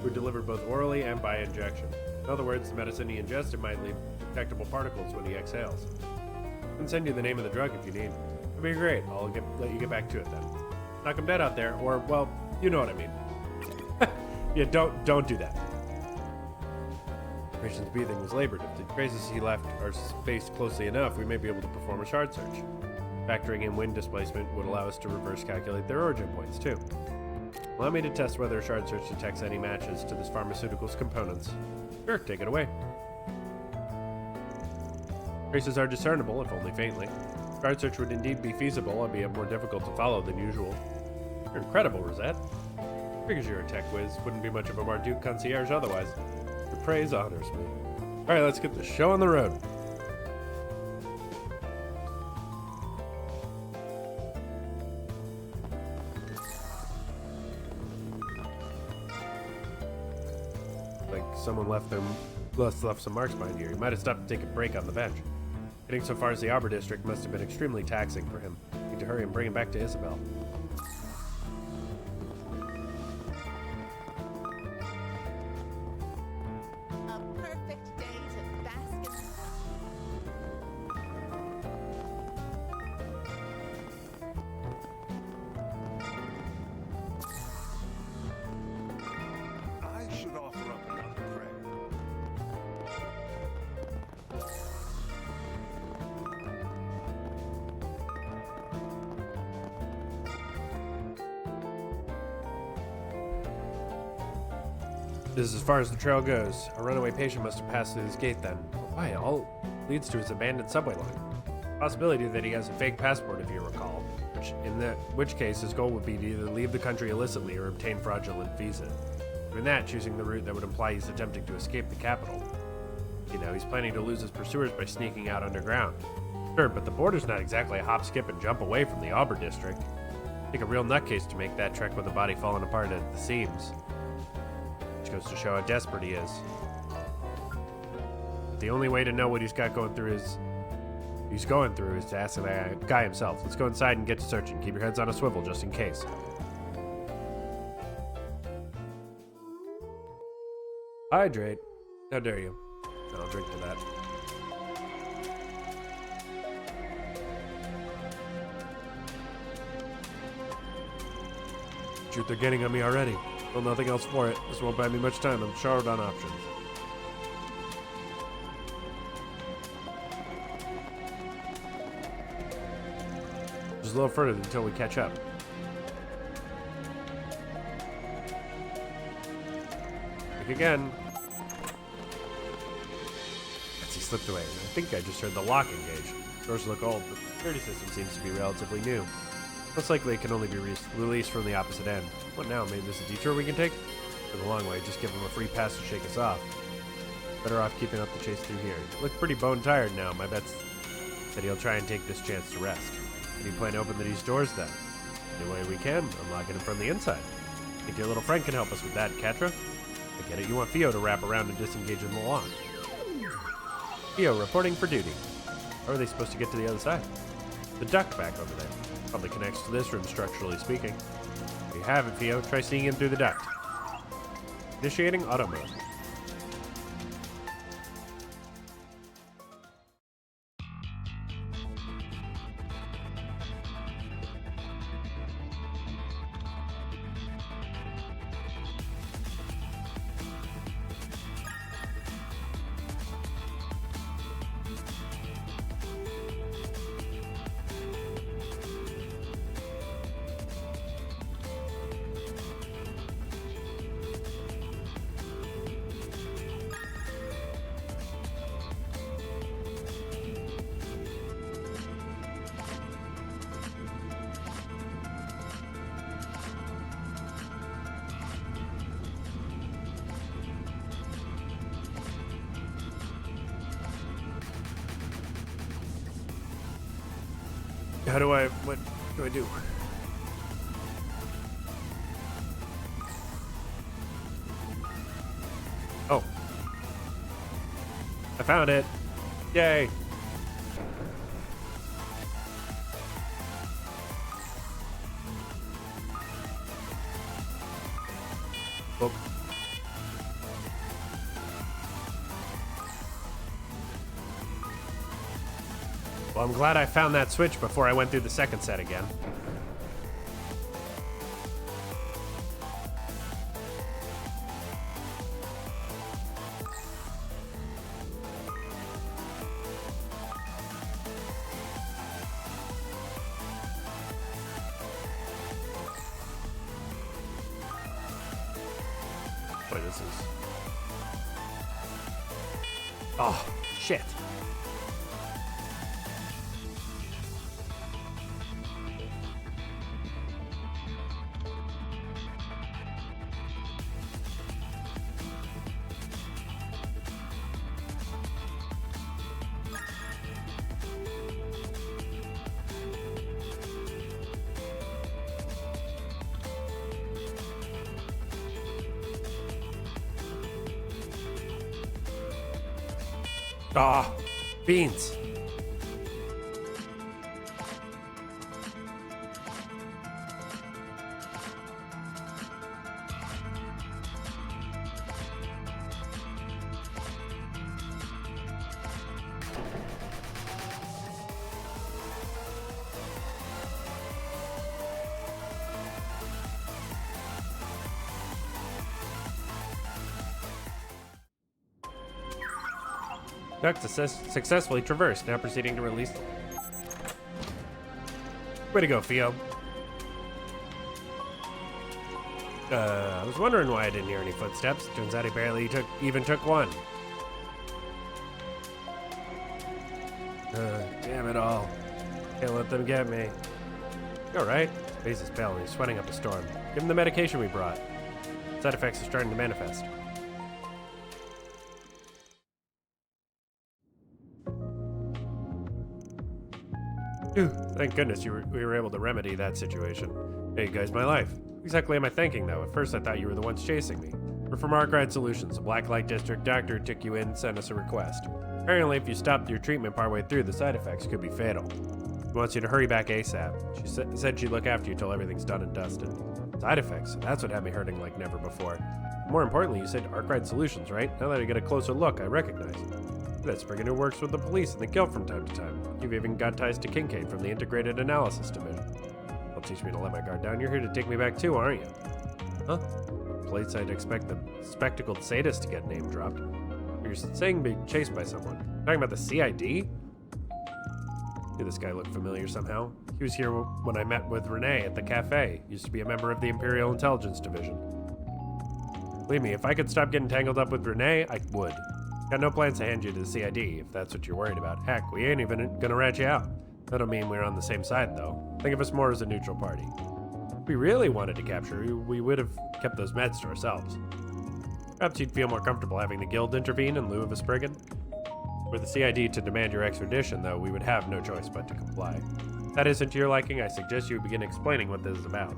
were delivered both orally and by injection. In other words, the medicine he ingested might leave detectable particles when he exhales. I can send you the name of the drug if you need. It'd be great. I'll let you get back to it then. Knock him dead out there, or, well, you know what I mean. Yeah, don't do that. The patient's breathing was labored. If the traces he left are spaced closely enough, we may be able to perform a shard search. Factoring in wind displacement would allow us to reverse calculate their origin points, too. Allow me to test whether a shard search detects any matches to this pharmaceutical's components. Sure, take it away. Traces are discernible, if only faintly. Shard search would indeed be feasible, albeit more difficult to follow than usual. You're incredible, Rosette. Figures you're a tech whiz. Wouldn't be much of a Marduk concierge otherwise. Your praise honors me. Alright, let's get the show on the road. Someone left some marks behind here. He might have stopped to take a break on the bench. Getting so far as the Arbor District must have been extremely taxing for him. Need to hurry and bring him back to Isabel. A perfect day to bask in... I should offer up another prayer. This is as far as the trail goes. A runaway patient must have passed through this gate then. Why, it all leads to his abandoned subway line. Possibility that he has a fake passport, if you recall. Which case, his goal would be to either leave the country illicitly or obtain fraudulent visa. Doing that, choosing the route that would imply he's attempting to escape the capital. You know, he's planning to lose his pursuers by sneaking out underground. Sure, but the border's not exactly a hop, skip, and jump away from the Arbor District. Take a real nutcase to make that trek with a body falling apart at the seams. Which goes to show how desperate he is. But the only way to know what he's going through is to ask the guy himself. Let's go inside and get to searching. Keep your heads on a swivel just in case. Hydrate. How dare you? I'll drink to that. Shoot, they're getting on me already. Well, nothing else for it. This won't buy me much time. I'm short on options. Just a little further until we catch up. Think again. As he slipped away. I think I just heard the lock engage. Doors look old, but the security system seems to be relatively new. Most likely it can only be released from the opposite end. What now? Maybe there's a detour we can take? For the long way, just give him a free pass to shake us off. Better off keeping up the chase through here. You look pretty bone-tired now. My bet's that he'll try and take this chance to rest. How do you plan to open these doors then? Any way we can, unlocking them from the inside. Think your little friend can help us with that, Catra? I get it, you want Theo to wrap around and disengage in the lock. Theo, reporting for duty. How are they supposed to get to the other side? The duct back over there. Probably connects to this room, structurally speaking. There you have it, Theo. Try seeing in through the duct. Initiating auto mode. What do I do? Oh. I found it. Yay. Oh. Well, I'm glad I found that switch before I went through the second set again. Boy, this is... Oh, shit. Ah, beans. Duck successfully traversed, now proceeding to release. Way to go, Theo. I was wondering why I didn't hear any footsteps. Turns out he barely even took one. Damn it all. Can't let them get me. All right. His face is pale and he's sweating up a storm. Give him the medication we brought. Side effects are starting to manifest. Phew, thank goodness we were able to remedy that situation. Hey, you guys, my life. What exactly am I thinking, though? At first I thought you were the ones chasing me. We're from Arkride Solutions, a Blacklight District doctor who took you in and sent us a request. Apparently, if you stopped your treatment partway through, the side effects could be fatal. He wants you to hurry back ASAP. She said she'd look after you till everything's done and dusted. Side effects? That's what had me hurting like never before. More importantly, you said Arkride Solutions, right? Now that I get a closer look, I recognize you. That's Spriggan who works with the police and the Guild from time to time. You've even got ties to Kincaid from the Integrated Analysis Division. Don't teach me to let my guard down. You're here to take me back too, aren't you? Huh? Place I'd expect the spectacled sadist to get name dropped. You're saying being chased by someone. Talking about the CID? Did this guy look familiar somehow? He was here when I met with Renee at the cafe. He used to be a member of the Imperial Intelligence Division. Believe me, if I could stop getting tangled up with Renee, I would. Got no plans to hand you to the CID, if that's what you're worried about. Heck, we ain't even gonna rat you out. That don't mean we're on the same side, though. Think of us more as a neutral party. If we really wanted to capture you, we would have kept those meds to ourselves. Perhaps you'd feel more comfortable having the Guild intervene in lieu of a Spriggan. Were the CID to demand your extradition, though, we would have no choice but to comply. If that isn't to your liking, I suggest you begin explaining what this is about.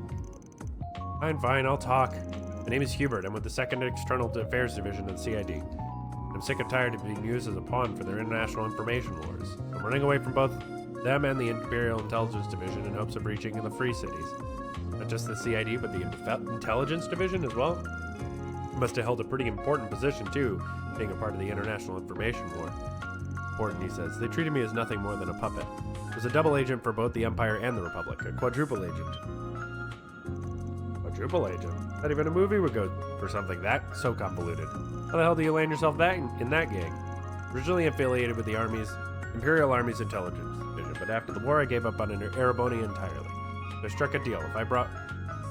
Fine, I'll talk. My name is Hubert. I'm with the 2nd External Affairs Division of the CID. I'm sick and tired of being used as a pawn for their international information wars. I'm running away from both them and the Imperial Intelligence Division in hopes of reaching the Free Cities. Not just the CID, but the Intelligence Division as well. He must have held a pretty important position too, being a part of the international information war. Important, he says. They treated me as nothing more than a puppet. I was a double agent for both the Empire and the Republic, a quadruple agent. Quadruple agent? Not even a movie would go for something that so convoluted. How the hell do you land yourself in that gang? Originally affiliated with the Imperial Army's Intelligence Division, but after the war I gave up on Ereboni entirely. So I struck a deal. If I brought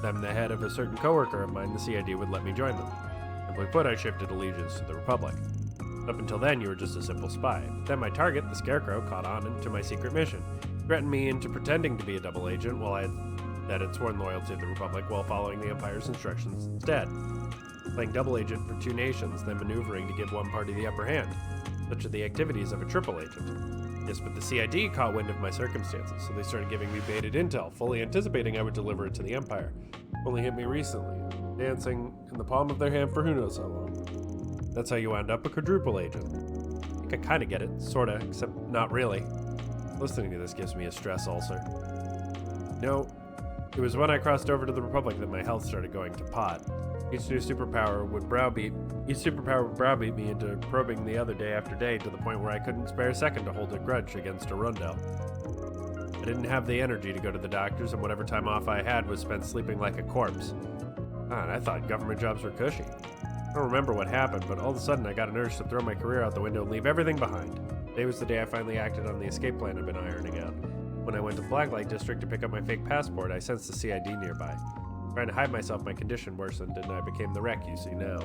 them the head of a certain coworker of mine, the CID would let me join them. Simply put, I shifted allegiance to the Republic. Up until then, you were just a simple spy. But then my target, the Scarecrow, caught on to my secret mission. He threatened me into pretending to be a double agent while I had sworn loyalty to the Republic while following the Empire's instructions instead. Playing double agent for two nations, then maneuvering to give one party the upper hand. Such are the activities of a triple agent. Yes, but the CID caught wind of my circumstances, so they started giving me baited intel, fully anticipating I would deliver it to the Empire. Only hit me recently, dancing in the palm of their hand for who knows how long. That's how you wound up a quadruple agent. I think I kinda get it, sorta, except not really. Listening to this gives me a stress ulcer. No, it was when I crossed over to the Republic that my health started going to pot. Each new superpower would browbeat me into probing the other day after day to the point where I couldn't spare a second to hold a grudge against a Rundell. I didn't have the energy to go to the doctors, and whatever time off I had was spent sleeping like a corpse. God, I thought government jobs were cushy. I don't remember what happened, but all of a sudden I got an urge to throw my career out the window and leave everything behind. Today was the day I finally acted on the escape plan I've been ironing out. When I went to the Blacklight District to pick up my fake passport, I sensed the CID nearby. Trying to hide myself, my condition worsened, and I became the wreck you see now.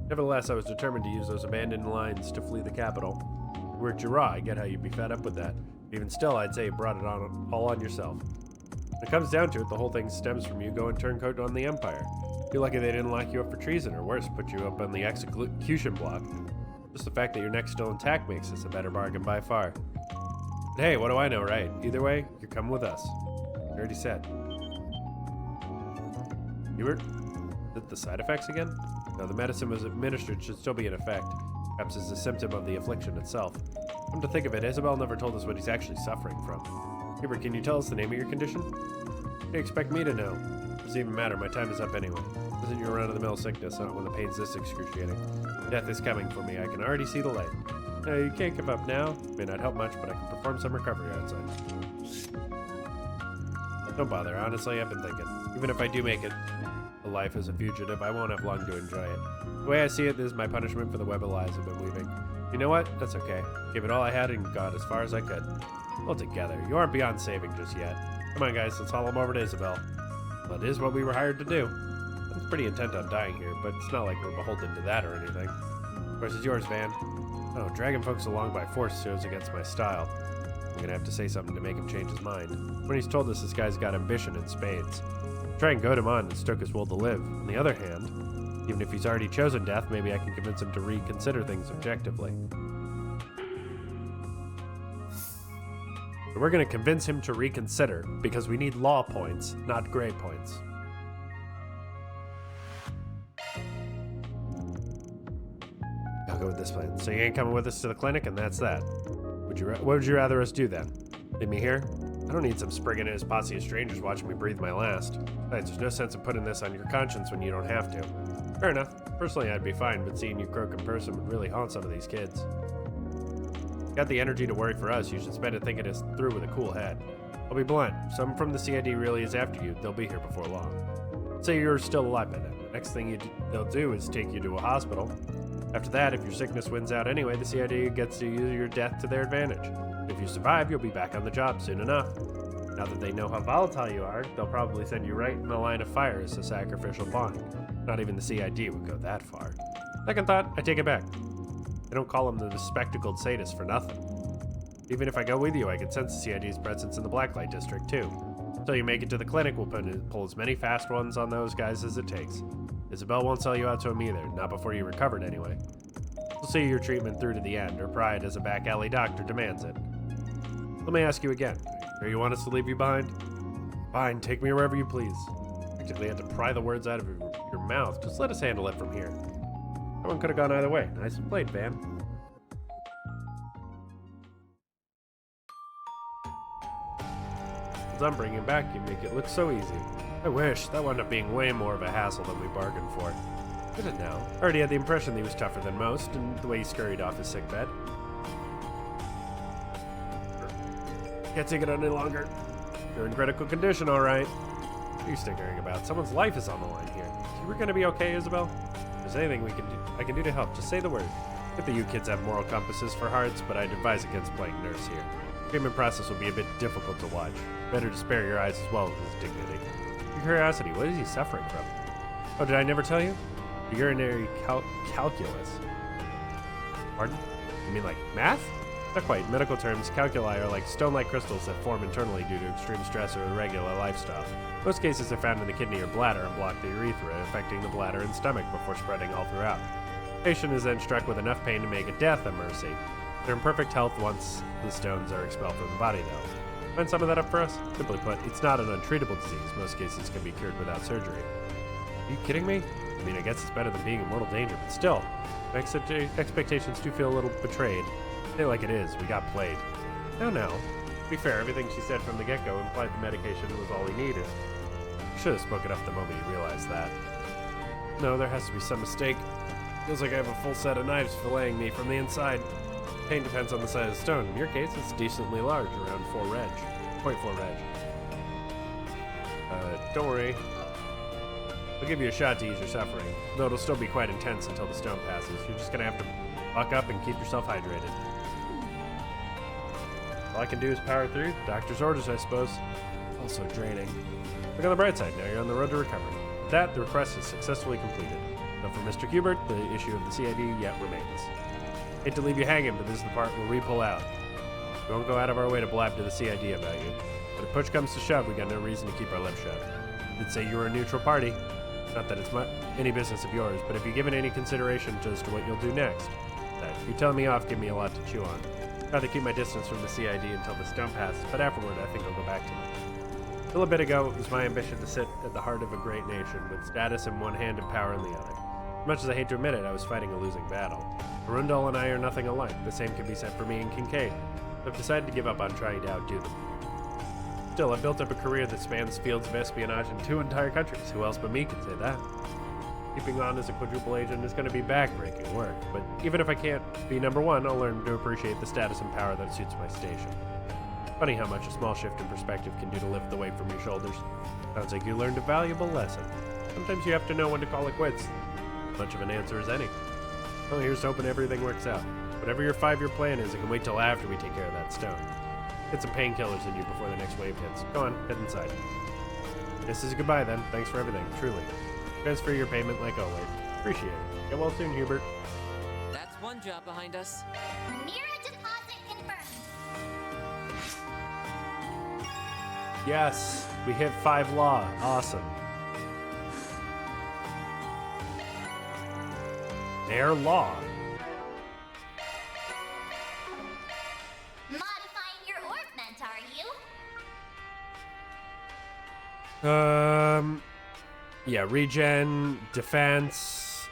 Nevertheless, I was determined to use those abandoned lines to flee the capital. You worked your raw, I get how you'd be fed up with that. Even still, I'd say you brought it all on yourself. When it comes down to it, the whole thing stems from you going turncoat on the Empire. You're lucky they didn't lock you up for treason, or worse, put you up on the execution block. Just the fact that your neck's still intact makes this a better bargain by far. But hey, what do I know, right? Either way, you're coming with us. I already said. Hubert? Is it the side effects again? No, the medicine was administered should still be in effect. Perhaps it's a symptom of the affliction itself. Come to think of it, Isabel never told us what he's actually suffering from. Hubert, can you tell us the name of your condition? What do you expect me to know? Doesn't even matter, my time is up anyway. This isn't your run-of-the-mill sickness, not when the pain's this excruciating. Death is coming for me, I can already see the light. No, you can't give up now. May not help much, but I can perform some recovery outside. Don't bother, honestly, I've been thinking. Even if I do make it a life as a fugitive, I won't have long to enjoy it. The way I see it, this is my punishment for the web of lies I've been weaving. You know what? That's okay. Gave it all I had and got as far as I could. All together. You aren't beyond saving just yet. Come on, guys, let's haul him over to Isabel. Well, it is what we were hired to do. I'm pretty intent on dying here, but it's not like we're beholden to that or anything. Of course, it's yours, Van. Oh, dragging folks along by force shows against my style. I'm gonna have to say something to make him change his mind. When he's told us this guy's got ambition in spades. Try and goad him on and stoke his will to live. On the other hand, even if he's already chosen death, maybe I can convince him to reconsider things objectively. So we're gonna convince him to reconsider, because we need law points, not grade points. I'll go with this plan. So you ain't coming with us to the clinic, and that's that. What would you rather us do then? Leave me here? I don't need some Spriggan and his posse of strangers watching me breathe my last. Besides, there's no sense in putting this on your conscience when you don't have to. Fair enough. Personally, I'd be fine, but seeing you croak in person would really haunt some of these kids. Got the energy to worry for us, you should spend it thinking this through with a cool head. I'll be blunt. If someone from the CID really is after you, they'll be here before long. Say you're still alive by then. The next thing they'll do is take you to a hospital. After that, if your sickness wins out anyway, the CID gets to use your death to their advantage. If you survive, you'll be back on the job soon enough. Now that they know how volatile you are, they'll probably send you right in the line of fire as a sacrificial pawn. Not even the CID would go that far. Second thought, I take it back. I don't call him the bespectacled sadist for nothing. Even if I go with you, I can sense the CID's presence in the Blacklight District too. Until you make it to the clinic, we'll pull as many fast ones on those guys as it takes. Isabel won't sell you out to him either, not before you recovered anyway. We'll see your treatment through to the end. Her pride as a back alley doctor demands it. Let me ask you again. Sure you want us to leave you behind? Fine, take me wherever you please. Practically had to pry the words out of your mouth. Just let us handle it from here. That one could have gone either way. Nice played, Van. As I'm bringing back, you make it look so easy. I wish. That wound up being way more of a hassle than we bargained for. Did it now? I already had the impression that he was tougher than most, and the way he scurried off his sickbed. Can't take it any longer. You're in critical condition, all right. What are you snickering about? Someone's life is on the line here. You were gonna be okay, Isabel? If there's anything I can do to help, just say the word. I get that you kids have moral compasses for hearts, but I'd advise against playing nurse here. The treatment process will be a bit difficult to watch. Better to spare your eyes as well as his dignity. Your curiosity, what is he suffering from? Oh, did I never tell you? The urinary calculus. Pardon? You mean like math? Not quite. In medical terms, calculi are like stone-like crystals that form internally due to extreme stress or irregular lifestyle. Most cases are found in the kidney or bladder and block the urethra, affecting the bladder and stomach before spreading all throughout. The patient is then struck with enough pain to make a death a mercy. They're in perfect health once the stones are expelled from the body, though. Find some of that up for us? Simply put, it's not an untreatable disease. Most cases can be cured without surgery. Are you kidding me? I mean, I guess it's better than being in mortal danger, but still, my expectations do feel a little betrayed. Say it like it is, we got played. No. To be fair, everything she said from the get-go implied the medication was all he needed. I should have spoken up the moment he realized that. No, there has to be some mistake. Feels like I have a full set of knives filleting me from the inside. Pain depends on the size of the stone. In your case, it's decently large, around 0.4 reg. Don't worry. I'll give you a shot to ease your suffering, though it'll still be quite intense until the stone passes. You're just gonna have to buck up and keep yourself hydrated. All I can do is power through. Doctor's orders, I suppose. Also draining. Look on the bright side, now you're on the road to recovery. With that, the request is successfully completed. Though for Mr. Hubert, the issue of the CID yet remains. Hate to leave you hanging, but this is the part where we pull out. We won't go out of our way to blab to the CID about you. But if push comes to shove, we got no reason to keep our lips shut. You'd say you were a neutral party. Not that it's any business of yours, but if you've given any consideration as to what you'll do next, that you tell me off, give me a lot to chew on. I'd rather keep my distance from the CID until the stone passes, but afterward I think I'll go back to it. Till a bit ago, it was my ambition to sit at the heart of a great nation, with status in one hand and power in the other. As much as I hate to admit it, I was fighting a losing battle. Arundel and I are nothing alike. The same can be said for me and Kincaid. I've decided to give up on trying to outdo them. Still, I've built up a career that spans fields of espionage in 2 entire countries. Who else but me can say that? Keeping on as a quadruple agent is going to be backbreaking work, but even if I can't be number 1, I'll learn to appreciate the status and power that suits my station. Funny how much a small shift in perspective can do to lift the weight from your shoulders. Sounds like you learned a valuable lesson. Sometimes you have to know when to call it quits. Much of an answer as any. Well, here's hoping everything works out. Whatever your 5-year plan is, it can wait till after we take care of that stone. Get some painkillers in you before the next wave hits. Go on, head inside. This is a goodbye then. Thanks for everything, truly. Transfer your payment like always. Appreciate it. Get well soon, Hubert. That's one job behind us. Mira deposit confirmed. Yes, we hit 5 law. Awesome. Air law. Modifying your ornament, are you? Yeah, regen, defense,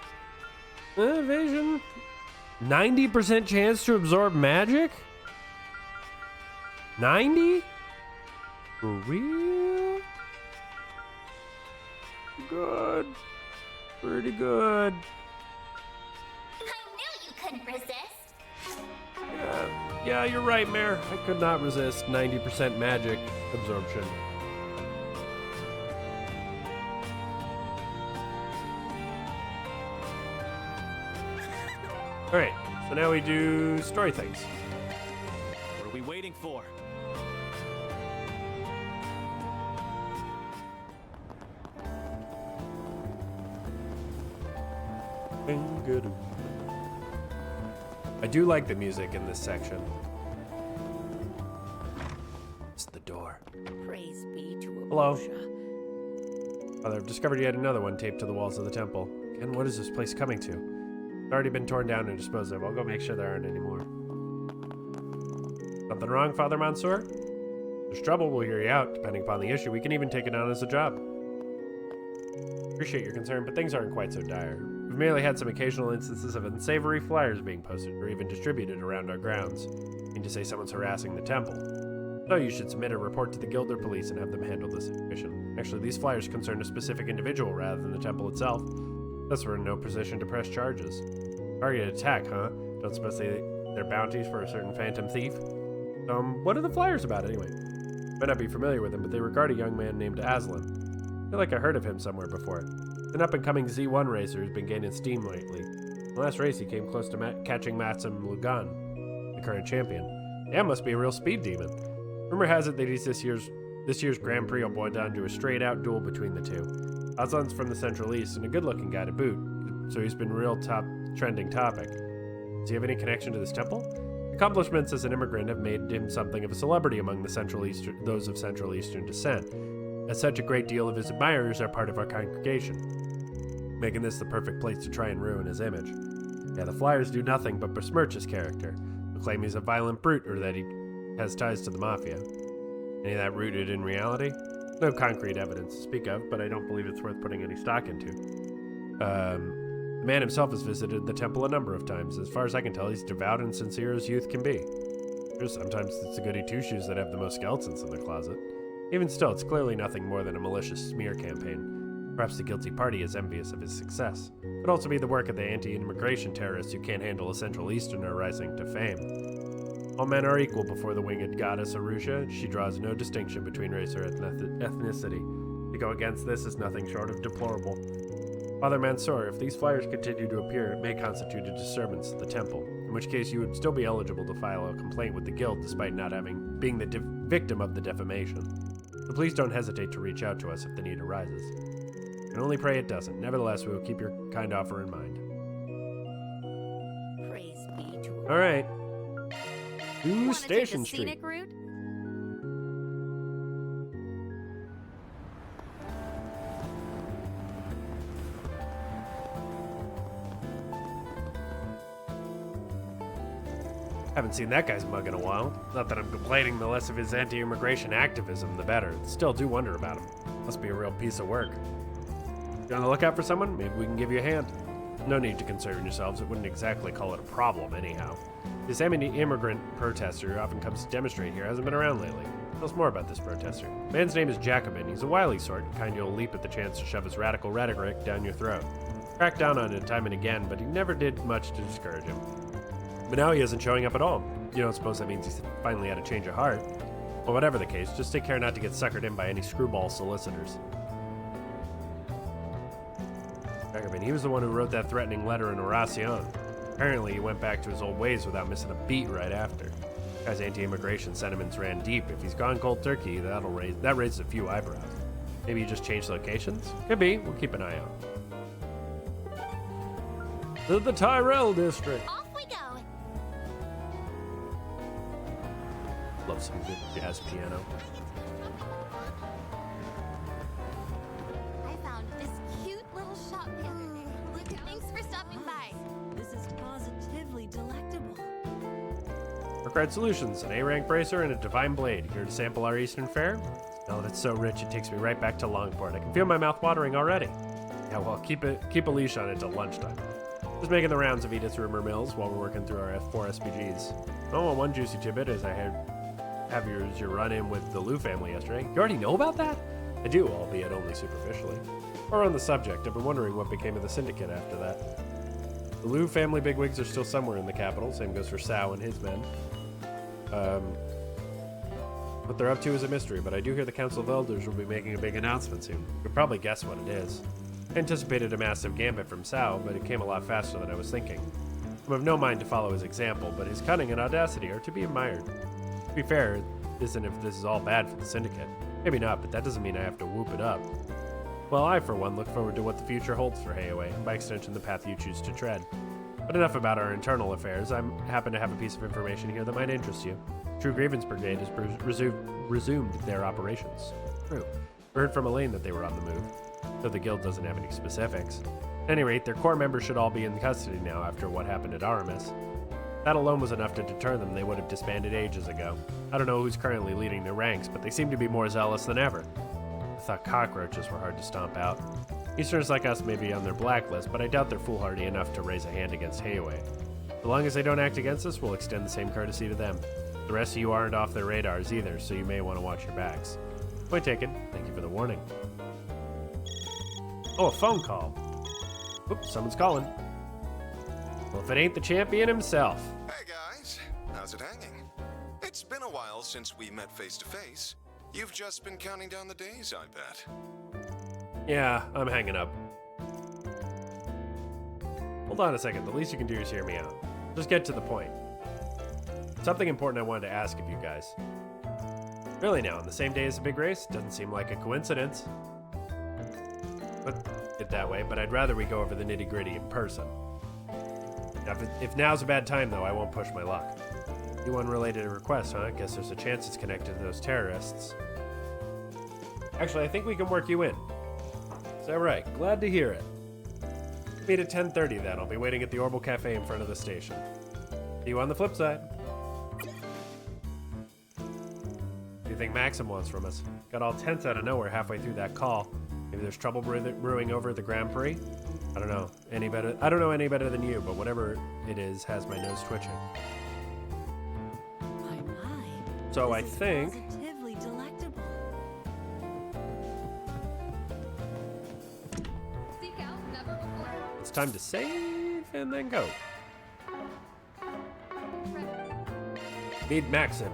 evasion. 90% chance to absorb magic? 90? For real? Good. Pretty good. I knew you couldn't resist. Yeah, you're right, Mare. I could not resist 90% magic absorption. Alright, so now we do story things. What are we waiting for? I do like the music in this section. It's the door. Praise be to Hello. Abusha. Father, I've discovered yet another one taped to the walls of the temple. And what is this place coming to? It's already been torn down and disposed of. I'll go make sure there aren't any more. Something wrong, Father Mansour? If there's trouble, we'll hear you out. Depending upon the issue, we can even take it on as a job. Appreciate your concern, but things aren't quite so dire. We've merely had some occasional instances of unsavory flyers being posted or even distributed around our grounds. I mean to say someone's harassing the temple. So you should submit a report to the guild or police and have them handle the situation. Actually, these flyers concern a specific individual rather than the temple itself. Thus, we're in no position to press charges. Targeted attack, huh? Don't suppose they're bounties for a certain phantom thief? What are the flyers about anyway? Might not be familiar with them, but they regard a young man named Aslan. I feel like I heard of him somewhere before. An up-and-coming Z1 racer who's been gaining steam lately. In the last race, he came close to catching Matsum Lugan, the current champion. Yeah, must be a real speed demon. Rumor has it that he's this year's Grand Prix will boil down to a straight-out duel between the two. Aslan's from the Central East and a good-looking guy to boot, so he's been a real trending topic. Does he have any connection to this temple? Accomplishments as an immigrant have made him something of a celebrity among those of Central Eastern descent. As such, a great deal of his admirers are part of our congregation, making this the perfect place to try and ruin his image. Yeah, the flyers do nothing but besmirch his character. They'll claim he's a violent brute or that he has ties to the mafia. Any of that rooted in reality? No concrete evidence to speak of, but I don't believe it's worth putting any stock into. The man himself has visited the temple a number of times. As far as I can tell, he's devout and sincere as youth can be. Sometimes it's the goody two-shoes that have the most skeletons in their closet. Even still, it's clearly nothing more than a malicious smear campaign. Perhaps the guilty party is envious of his success. It could also be the work of the anti-immigration terrorists who can't handle a Central Easterner rising to fame. All men are equal before the winged goddess Arusha. She draws no distinction between race or ethnicity. To go against this is nothing short of deplorable. Father Mansour, if these flyers continue to appear, it may constitute a disturbance to the temple, in which case you would still be eligible to file a complaint with the guild despite not being the victim of the defamation. So please don't hesitate to reach out to us if the need arises. I can only pray it doesn't. Nevertheless, we will keep your kind offer in mind. Praise be to Alright. To Wanna Station take the Street. scenic route? Haven't seen that guy's mug in a while. Not that I'm complaining, the less of his anti-immigration activism, the better. Still do wonder about him. Must be a real piece of work. You on the lookout for someone? Maybe we can give you a hand. No need to concern yourselves. It wouldn't exactly call it a problem, anyhow. This immigrant protester who often comes to demonstrate here hasn't been around lately. Tell us more about this protester. The man's name is Jacobin. He's a wily sort, kind you'll leap at the chance to shove his radical rhetoric down your throat. Cracked down on it time and again, but he never did much to discourage him. But now he isn't showing up at all. You don't suppose that means he's finally had a change of heart? Well, whatever the case, just take care not to get suckered in by any screwball solicitors. Jacobin, he was the one who wrote that threatening letter in Oracion. Apparently, he went back to his old ways without missing a beat right after. Guy's anti-immigration sentiments ran deep. If he's gone cold turkey, that raises a few eyebrows. Maybe he just changed locations? Could be. We'll keep an eye out. To the Tyrell district. Off we go. Love some good jazz piano. I found this cute little shop. Thanks for stopping by. This is positively delectable. Required solutions, an A-rank bracer and a divine blade. Here to sample our eastern fare? Oh, that's so rich it takes me right back to Longport. I can feel my mouth watering already. Yeah, well, keep a leash on it till lunchtime. Just making the rounds of Edith's rumor mills while we're working through our F4 SPGs. Oh, well, one juicy tidbit is I have your run-in with the Liu family yesterday. You already know about that? I do, albeit only superficially. Or on the subject, I've been wondering what became of the syndicate after that. The Liu family bigwigs are still somewhere in the capital. Same goes for Sao and his men. What they're up to is a mystery, but I do hear the Council of Elders will be making a big announcement soon. You could probably guess what it is. I anticipated a massive gambit from Sao, but it came a lot faster than I was thinking. I'm of no mind to follow his example, but his cunning and audacity are to be admired. To be fair, it isn't if this is all bad for the Syndicate. Maybe not, but that doesn't mean I have to whoop it up. Well, I, for one, look forward to what the future holds for Heiaway, and by extension, the path you choose to tread. But enough about our internal affairs. I happen to have a piece of information here that might interest you. True Grievance Brigade has resumed their operations. True. We heard from Elaine that they were on the move, though the guild doesn't have any specifics. At any rate, their core members should all be in custody now after what happened at Aramis. That alone was enough to deter them. They would have disbanded ages ago. I don't know who's currently leading their ranks, but they seem to be more zealous than ever. I thought cockroaches were hard to stomp out. Easterners like us may be on their blacklist, but I doubt they're foolhardy enough to raise a hand against Heiaway. As long as they don't act against us, we'll extend the same courtesy to them. The rest of you aren't off their radars either, so you may want to watch your backs. Point taken. Thank you for the warning. Oh, a phone call. Oops, someone's calling. Well, if it ain't the champion himself. Hey guys, how's it hanging? It's been a while since we met face to face. You've just been counting down the days, I bet. Yeah, I'm hanging up. Hold on a second. The least you can do is hear me out. Just get to the point. Something important I wanted to ask of you guys. Really now, on the same day as the big race? Doesn't seem like a coincidence. Put it that way, but I'd rather we go over the nitty-gritty in person. Now, if now's a bad time, though, I won't push my luck. You unrelated request, huh? Guess there's a chance it's connected to those terrorists. Actually, I think we can work you in. Is that right? Glad to hear it. Meet at 10:30 then. I'll be waiting at the Orbital Cafe in front of the station. See you on the flip side. What do you think Maxim wants from us? Got all tense out of nowhere halfway through that call. Maybe there's trouble brewing over at the Grand Prix? I don't know any better than you, but whatever it is has my nose twitching. So I think Positively delectable. it's time to save and then go. Meet Maxim.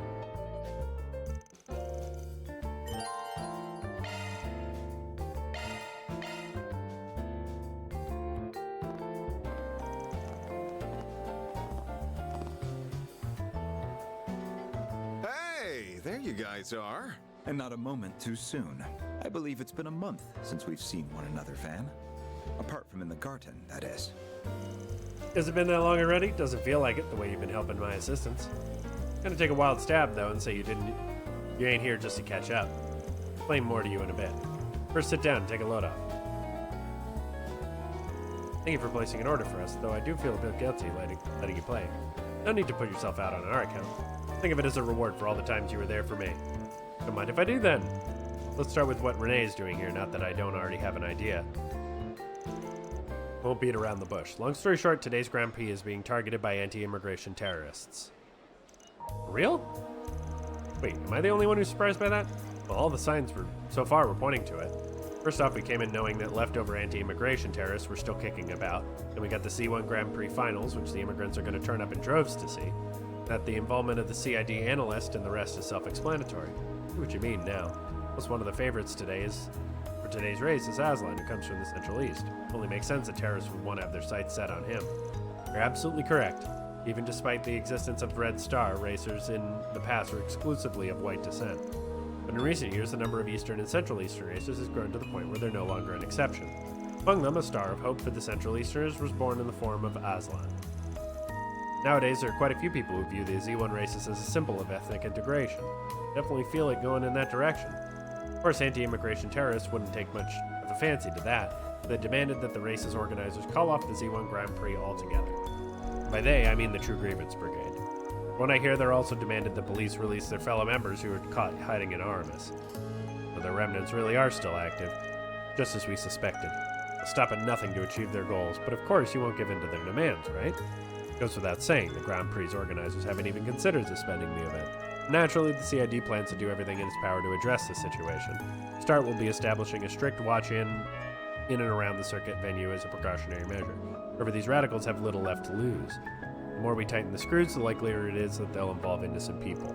Hey, there you guys are. And not a moment too soon. I believe it's been a month since we've seen one another, Van. Apart from in the garden, that is. Has it been that long already? Doesn't feel like it, the way you've been helping my assistants. Gonna take a wild stab, though, and say you ain't here just to catch up. Explain more to you in a bit. First, sit down and take a load off. Thank you for placing an order for us, though I do feel a bit guilty letting you play. No need to put yourself out on our account. Think of it as a reward for all the times you were there for me. Don't mind if I do, then. Let's start with what Renee's doing here, not that I don't already have an idea. Won't beat around the bush. Long story short, today's Grand Prix is being targeted by anti-immigration terrorists. Real? Wait, am I the only one who's surprised by that? Well, all the signs so far were pointing to it. First off, we came in knowing that leftover anti-immigration terrorists were still kicking about. Then we got the C1 Grand Prix finals, which the immigrants are going to turn up in droves to see. That the involvement of the CID analyst and the rest is self-explanatory. I see what you mean now. Plus, one of the favorites for today's race is Aslan, who comes from the Central East. Only makes sense that terrorists would want to have their sights set on him. You're absolutely correct. Even despite the existence of Red Star, racers in the past were exclusively of white descent. But in recent years, the number of Eastern and Central Eastern racers has grown to the point where they're no longer an exception. Among them, a star of hope for the Central Easterners was born in the form of Aslan. Nowadays, there are quite a few people who view the Z1 races as a symbol of ethnic integration. Definitely feel it going in that direction. Of course, anti-immigration terrorists wouldn't take much of a fancy to that. They demanded that the race's organizers call off the Z1 Grand Prix altogether. By they, I mean the True Grievance Brigade. When I hear they're also demanded the police release their fellow members who were caught hiding in Aramis. But the remnants really are still active, just as we suspected. They'll stop at nothing to achieve their goals, but of course you won't give in to their demands, right? Goes without saying, the Grand Prix organizers haven't even considered suspending the event. Naturally, the CID plans to do everything in its power to address the situation. Start will be establishing a strict watch-in and around the circuit venue as a precautionary measure. However, these radicals have little left to lose. The more we tighten the screws, the likelier it is that they'll involve innocent people.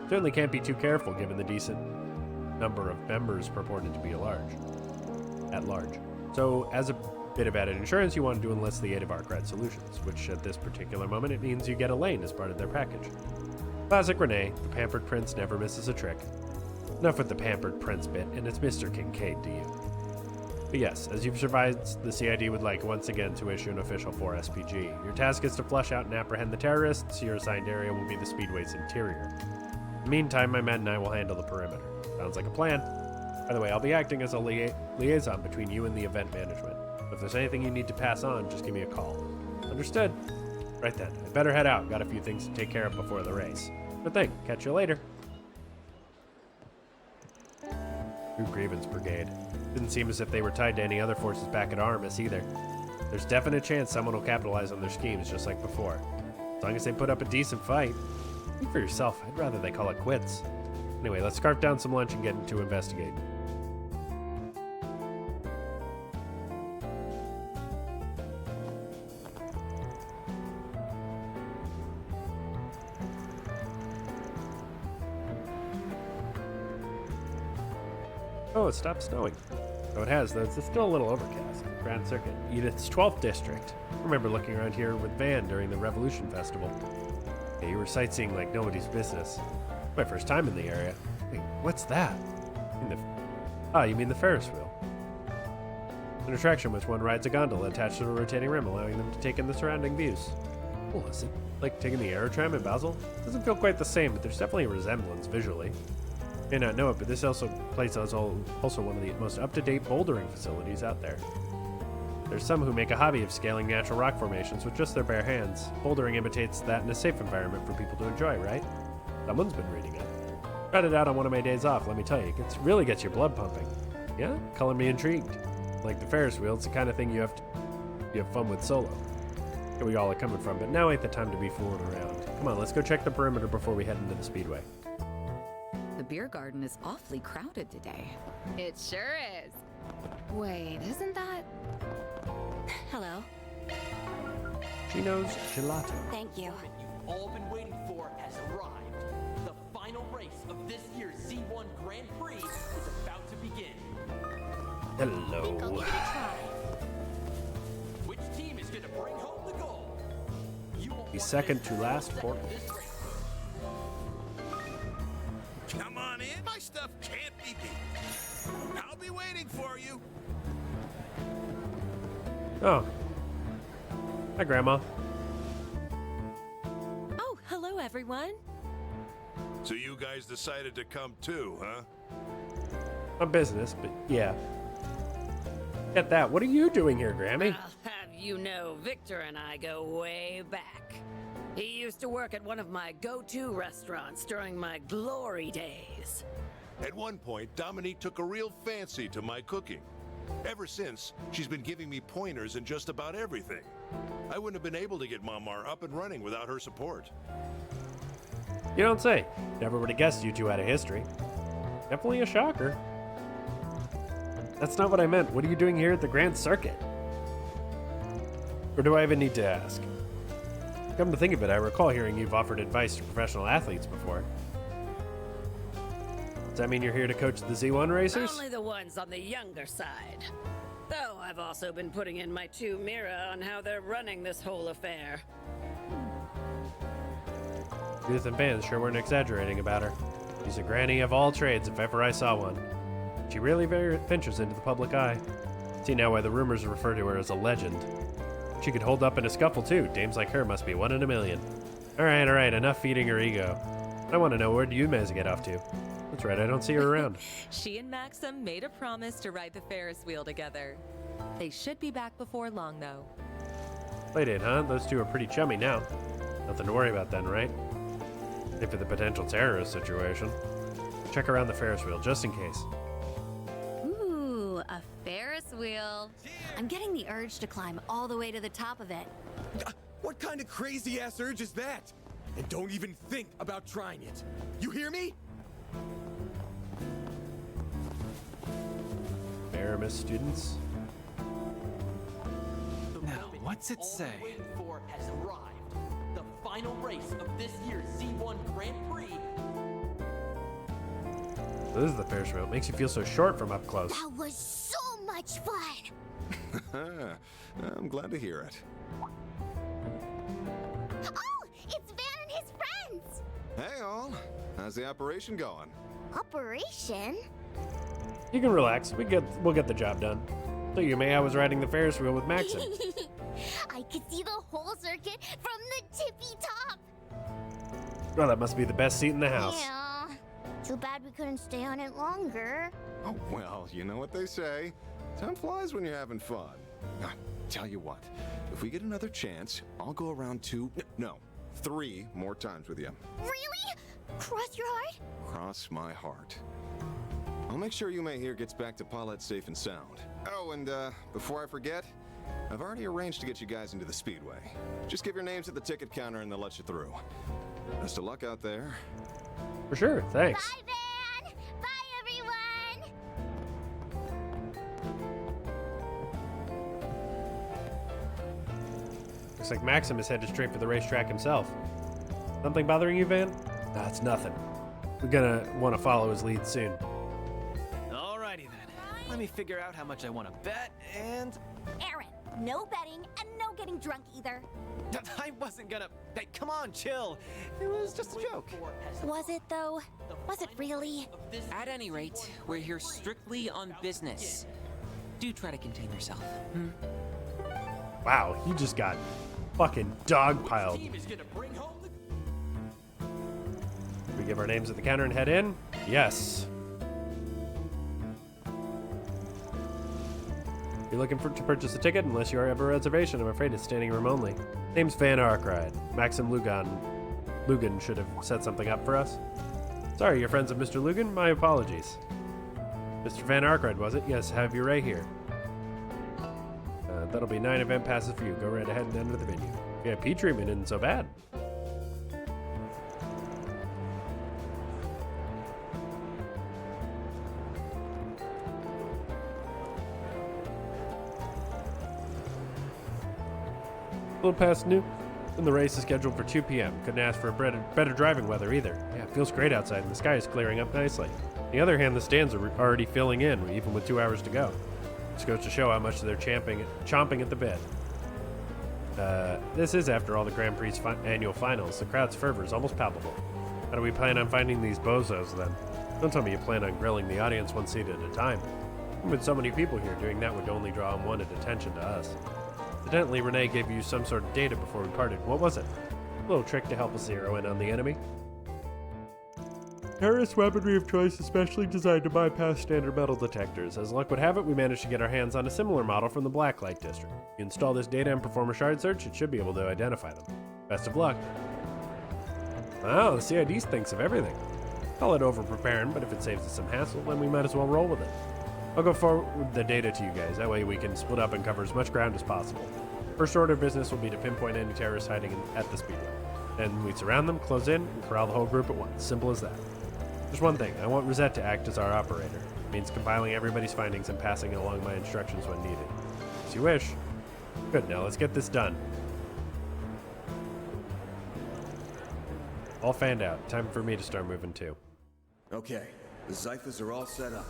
Certainly can't be too careful given the decent number of members purported to be at large. So, as a bit of added insurance, you want to enlist the aid of Arkwright Solutions, which at this particular moment it means you get Elaine as part of their package. Classic Renee, the pampered prince never misses a trick. Enough with the pampered prince bit, and it's Mr. Kincaid to you. But yes, as you've survived, the CID would like once again to issue an official 4 SPG. Your task is to flush out and apprehend the terrorists. Your assigned area will be the Speedway's interior. In the meantime, my men and I will handle the perimeter. Sounds like a plan. By the way, I'll be acting as a liaison between you and the event management. If there's anything you need to pass on, just give me a call. Understood? Right then, I better head out. Got a few things to take care of before the race. Good thing. Catch you later. True Grievance Brigade. Didn't seem as if they were tied to any other forces back at Aramis either. There's definite chance someone will capitalize on their schemes just like before. As long as they put up a decent fight. Think for yourself, I'd rather they call it quits. Anyway, let's scarf down some lunch and get into investigating. Oh, it stopped snowing. Oh, it has, though. It's still a little overcast. Grand Circuit, Edith's 12th district. I remember looking around here with Van during the Revolution Festival. Yeah, you were sightseeing like nobody's business. My first time in the area. Wait, what's that? You mean the Ferris wheel. An attraction which one rides a gondola attached to a rotating rim, allowing them to take in the surrounding views. Cool, is it like taking the Aerotram in Basel? Doesn't feel quite the same, but there's definitely a resemblance visually. You may not know it, but this place is also one of the most up-to-date bouldering facilities out there. There's some who make a hobby of scaling natural rock formations with just their bare hands. Bouldering imitates that in a safe environment for people to enjoy, right? Someone's been reading it. Tried it out on one of my days off, let me tell you. It really gets your blood pumping. Yeah? Color me intrigued. Like the Ferris wheel, it's the kind of thing you have fun with solo. Here we all are coming from, but now ain't the time to be fooling around. Come on, let's go check the perimeter before we head into the Speedway. The beer garden is awfully crowded today. It sure is. Wait, isn't that... Hello. Chino's Gelato. Thank you. You've all been waiting for has arrived. The final race of this year's Z1 Grand Prix is about to begin. Hello. Which team is going to bring home the gold? The second to last for... Come on in. My stuff can't be beat. I'll be waiting for you. Oh. Hi, Grandma. Oh, hello, everyone. So you guys decided to come too, huh? On business, but yeah. Get that. What are you doing here, Grammy? I'll have you know, Victor and I go way back. He used to work at one of my go-to restaurants during my glory days. At one point, Dominique took a real fancy to my cooking. Ever since, she's been giving me pointers in just about everything. I wouldn't have been able to get Mamar up and running without her support. You don't say. Never would have guessed you two had a history. Definitely a shocker. That's not what I meant. What are you doing here at the Grand Circuit? Or do I even need to ask? Come to think of it, I recall hearing you've offered advice to professional athletes before. Does that mean you're here to coach the Z1 racers? Only the ones on the younger side. Though I've also been putting in my 2 mirror on how they're running this whole affair. Judith and Van sure weren't exaggerating about her. She's a granny of all trades if ever I saw one. She really ventures into the public eye. See now why the rumors refer to her as a legend. She could hold up in a scuffle too. Dames like her must be 1 in a million. Alright, enough feeding her ego. I want to know, where do you Mez get off to? That's right, I don't see her around. She and Maxim made a promise to ride the Ferris wheel together. They should be back before long, though. Playdate, huh? Those two are pretty chummy now. Nothing to worry about then, right? If for the potential terrorist situation. Check around the Ferris wheel, just in case. Ooh, a Ferris wheel. I'm getting the urge to climb all the way to the top of it. What kind of crazy-ass urge is that? And don't even think about trying it. You hear me? Aramis students. Now, what's it say? All we're waiting for has arrived. The final race of this year's Z1 Grand Prix. So this is the Ferris wheel. It makes you feel so short from up close. That was so much fun! I'm glad to hear it. Oh, it's Van and his friends! Hey all, how's the operation going? Operation? You can relax. We'll get the job done. So you may I was riding the Ferris wheel with Maxim. I could see the whole circuit from the tippy top. Well, that must be the best seat in the house. Yeah. Too bad we couldn't stay on it longer. Oh, well, you know what they say. Time flies when you're having fun. Now, tell you what, if we get another chance, I'll go around 3 more times with you. Really? Cross your heart? Cross my heart. I'll make sure Yume here gets back to Paulette safe and sound. Oh, and before I forget, I've already arranged to get you guys into the Speedway. Just give your names at the ticket counter and they'll let you through. Best of luck out there. For sure, thanks. Bye, Van! Bye, everyone! Looks like Maxim is headed straight for the racetrack himself. Something bothering you, Van? Nah, it's nothing. We're gonna want to follow his lead soon. Alrighty then. Let me figure out how much I want to bet, and... Aaron, no betting and no getting drunk either. I wasn't gonna... Hey, come on, chill. It was just a joke. Was it, though? Was it really? At any rate, we're here strictly on business. Do try to contain yourself. Wow, he just got fucking dogpiled. We give our names at the counter and head in? Yes. You're looking to purchase a ticket unless you have a reservation. I'm afraid it's standing room only. Name's Van Arkride. Maxim Lugan should have set something up for us. Sorry, you're friends of Mr. Lugan? My apologies. Mr. Van Arkride, was it? Yes, have you right here. That'll be 9 event passes for you. Go right ahead and enter the venue. VIP treatment isn't so bad. A little past noon, and the race is scheduled for 2 p.m. Couldn't ask for better driving weather either. Yeah, it feels great outside, and the sky is clearing up nicely. On the other hand, the stands are already filling in, even with 2 hours to go. This goes to show how much they're chomping at the bit. This is, after all, the Grand Prix annual finals. The crowd's fervor is almost palpable. How do we plan on finding these bozos, then? Don't tell me you plan on grilling the audience one seat at a time. With so many people here, doing that would only draw unwanted attention to us. Evidently, Renee gave you some sort of data before we parted. What was it? A little trick to help us zero in on the enemy? Terrorist weaponry of choice especially designed to bypass standard metal detectors. As luck would have it, we managed to get our hands on a similar model from the Blacklight District. If you install this data and perform a shard search, it should be able to identify them. Best of luck. Wow, the CID thinks of everything. Call it over-preparing, but if it saves us some hassle, then we might as well roll with it. I'll go forward the data to you guys. That way we can split up and cover as much ground as possible. First order of business will be to pinpoint any terrorists hiding at the speedway. Then we surround them, close in, and corral the whole group at once. Simple as that. Just one thing. I want Rosette to act as our operator. It means compiling everybody's findings and passing along my instructions when needed. As you wish. Good, now let's get this done. All fanned out. Time for me to start moving too. Okay, the Zyphas are all set up.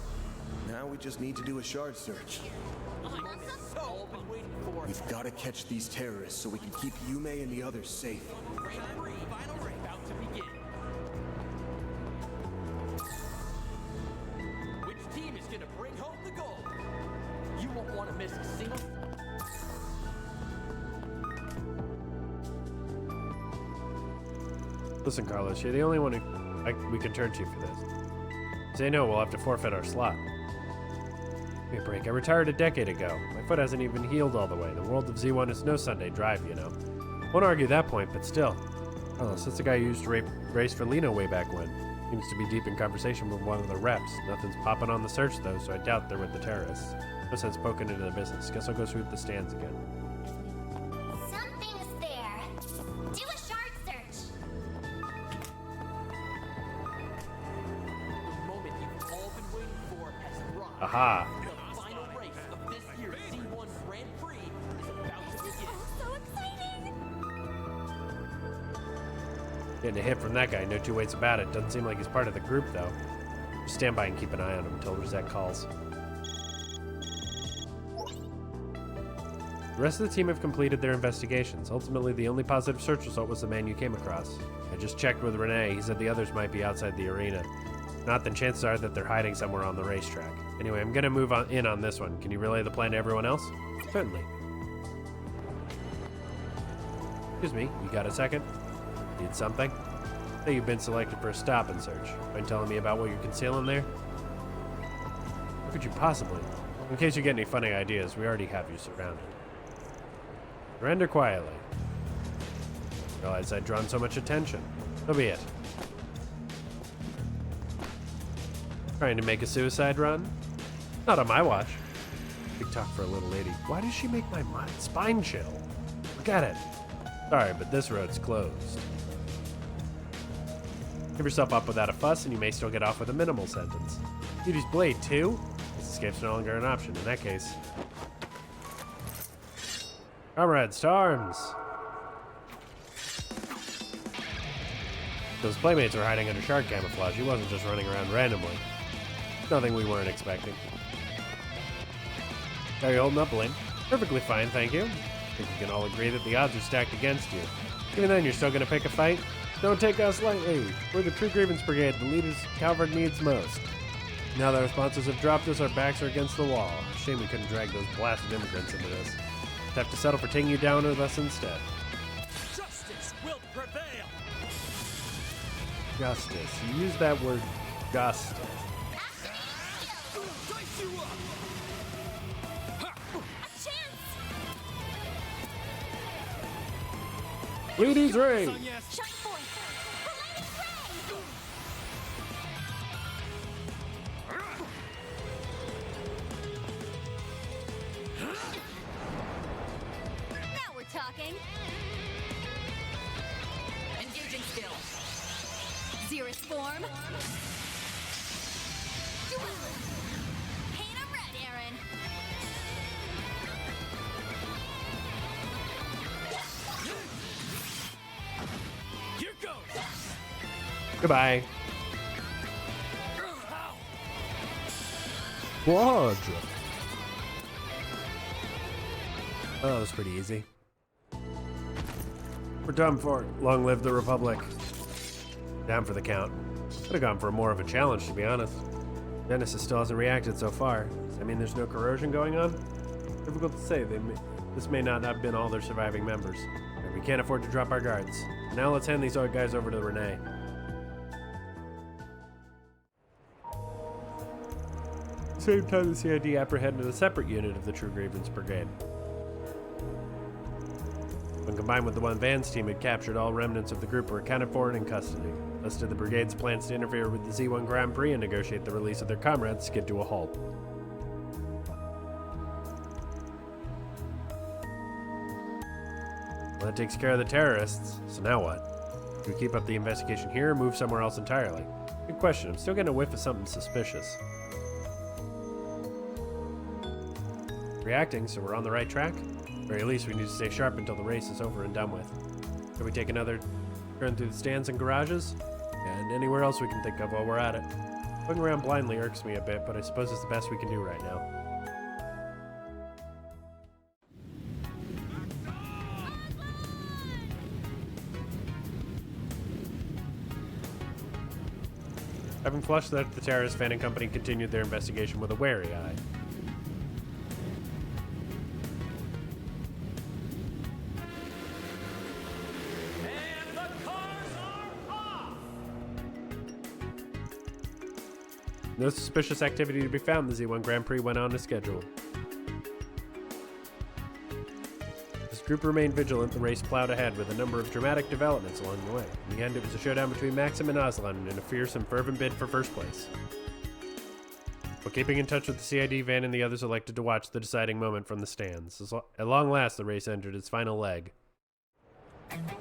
Now we just need to do a shard search. We've got to catch these terrorists so we can keep Yume and the others safe. About to begin. Which team is gonna bring home the gold? You won't want to miss a single. Listen, Carlos, you're the only one we can turn to for this. Say no, we'll have to forfeit our slot. Give me a break. I retired a decade ago. My foot hasn't even healed all the way. The world of Z1 is no Sunday drive, you know. Won't argue that point, but still. Carlos, that's the guy who used to race for Lino way back when. Seems to be deep in conversation with one of the reps. Nothing's popping on the search, though, so I doubt they're with the terrorists. No sense poking into their business. Guess I'll go sweep the stands again. Something's there. Do a shard search. The moment you've all been waiting for has arrived. Aha! The final race of this year's Z1 Grand Prix is about to begin. So exciting! Getting a hit from that guy, no two ways about it. Doesn't seem like he's part of the group, though. Just stand by and keep an eye on him until Rosette calls. The rest of the team have completed their investigations. Ultimately, the only positive search result was the man you came across. I just checked with Renee. He said the others might be outside the arena. If not, then chances are that they're hiding somewhere on the racetrack. Anyway, I'm gonna move in on this one. Can you relay the plan to everyone else? Certainly. Excuse me, you got a second? Need something? Say you've been selected for a stop and search. Mind telling me about what you're concealing there? What could you possibly? In case you get any funny ideas, we already have you surrounded. Surrender quietly. Realize I'd drawn so much attention. So be it. Trying to make a suicide run? Not on my watch. Big talk for a little lady. Why does she make my spine chill? Look at it. Sorry, but this road's closed. Give yourself up without a fuss and you may still get off with a minimal sentence. Beauty's blade, too? This escape's no longer an option. In that case... Comrades, to arms! Those playmates were hiding under shard camouflage. He wasn't just running around randomly. Nothing we weren't expecting. How are you holding up, Blaine? Perfectly fine, thank you. I think we can all agree that the odds are stacked against you. Even then, you're still gonna pick a fight? Don't take us lightly. We're the True Grievance Brigade, the leaders Calvert needs most. Now that our sponsors have dropped us, our backs are against the wall. Shame we couldn't drag those blasted immigrants into this. Have to settle for taking you down with us instead. Justice will prevail. Justice. You use that word, justice. Dice you up. A chance! Ladies' Ray! Shine point! Now we're talking. Engaging skill. Xerus form. Paint 'em red, Aaron. Here goes. Goodbye. Quadra. Oh, that was pretty easy. We're done for. Long live the Republic. Down for the count. Could have gone for more of a challenge, to be honest. Genesis still hasn't reacted so far. Does that mean there's no corrosion going on? Difficult to say. This may not have been all their surviving members. But we can't afford to drop our guards. Now let's hand these guys over to Renee. At the same time, the CID apprehended a separate unit of the True Grievance Brigade. When combined with the one Van's team had captured, all remnants of the group were accounted for and in custody. Thus did the brigade's plans to interfere with the Z1 Grand Prix and negotiate the release of their comrades skid to a halt. Well, that takes care of the terrorists. So now what? Do we keep up the investigation here or move somewhere else entirely? Good question. I'm still getting a whiff of something suspicious. Reacting, so we're on the right track? Or at least we need to stay sharp until the race is over and done with. Can we take another turn through the stands and garages? And anywhere else we can think of while we're at it. Looking around blindly irks me a bit, but I suppose it's the best we can do right now. Having flushed that, the terrorist fan and company continued their investigation with a wary eye. And the cars are off! No suspicious activity to be found. The Z1 Grand Prix went on as scheduled. As the group remained vigilant, the race plowed ahead with a number of dramatic developments along the way. In the end, it was a showdown between Maxim and Aslan in a fierce and fervent bid for first place. While keeping in touch with the CID van and the others elected to watch the deciding moment from the stands. At long last, the race entered its final leg. And we're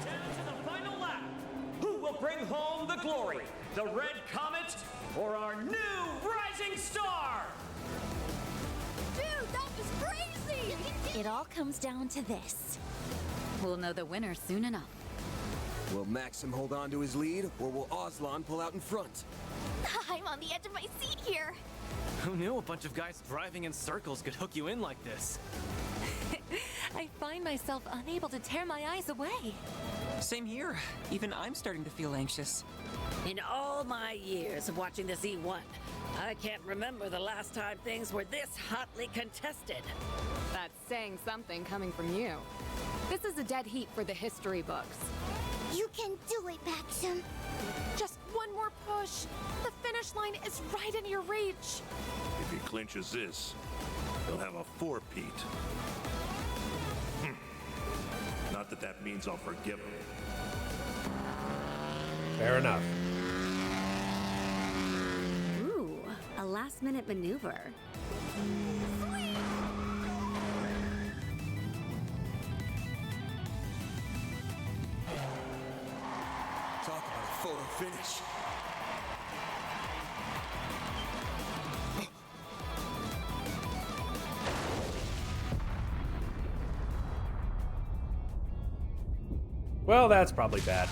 down to the final lap. Who will bring home the glory? The Red Comet or our new rising star? Dude, that was crazy! It all comes down to this. We'll know the winner soon enough. Will Maxim hold on to his lead, or will Aslan pull out in front? I'm on the edge of my seat here. Who knew a bunch of guys driving in circles could hook you in like this? I find myself unable to tear my eyes away. Same here. Even I'm starting to feel anxious. In all my years of watching the Z1, I can't remember the last time things were this hotly contested. That's saying something coming from you. This is a dead heat for the history books. You can do it, Maxim. Just one more push. The finish line is right in your reach. If he clinches this, he'll have a four-peat. Not that that means I'll forgive him. Fair enough. Ooh, a last-minute maneuver. Talk about a photo finish. Well, that's probably bad.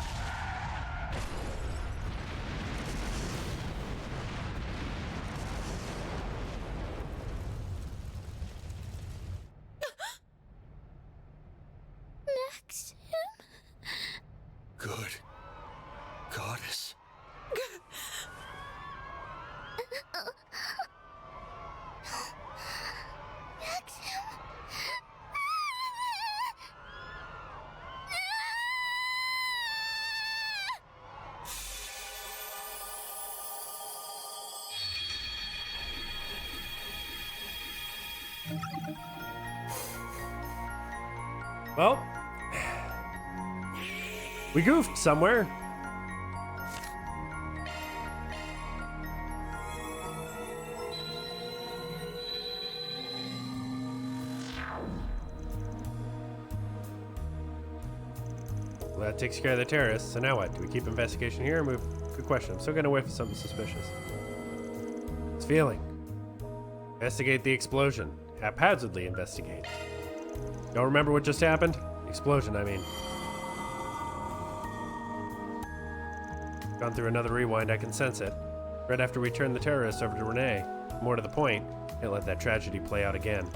Maxim? Good goddess. Maxim? Well, we goofed somewhere. Well, that takes care of the terrorists. So now what? Do we keep investigation here or move? Good question. I'm still gonna whiff something suspicious. It's feeling. Investigate the explosion. Haphazardly investigate. Y'all remember what just happened? Explosion, I mean. Gone through another rewind, I can sense it. Right after we turned the terrorists over to Renee. More to the point, can't let that tragedy play out again.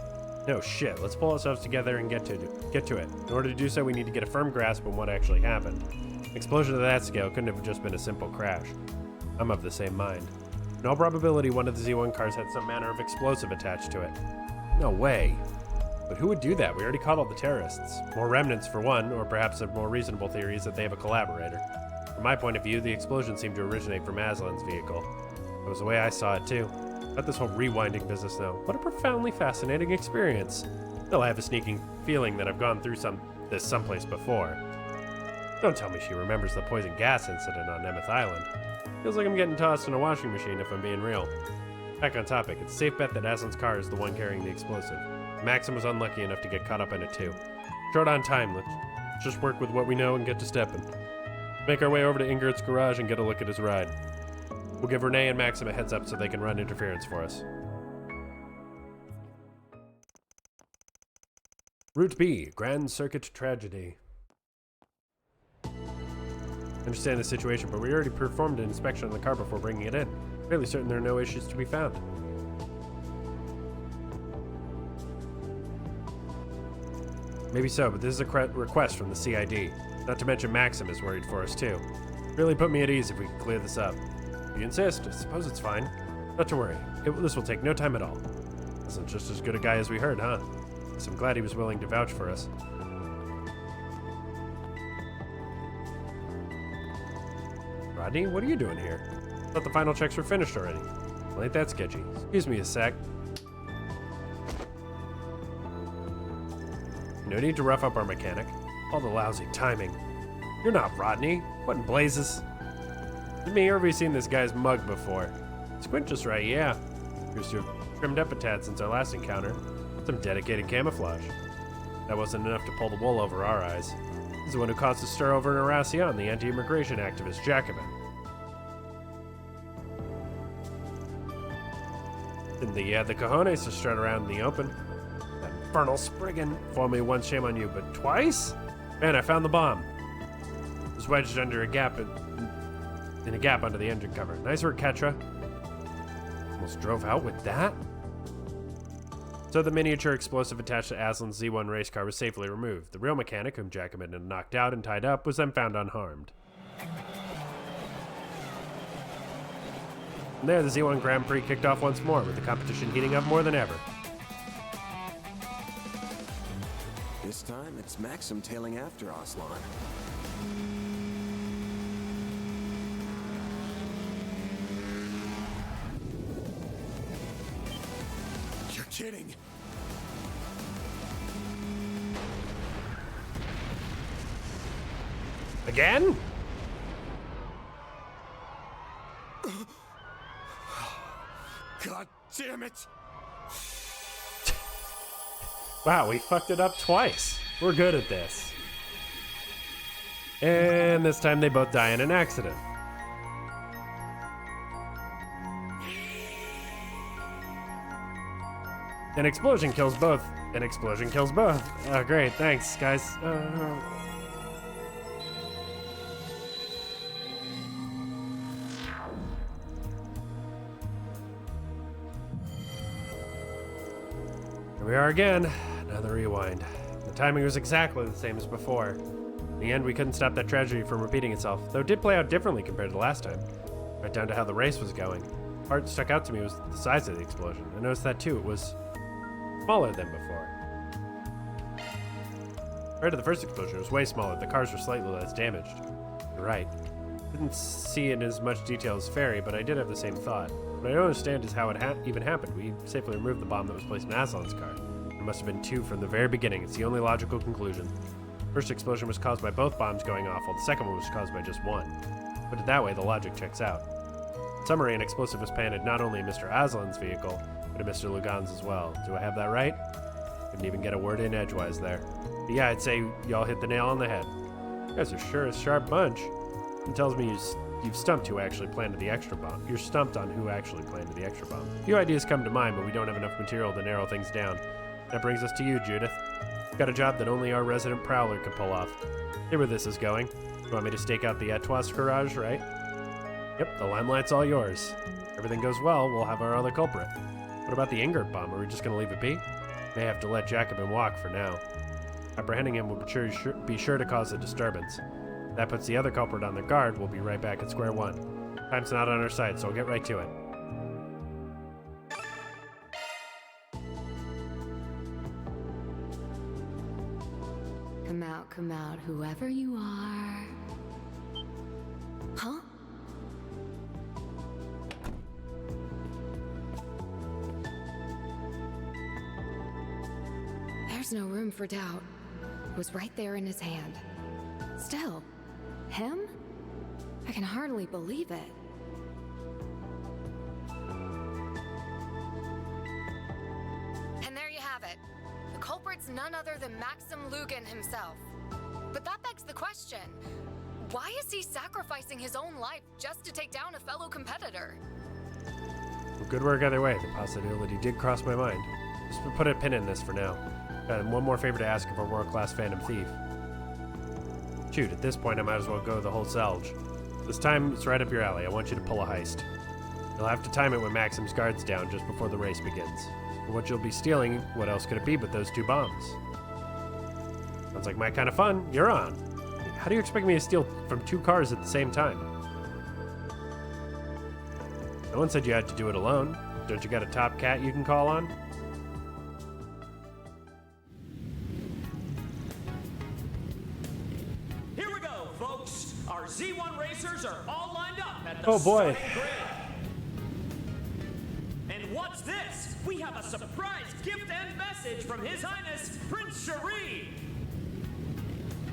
No shit, let's pull ourselves together and get to it. In order to do so, we need to get a firm grasp on what actually happened. An explosion of that scale couldn't have just been a simple crash. I'm of the same mind. In all probability, one of the Z1 cars had some manner of explosive attached to it. No way. But who would do that? We already caught all the terrorists. More remnants for one, or perhaps a more reasonable theory is that they have a collaborator. From my point of view, the explosion seemed to originate from Aslan's vehicle. That was the way I saw it too. About this whole rewinding business though, what a profoundly fascinating experience. Still, I have a sneaking feeling that I've gone through this someplace before. Don't tell me she remembers the poison gas incident on Nemeth Island. Feels like I'm getting tossed in a washing machine if I'm being real. Back on topic, it's a safe bet that Aslan's car is the one carrying the explosive. Maxim was unlucky enough to get caught up in it too. Short on time, let's just work with what we know and get to stepping. Make our way over to Ingrid's garage and get a look at his ride. We'll give Renee and Maxim a heads up so they can run interference for us. Route B, Grand Circuit Tragedy. I understand the situation, but we already performed an inspection on the car before bringing it in. Fairly certain there are no issues to be found. Maybe so, but this is a request from the CID. Not to mention Maxim is worried for us too. Really put me at ease if we can clear this up. If you insist, I suppose it's fine. Not to worry. This will take no time at all. Isn't just as good a guy as we heard, huh? Guess I'm glad he was willing to vouch for us. Rodney, what are you doing here? I thought the final checks were finished already. Well, ain't that sketchy? Excuse me a sec. No need to rough up our mechanic. All the lousy timing. You're not Rodney. What in blazes? Is it me, or have you seen this guy's mug before? Squint just right, yeah. Appears to have trimmed up a tad since our last encounter. Some dedicated camouflage. That wasn't enough to pull the wool over our eyes. He's the one who caused a stir over in Aracion, the anti-immigration activist Jacobin. Didn't think he had the cojones to strut around in the open. That infernal Spriggan. Fooled me once, shame on you, but twice? Man, I found the bomb. It was wedged under a gap in a gap under the engine cover. Nice work, Ketra. Almost drove out with that? So the miniature explosive attached to Aslan's Z1 race car was safely removed. The real mechanic, whom Jacobin had knocked out and tied up, was then found unharmed. And there, the Z1 Grand Prix kicked off once more, with the competition heating up more than ever. This time, it's Maxim tailing after Aslan. You're kidding. Again? God damn it! Wow, we fucked it up twice. We're good at this. And this time they both die in an accident. An explosion kills both. An explosion kills both. Oh, great. Thanks, guys. Here we are again. Another rewind. The timing was exactly the same as before. In the end, we couldn't stop that tragedy from repeating itself, though it did play out differently compared to last time. Right down to how the race was going. The part that stuck out to me was the size of the explosion. I noticed that too. It was smaller than before. Compared to the first explosion, it was way smaller. The cars were slightly less damaged. You're right. Didn't see it in as much detail as Fairy, but I did have the same thought. What I don't understand is how it even happened. We safely removed the bomb that was placed in Aslan's car. There must have been two from the very beginning. It's the only logical conclusion. The first explosion was caused by both bombs going off, while the second one was caused by just one. Put it that way, the logic checks out. In summary, an explosive was planted not only in Mr. Aslan's vehicle, but in Mr. Lugan's as well. Do I have that right? Couldn't even get a word in edgewise there. But yeah, I'd say y'all hit the nail on the head. You guys are sure a sharp bunch. It tells me you've stumped who actually planted the extra bomb. You're stumped on who actually planted the extra bomb. A few ideas come to mind, but we don't have enough material to narrow things down. That brings us to you, Judith. You've got a job that only our resident prowler could pull off. See where this is going. You want me to stake out the Etwas garage, right? Yep, the limelight's all yours. If everything goes well, we'll have our other culprit. What about the Ingrid bomb? Are we just going to leave it be? May have to let Jacobin walk for now. Apprehending him will be sure to cause a disturbance. If that puts the other culprit on their guard, we'll be right back at square one. Time's not on our side, so we'll get right to it. Come out, whoever you are. Huh? There's no room for doubt. It was right there in his hand. Still, him? I can hardly believe it. culprit's none other than Maxim Lugan himself. But that begs the question, why is he sacrificing his own life just to take down a fellow competitor? Well, good work either way. The possibility did cross my mind. Just put a pin in this for now. Got one more favor to ask of a world-class Phantom Thief. Shoot, at this point I might as well go the whole selge. This time it's right up your alley. I want you to pull a heist. You'll have to time it when Maxim's guard's down just before the race begins. For what you'll be stealing, what else could it be but those 2 bombs? Sounds like my kind of fun. You're on. How do you expect me to steal from 2 cars at the same time? No one said you had to do it alone. Don't you got a top cat you can call on? Here we go, folks. Our Z1 racers are all lined up at the Oh boy. starting grid. And what's this? We have a surprise gift and message from His Highness Prince Cherie.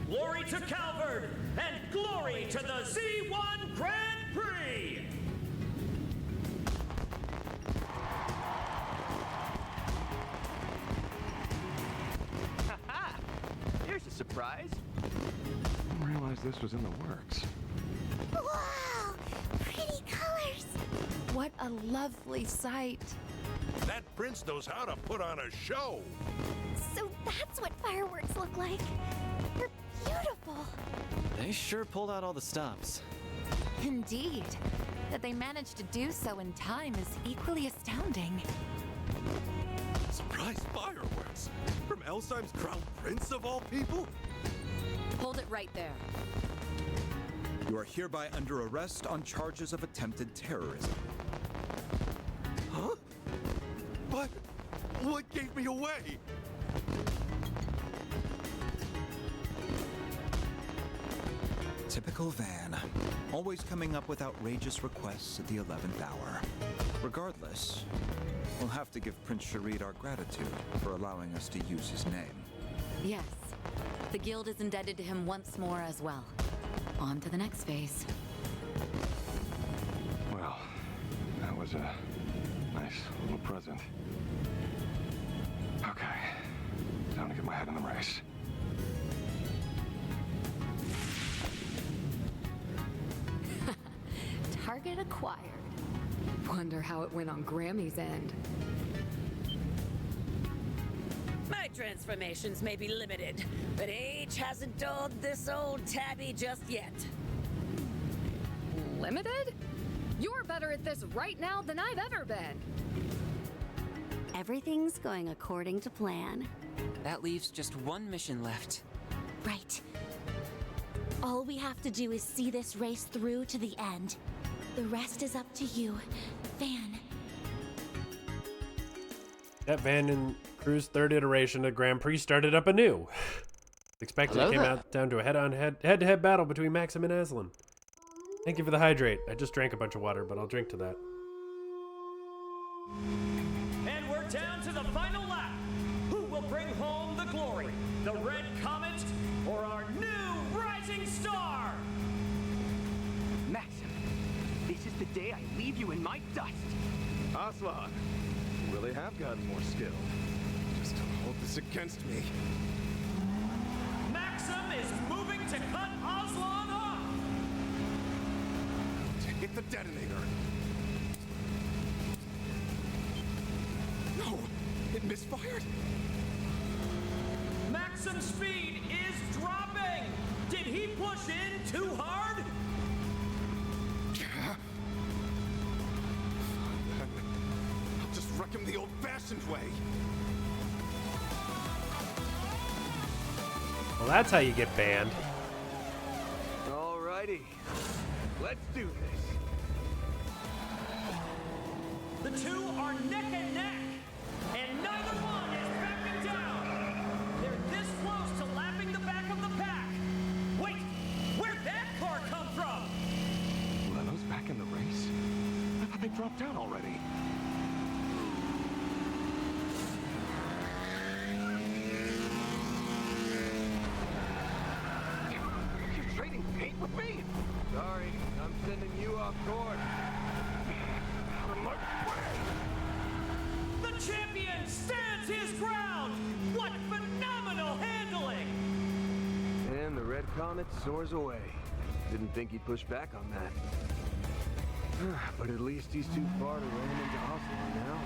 Glory to Calvard and glory to the Z1 Grand Prix. Haha! Here's a surprise. I didn't realize this was in the works. Wow! Pretty colors! What a lovely sight. That prince knows how to put on a show. So that's what fireworks look like. They're beautiful. They sure pulled out all the stops. Indeed. That they managed to do so in time is equally astounding. Surprise fireworks! From Elsheim's crown prince of all people? Hold it right there. You are hereby under arrest on charges of attempted terrorism. Huh? What gave me away? Typical Van. Always coming up with outrageous requests at the 11th hour. Regardless, we'll have to give Prince Cherie our gratitude for allowing us to use his name. Yes. The guild is indebted to him once more as well. On to the next phase. Well, that was a nice little present. Okay, time to get my head in the race. Target acquired. Wonder how it went on Grammy's end. My transformations may be limited, but age hasn't dulled this old tabby just yet. Limited? You're better at this right now than I've ever been. Everything's going according to plan. That leaves just one mission left. Right. All we have to do is see this race through to the end. The rest is up to you, Van. That Van and Crew's 3rd iteration of Grand Prix started up anew. Expected it came out down to a head-to-head battle between Maxim and Aslan. Thank you for the hydrate. I just drank a bunch of water, but I'll drink to that. And we're down to the final lap. Who will bring home the glory? The Red Comet or our new rising star? Maxim, this is the day I leave you in my dust. Aslan, you really have gotten more skill. Just don't hold this against me. Maxim is moving to cut Aslan off. Hit the detonator. No, it misfired. Maxim's speed is dropping. Did he push in too hard? I'll just wreck him the old-fashioned way. Well, that's how you get banned. Alrighty, let's do this. The two are neck and neck, and neither one is backing down. They're this close to lapping the back of the pack. Wait, where'd that car come from? Leno's back in the race? I thought they dropped out already. You're trading paint with me? Sorry, I'm sending you off course. Out of my way! The champion stands his ground. What comet soars away. Didn't think he'd push back on that. But at least he's too far to ram into Oslo now.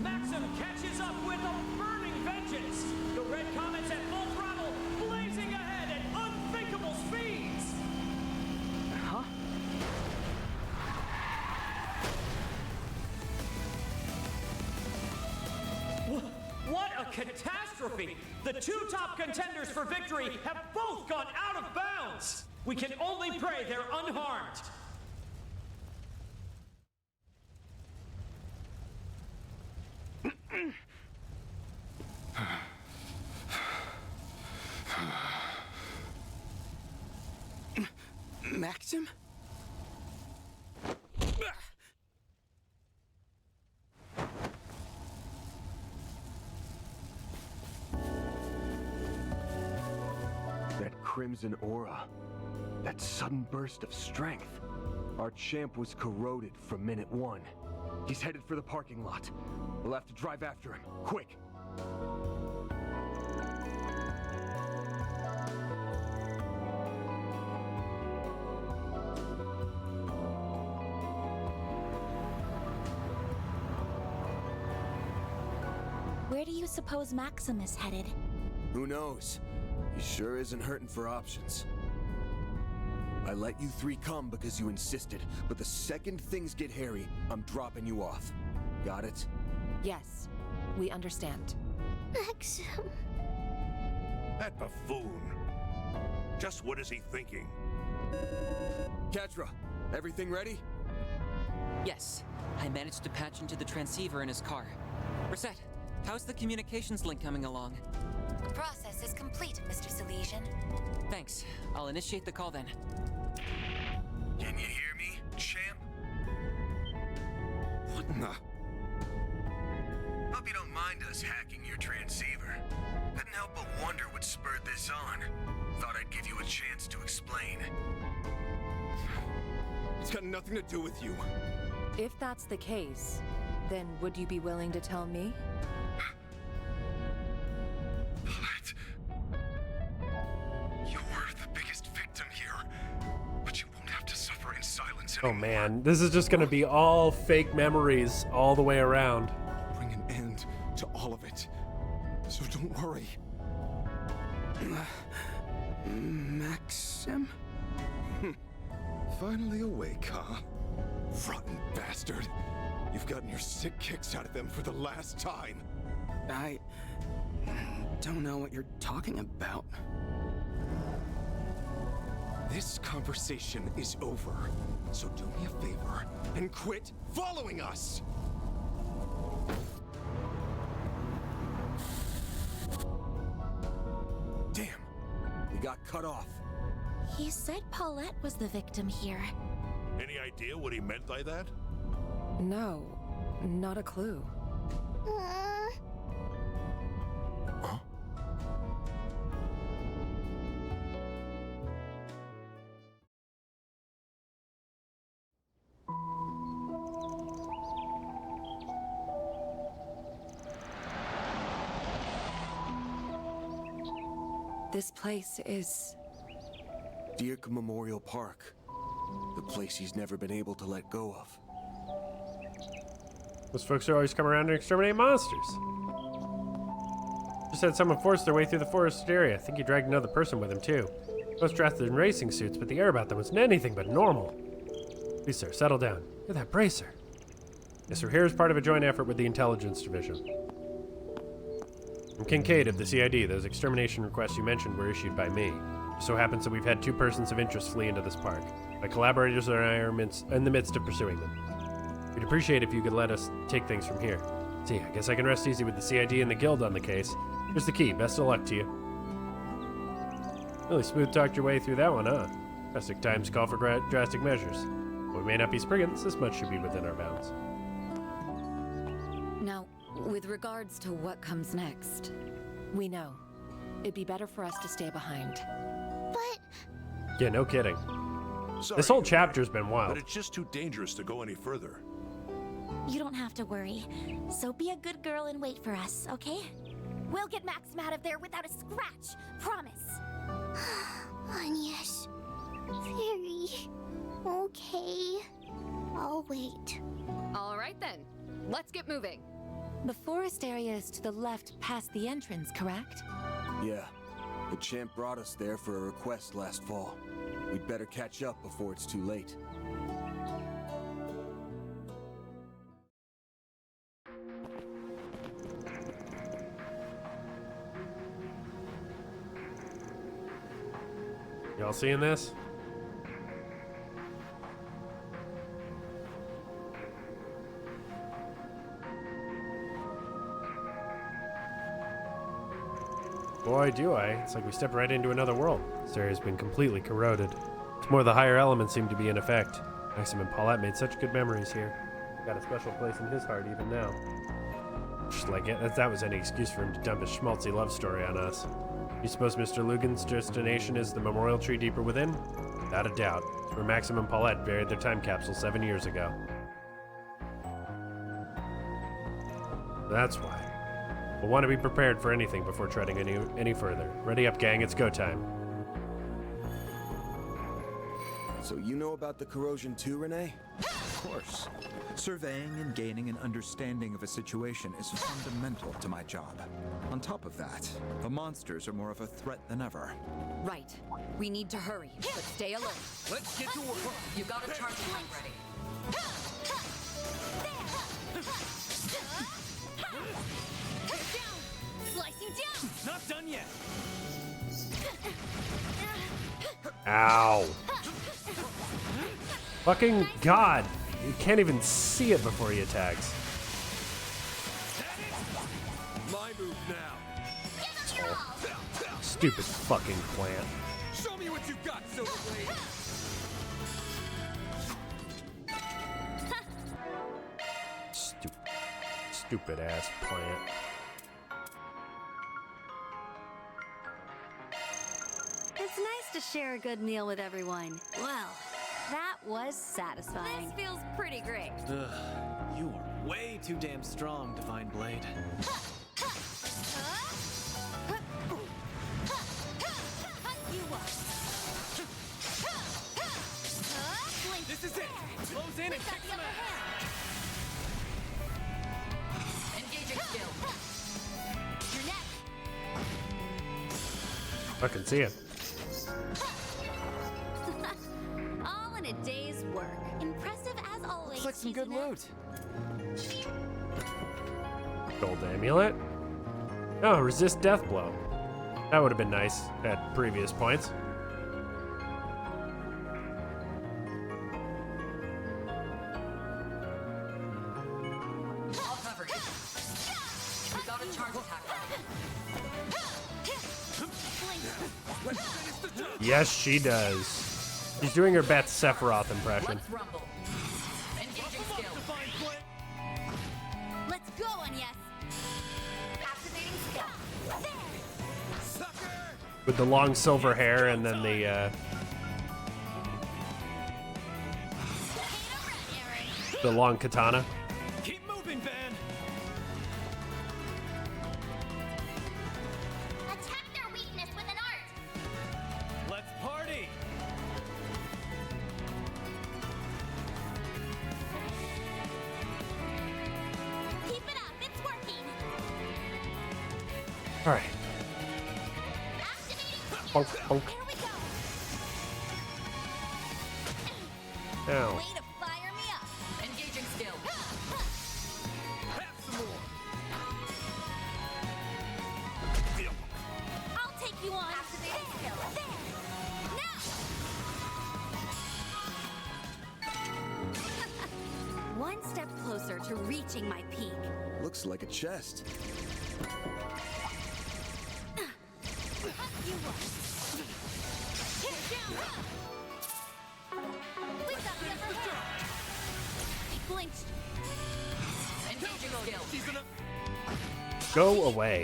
Maxim catches up with a burning vengeance. The red comet's at full throttle, blazing ahead at unthinkable speeds. Huh? What a catastrophe! The two top contenders for victory have both gone out of bounds. We can only pray they're unharmed. Maxim? That crimson aura. That sudden burst of strength. Our champ was corroded from minute one. He's headed for the parking lot. We'll have to drive after him. Quick! Where do you suppose Maxim is headed? Who knows? He sure isn't hurting for options. I let you three come because you insisted, but the second things get hairy, I'm dropping you off. Got it? Yes, we understand. Maxim. That buffoon. Just what is he thinking? Katra, everything ready? Yes, I managed to patch into the transceiver in his car. Rosette, how's the communications link coming along? The process is complete, Mr. Silesian. Thanks. I'll initiate the call then. Can you hear me, champ? What in the... Hope you don't mind us hacking your transceiver. Couldn't help but wonder what spurred this on. Thought I'd give you a chance to explain. It's got nothing to do with you. If that's the case, then would you be willing to tell me? What? You're the biggest victim here, but you won't have to suffer in silence Oh anymore. man, this is just gonna be all fake memories all the way around. Bring an end to all of it. So don't worry. Maxim? Finally awake, huh? Rotten bastard. You've gotten your sick kicks out of them for the last time. I don't know what you're talking about. This conversation is over. So do me a favor and quit following us! Damn, we got cut off. He said Paulette was the victim here. Any idea what he meant by that? No, not a clue. Huh? This place is... Dirk Memorial Park. The place he's never been able to let go of. Those folks are always come around and exterminate monsters. Just had someone force their way through the forested area. I think he dragged another person with him, too. Both dressed in racing suits, but the air about them was anything but normal. Please, sir, settle down. Look at that bracer. Yes, we're here as part of a joint effort with the Intelligence Division. I'm Kincaid of the CID. Those extermination requests you mentioned were issued by me. It so happens that we've had 2 persons of interest flee into this park. My collaborators and I are in the midst of pursuing them. We'd appreciate if you could let us take things from here. See, I guess I can rest easy with the CID and the Guild on the case. Here's the key. Best of luck to you. Really smooth talked your way through that one, huh? Drastic times call for drastic measures. Well, we may not be Spriggans, this much should be within our bounds. Now, with regards to what comes next, We know. It'd be better for us to stay behind. But Yeah, no kidding. Sorry, This whole you're chapter's right, been wild. But it's just too dangerous to go any further. You don't have to worry. So be a good girl and wait for us, okay? We'll get Maxim out of there without a scratch. Promise. Agnes. Very okay. I'll wait. All right then. Let's get moving. The forest area is to the left past the entrance, correct? Yeah. The champ brought us there for a request last fall. We'd better catch up before it's too late. Y'all seeing this? Boy, do I. It's like we stepped right into another world. This area's been completely corroded. It's more the higher elements seem to be in effect. Maxim and Paulette made such good memories here. Got a special place in his heart even now. Just like it, that was any excuse for him to dump his schmaltzy love story on us. You suppose Mr. Lugan's destination is the memorial tree deeper within? Without a doubt. It's where Maxim and Paulette buried their time capsule 7 years ago. That's why. We'll want to be prepared for anything before treading any further. Ready up, gang. It's go time. So you know about the corrosion too, Renee? Of course. Surveying and gaining an understanding of a situation is fundamental to my job. On top of that, the monsters are more of a threat than ever. Right. We need to hurry, but stay alert. Let's get to work. You got a charging line ready. Slice you down! Not done yet. Ow. Fucking God. You can't even see it before he attacks. My move now. Stupid fucking plant. Show me what you got, Silverblade. Stupid ass plant. It's nice to share a good meal with everyone. Well, that was satisfying. This feels pretty great. Ugh, you are way too damn strong, Divine Blade. This is it! Close in and kick some ass! Engaging skill. Your neck. I can see it. All in a day's work. Impressive as always. Looks like some good loot. Gold amulet. Oh, resist death blow. That would have been nice at previous points. I'll cover you. We got a charge attack ready. Yes, she does. She's doing her best Sephiroth impression. Let's rumble. Engaging skill. Let's go, Agnes. Activating skill. With the long silver hair and then the long katana. Keep moving, Van. Attack their weakness with an art. Let's party. Keep it up. It's working. All right. Bonk, bonk. Here we go. Ow. Way to fire me up. Engaging skill. Have some more. I'll take you on. Activating skill. There. Now. One step closer to reaching my peak. Looks like a chest. You won. Hit it down. We got the upper hand. I blinched. Engaging skill. She's gonna... Go away.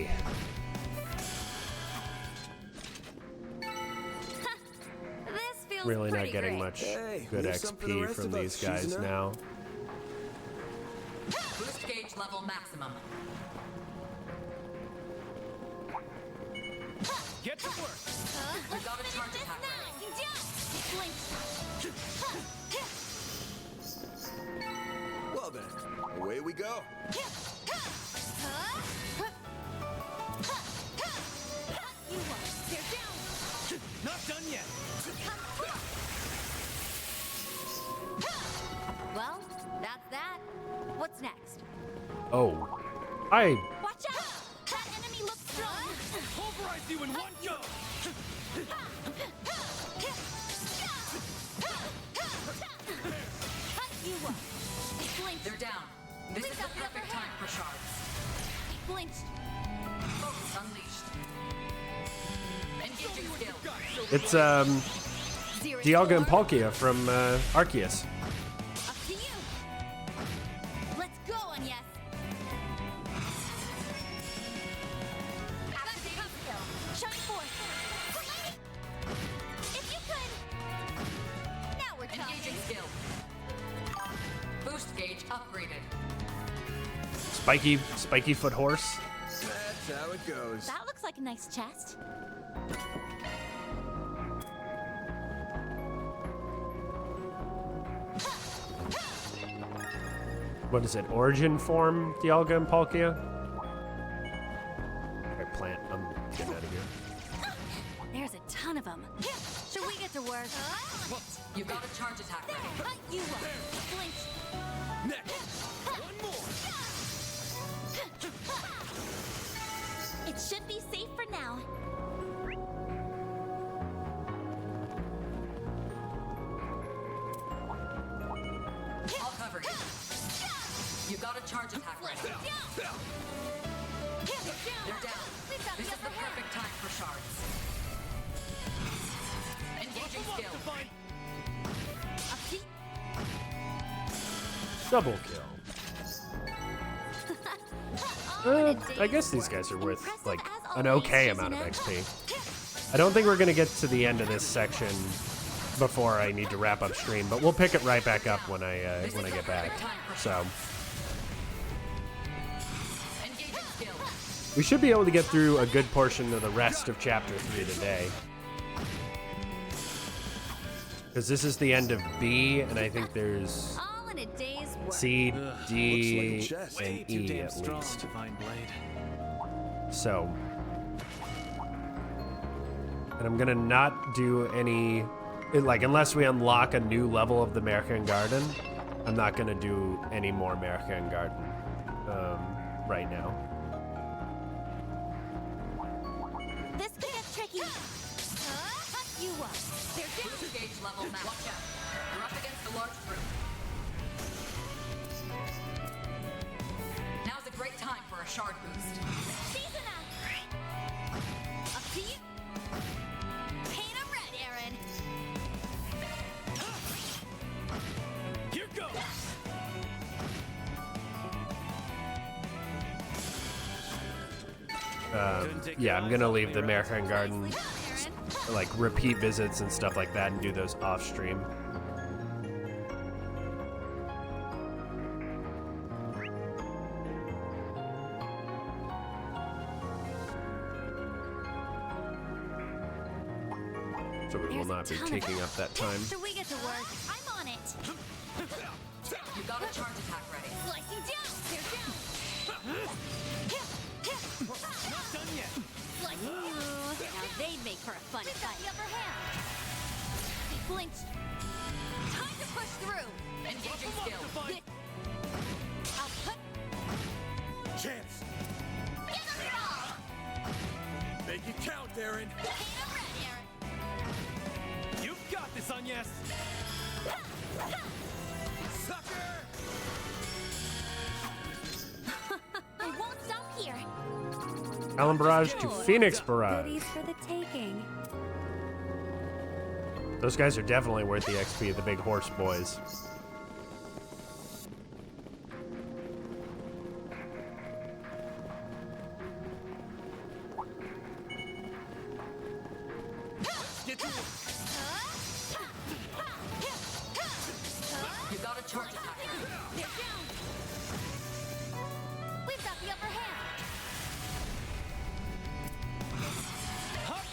This feels Really not pretty getting great. much Hey, good here's some for the XP rest from of us, these guys Shizuna. now. Boost gauge level maximum. Get to work. We got a charge attack ready. Well then, away we go. Not done yet. Well, that's that. What's next? Oh. I. Watch out! That enemy looks strong! Pulverize you in one go! Cut you up! Flinched. They're down. This is the perfect time for shards. Flinched. Focus unleashed. Engaging skill. It's Dialga and Palkia from Arceus. Up to you! Let's go, Agnes! Activate skill. Shine forth! If you could! Now we're talking! Engaging skill. Boost gauge upgraded. Spiky foot horse. That's how it goes. That looks like a nice chest. What is it? Origin form, Dialga and Palkia? Okay, plant. I'm getting out of here. There's a ton of them. Should we get to work? You've got a charge attack ready. Cut you up! Flinch. Next. One more. It should be safe for now. I'll cover you. You've got a charge attack ready. They're down. This is the perfect time for shards. Engaging skill. Double kill. I guess these guys are worth like an okay amount of XP. I don't think we're gonna get to the end of this section before I need to wrap up stream, but we'll pick it right back up when I get back. So we should be able to get through a good portion of the rest of Chapter 3 today. Because this is the end of B, and I think there's All in a day's work. C, D, chest. and E at least. Divine Blade. So, and I'm gonna not do any, like, unless we unlock a new level of the American Garden, I'm not gonna do any more American Garden right now. This could get tricky. Cut you up. They're down. Boost gauge level max. Watch out. You're up against the large group. Now's a great time for a shard boost. Season up. Up to you. Paint 'em red, Aaron. Here goes. Yeah, I'm gonna leave the American Garden, like, repeat visits and stuff like that, and do those off stream. So we will not be taking up that time. Should we get to work? I'm on it. You got a charge attack ready. Slicing down. They're down. Not done yet. Now they'd make for a fun We've got fight. the upper hand. They flinched. Time to push through. Engaging skill. I'll put. Chance. Get 'em all. Make it count, Aaron. Paint 'em red, Aaron. You've got this, Agnes. Sucker! I won't stop here. Allen Barrage to Phoenix Barrage. Goodies for the taking. Those guys are definitely worth the XP, the big horse boys. Get to work. You got a charge attack ready. They're down. We've got the upper hand. Hop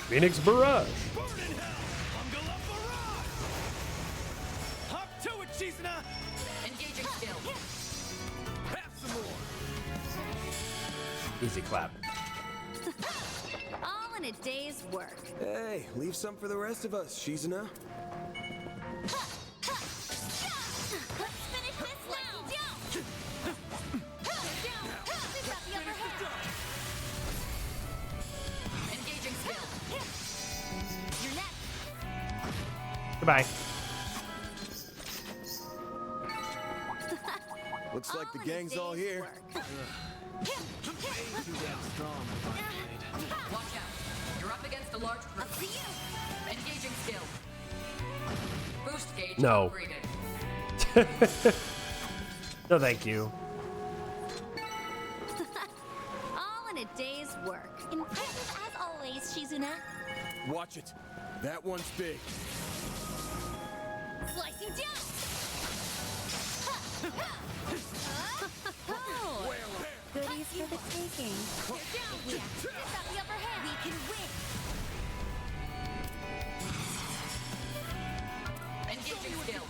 Phoenix Barrage. Hop to it, Chizuna! Engaging skill. Have some more! Easy clap. All in a day's work. Hey, leave some for the rest of us, Shizuna. Let's finish this now! We've got the upper hand! Engaging skill. You're next! Goodbye. Looks like the gang's all here. Watch out. You're up against a large group. Engaging skill. Boost gauge No. upgraded. No, thank you. All in a day's work. Impressive as always, Shizuna. Watch it. That one's big. Slicing down! Goodies for the taking. We've got the upper hand! We can win! Engaging skill.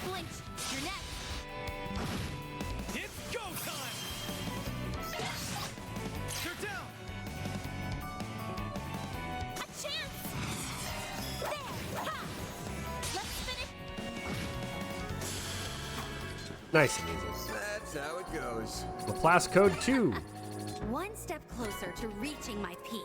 Flinch! You're next! It's go time! You're down! A chance! There! Ha! Let's finish! Nice and easy. That's how it goes. Laplace Code 2. One step closer to reaching my peak.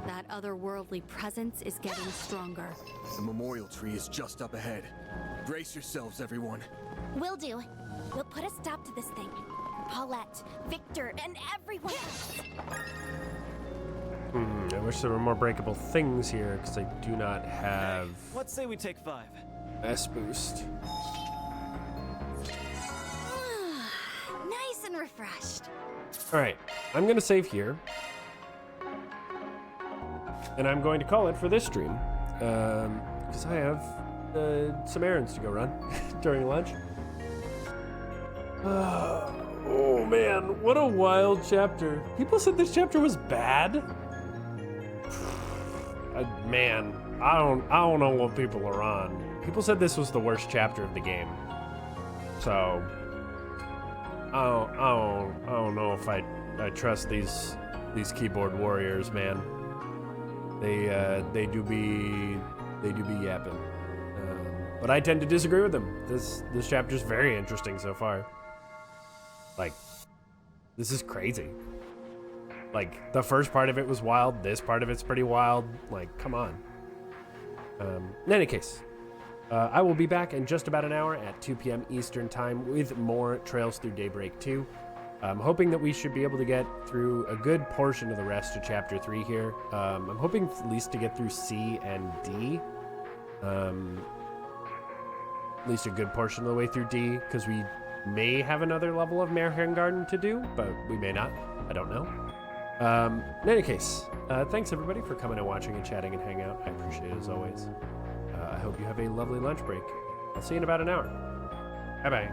That otherworldly presence is getting stronger. The memorial tree is just up ahead. Brace yourselves, everyone. Will do. We'll put a stop to this thing. Paulette, Victor, and everyone else. I wish there were more breakable things here, because I do not have Let's say we take 5. S boost. Nice and refreshed. Alright, I'm going to save here. And I'm going to call it for this stream. Because I have some errands to go run during lunch. Oh man, what a wild chapter. People said this chapter was bad. Man, I don't know what people are on. People said this was the worst chapter of the game. So I don't know if I trust these keyboard warriors, man. They do be yapping. But I tend to disagree with them. This chapter's very interesting so far. Like, this is crazy. Like, the first part of it was wild. This part of it's pretty wild. Like, come on. In any case, I will be back in just about an hour at 2 p.m. Eastern Time with more Trails Through Daybreak 2. I'm hoping that we should be able to get through a good portion of the rest of Chapter 3 here. I'm hoping at least to get through C and D. At least a good portion of the way through D, because we may have another level of Mayhem Garden to do, but we may not. I don't know. In any case, thanks everybody for coming and watching and chatting and hanging out. I appreciate it as always. I hope you have a lovely lunch break. I'll see you in about an hour. Bye-bye.